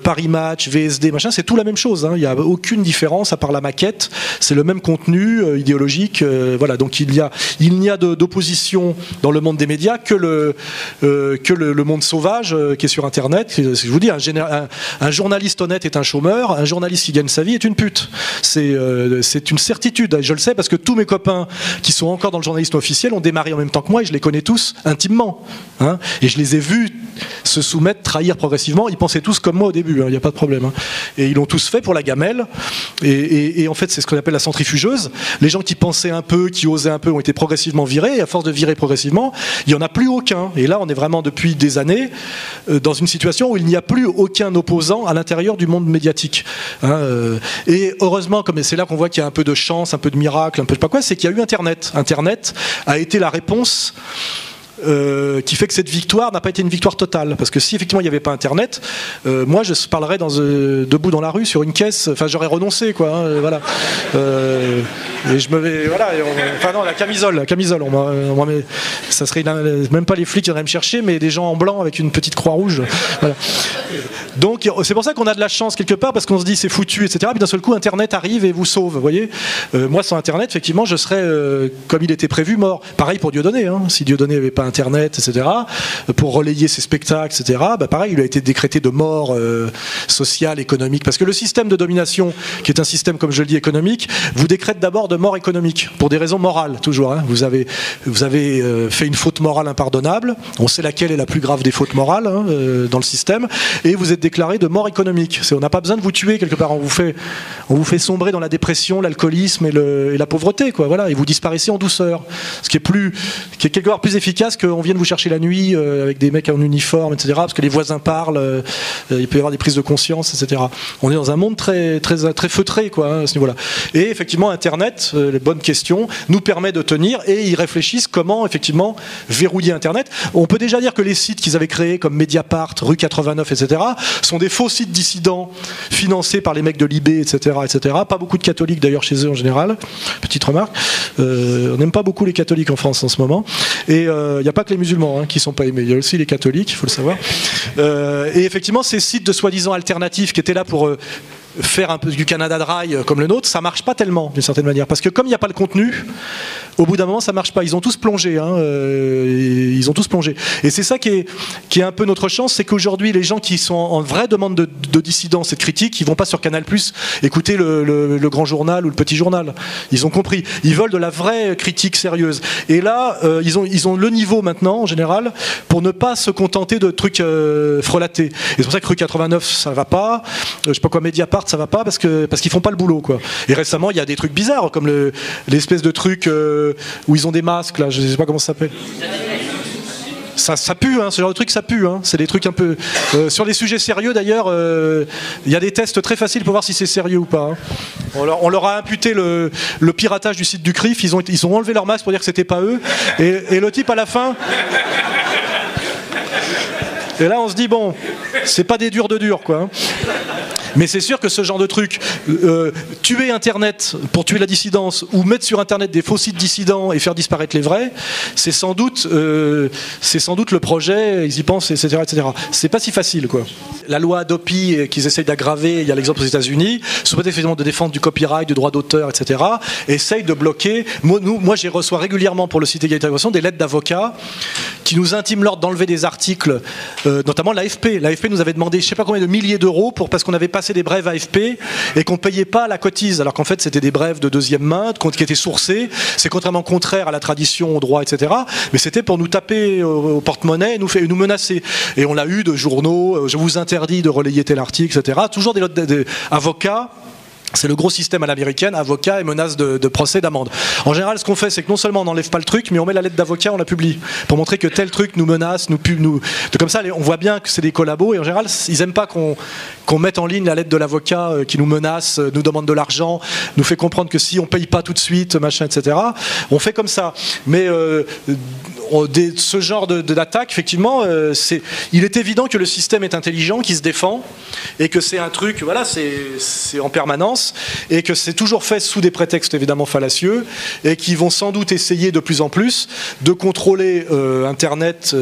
Paris Match, VSD, machin, c'est tout la même chose. Hein. Il n'y a aucune différence à part la maquette. C'est le même contenu idéologique. Voilà. Donc il n'y a d'opposition dans le monde des médias que le monde sauvage qui est sur Internet. Je vous dis, un journaliste honnête est un chômeur. Un journaliste qui gagne sa vie est une pute. C'est une certitude. Je le sais parce que tous mes copains qui sont encore dans le journalisme officiel ont démarré en même temps que moi et je les connais tous intimement. Hein, et je les ai vus se soumettre, trahir progressivement. Ils pensaient tous comme moi au début, il n'y a pas de problème. Hein. Et ils l'ont tous fait pour la gamelle. Et en fait, c'est ce qu'on appelle la centrifugeuse. Les gens qui pensaient un peu, qui osaient un peu, ont été progressivement virés. Et à force de virer progressivement, il n'y en a plus aucun. Et là, on est vraiment depuis des années dans une situation où il n'y a plus aucun opposant à l'intérieur du monde médiatique. Hein, et heureusement, comme c'est là qu'on voit qu'il y a un peu de chance, un peu de miracle, un peu de pas quoi, c'est qu'il y a eu Internet. Internet a été la réponse qui fait que cette victoire n'a pas été une victoire totale. Parce que si effectivement il n'y avait pas Internet, moi je parlerais debout dans la rue sur une caisse, enfin j'aurais renoncé quoi. Hein, voilà. Et je me vais, voilà. Enfin non, la camisole, on met, ça serait même pas les flics qui viendraient me chercher, mais des gens en blanc avec une petite croix rouge. Voilà. Donc c'est pour ça qu'on a de la chance quelque part, parce qu'on se dit c'est foutu, etc. Puis d'un seul coup Internet arrive et vous sauve. Vous voyez, moi sans Internet, effectivement, je serais comme il était prévu mort. Pareil pour Dieudonné. Hein. Si Dieudonné n'avait pas Internet, etc., pour relayer ses spectacles, etc., bah pareil, il a été décrété de mort sociale, économique, parce que le système de domination, qui est un système, comme je le dis, économique, vous décrète d'abord de mort économique, pour des raisons morales, toujours. Hein. Vous avez fait une faute morale impardonnable, on sait laquelle est la plus grave des fautes morales hein, dans le système, et vous êtes déclaré de mort économique. On n'a pas besoin de vous tuer quelque part, on vous fait sombrer dans la dépression, l'alcoolisme et la pauvreté, quoi, voilà, et vous disparaissez en douceur, ce qui est quelque part plus efficace qu'on vienne vous chercher la nuit avec des mecs en uniforme, etc., parce que les voisins parlent, il peut y avoir des prises de conscience, etc. On est dans un monde très, très, très feutré, quoi, hein, à ce niveau-là. Et effectivement, Internet, les bonnes questions, nous permet de tenir, et ils réfléchissent comment, effectivement, verrouiller Internet. On peut déjà dire que les sites qu'ils avaient créés, comme Mediapart, Rue 89, etc., sont des faux sites dissidents, financés par les mecs de l'IB, etc., etc. Pas beaucoup de catholiques, d'ailleurs, chez eux, en général. Petite remarque. On n'aime pas beaucoup les catholiques en France, en ce moment. Et il n'y a pas que les musulmans, hein, qui ne sont pas aimés. Il y a aussi les catholiques, il faut le savoir. Et effectivement, ces sites de soi-disant alternatifs qui étaient là pour faire un peu du Canada Dry comme le nôtre, ça marche pas tellement d'une certaine manière, parce que comme il n'y a pas le contenu, au bout d'un moment ça marche pas. Ils ont tous plongé, hein, ils ont tous plongé. Et c'est ça qui est un peu notre chance, c'est qu'aujourd'hui les gens qui sont en vraie demande de dissidence et de critique, ils vont pas sur Canal+ écouter le grand journal ou le petit journal. Ils ont compris. Ils veulent de la vraie critique sérieuse. Et là, ils ont le niveau maintenant en général pour ne pas se contenter de trucs frelatés. Et c'est pour ça que Rue 89 ça va pas. Je sais pas quoi, Mediapart ça va pas parce qu'ils font pas le boulot, quoi. Et récemment il y a des trucs bizarres comme l'espèce de truc où ils ont des masques là, je sais pas comment ça s'appelle. Ça pue, hein, ce genre de truc, ça pue. Hein. C'est des trucs un peu... sur les sujets sérieux, d'ailleurs, il y a des tests très faciles pour voir si c'est sérieux ou pas. Hein. On leur a imputé le piratage du site du CRIF. Ils ont enlevé leur masque pour dire que c'était pas eux. Et le type, à la fin... Et là, on se dit, bon, c'est pas des durs de durs, quoi. Hein. Mais c'est sûr que ce genre de truc, tuer Internet pour tuer la dissidence ou mettre sur Internet des faux sites dissidents et faire disparaître les vrais, c'est sans doute le projet, ils y pensent, etc., etc. C'est pas si facile, quoi. La loi Adopi qu'ils essayent d'aggraver, il y a l'exemple aux États-Unis, sous prétexte effectivement de défendre du copyright, du droit d'auteur, etc., essayent de bloquer. Moi, je reçois régulièrement pour le site Égalité et Révolution des lettres d'avocats qui nous intiment l'ordre d'enlever des articles, notamment l'AFP. L'AFP nous avait demandé je sais pas combien de milliers d'euros parce qu'on avait passé des brèves AFP et qu'on payait pas la cotise, alors qu'en fait c'était des brèves de deuxième main qui étaient sourcées. C'est contrairement contraire à la tradition, au droit, etc. Mais c'était pour nous taper au porte-monnaie et nous menacer. Et on l'a eu de journaux, je vous interdis de relayer tel article, etc. Toujours des avocats. C'est le gros système à l'américaine, avocat et menace de procès, d'amende. En général, ce qu'on fait, c'est que non seulement on n'enlève pas le truc, mais on met la lettre d'avocat, on la publie, pour montrer que tel truc nous menace, comme ça, on voit bien que c'est des collabos, et en général, ils aiment pas qu'on mette en ligne la lettre de l'avocat qui nous menace, nous demande de l'argent, nous fait comprendre que si on paye pas tout de suite, machin, etc. On fait comme ça. Mais ce genre d'attaque, effectivement, il est évident que le système est intelligent, qu'il se défend, et que c'est un truc, voilà, c'est en permanence, et que c'est toujours fait sous des prétextes évidemment fallacieux, et qui vont sans doute essayer de plus en plus de contrôler Internet,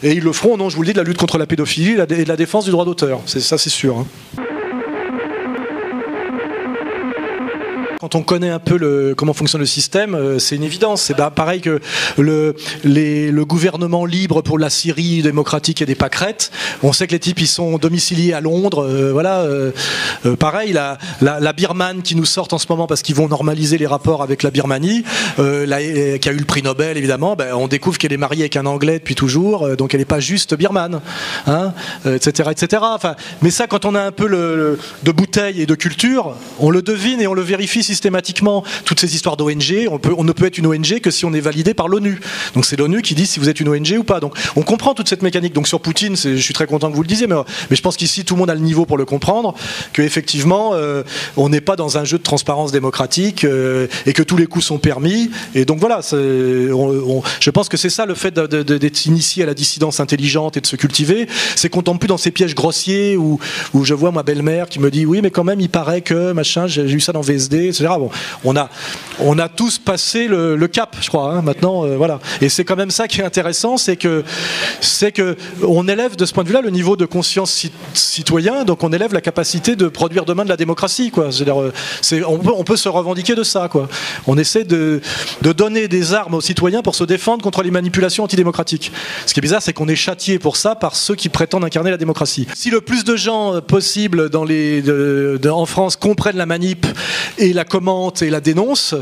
et ils le feront, non, je vous le dis, de la lutte contre la pédophilie et de la défense du droit d'auteur. Ça, c'est sûr. Hein. Quand on connaît un peu comment fonctionne le système, c'est une évidence. C'est pareil que le gouvernement libre pour la Syrie démocratique et des pâquerettes. On sait que les types ils sont domiciliés à Londres. Voilà. Pareil, la Birmane qui nous sort en ce moment parce qu'ils vont normaliser les rapports avec la Birmanie, qui a eu le prix Nobel évidemment. On découvre qu'elle est mariée avec un Anglais depuis toujours, donc elle n'est pas juste birmane, hein, etc., etc. Enfin, mais ça, quand on a un peu de bouteille et de culture, on le devine et on le vérifie systématiquement. Toutes ces histoires d'ONG, on ne peut être une ONG que si on est validé par l'ONU. Donc c'est l'ONU qui dit si vous êtes une ONG ou pas. Donc on comprend toute cette mécanique. Donc sur Poutine, je suis très content que vous le disiez, mais je pense qu'ici tout le monde a le niveau pour le comprendre, qu'effectivement on n'est pas dans un jeu de transparence démocratique et que tous les coups sont permis. Et donc voilà, je pense que c'est ça le fait d'être initié à la dissidence intelligente et de se cultiver, c'est qu'on tombe plus dans ces pièges grossiers où je vois ma belle-mère qui me dit oui mais quand même il paraît que machin, j'ai eu ça dans VSD, etc. Bon, on a tous passé le cap, je crois, hein, maintenant, voilà. Et c'est quand même ça qui est intéressant, c'est que on élève de ce point de vue-là le niveau de conscience citoyen, donc on élève la capacité de produire demain de la démocratie, quoi. C'est-à-dire, on peut se revendiquer de ça, quoi. On essaie de donner des armes aux citoyens pour se défendre contre les manipulations antidémocratiques. Ce qui est bizarre, c'est qu'on est châtié pour ça par ceux qui prétendent incarner la démocratie. Si le plus de gens possible en France comprennent la manip et la commente et la dénonce,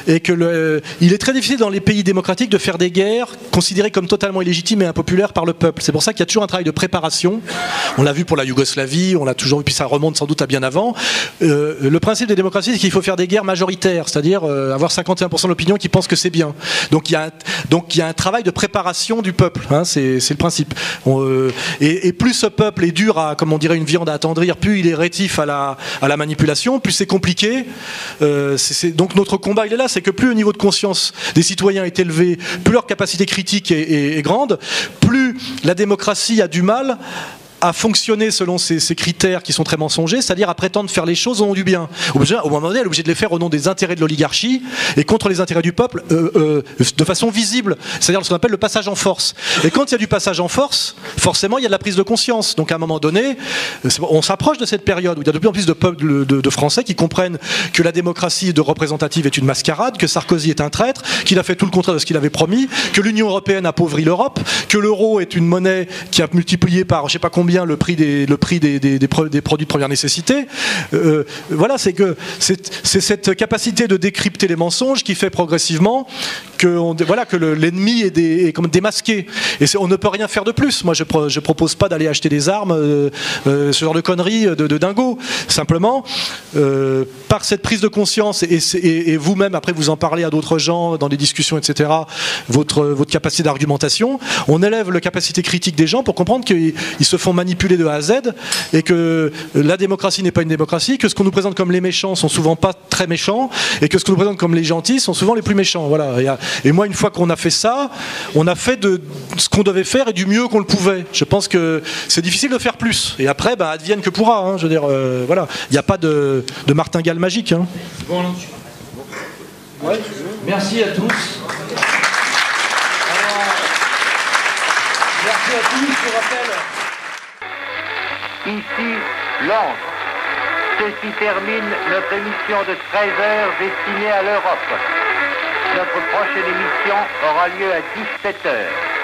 et que il est très difficile dans les pays démocratiques de faire des guerres considérées comme totalement illégitimes et impopulaires par le peuple. C'est pour ça qu'il y a toujours un travail de préparation. On l'a vu pour la Yougoslavie, on l'a toujours vu, puis ça remonte sans doute à bien avant. Le principe des démocraties, c'est qu'il faut faire des guerres majoritaires, c'est-à-dire avoir 51% de l'opinion qui pense que c'est bien. Donc il y a un travail de préparation du peuple, hein, c'est le principe. Et plus ce peuple est dur à, comme on dirait, une viande à attendrir, plus il est rétif à la manipulation, plus c'est compliqué. Donc notre combat, il est là, c'est que plus le niveau de conscience des citoyens est élevé, plus leur capacité critique est grande, plus la démocratie a du mal à fonctionner selon ces critères qui sont très mensongers, c'est-à-dire à prétendre faire les choses au nom du bien. Au moment donné, elle est obligée de les faire au nom des intérêts de l'oligarchie et contre les intérêts du peuple de façon visible, c'est-à-dire ce qu'on appelle le passage en force. Et quand il y a du passage en force, forcément il y a de la prise de conscience. Donc à un moment donné, on s'approche de cette période où il y a de plus en plus de Français qui comprennent que la démocratie représentative est une mascarade, que Sarkozy est un traître, qu'il a fait tout le contraire de ce qu'il avait promis, que l'Union européenne appauvrit l'Europe, que l'euro est une monnaie qui a multiplié par je sais pas combien le prix des produits de première nécessité. Voilà, c'est cette capacité de décrypter les mensonges qui fait progressivement que l'ennemi est comme démasqué. Et on ne peut rien faire de plus. Moi, je propose pas d'aller acheter des armes, ce genre de conneries de dingo. Simplement, par cette prise de conscience et vous-même, après vous en parlez à d'autres gens dans des discussions, etc., votre capacité d'argumentation, on élève la capacité critique des gens pour comprendre qu'ils se font manipuler de A à Z et que la démocratie n'est pas une démocratie, que ce qu'on nous présente comme les méchants sont souvent pas très méchants et que ce qu'on nous présente comme les gentils sont souvent les plus méchants. Voilà. Et moi, une fois qu'on a fait ça, on a fait de ce qu'on devait faire et du mieux qu'on le pouvait. Je pense que c'est difficile de faire plus. Et après, advienne que pourra. Hein. Je veux dire, voilà, il n'y a pas de martingale magique. Hein. Bon, ouais. Merci à tous. Merci à tous, je rappelle. Ici, Lens. Ceci termine notre émission de 13h destinée à l'Europe. Notre prochaine émission aura lieu à 17h.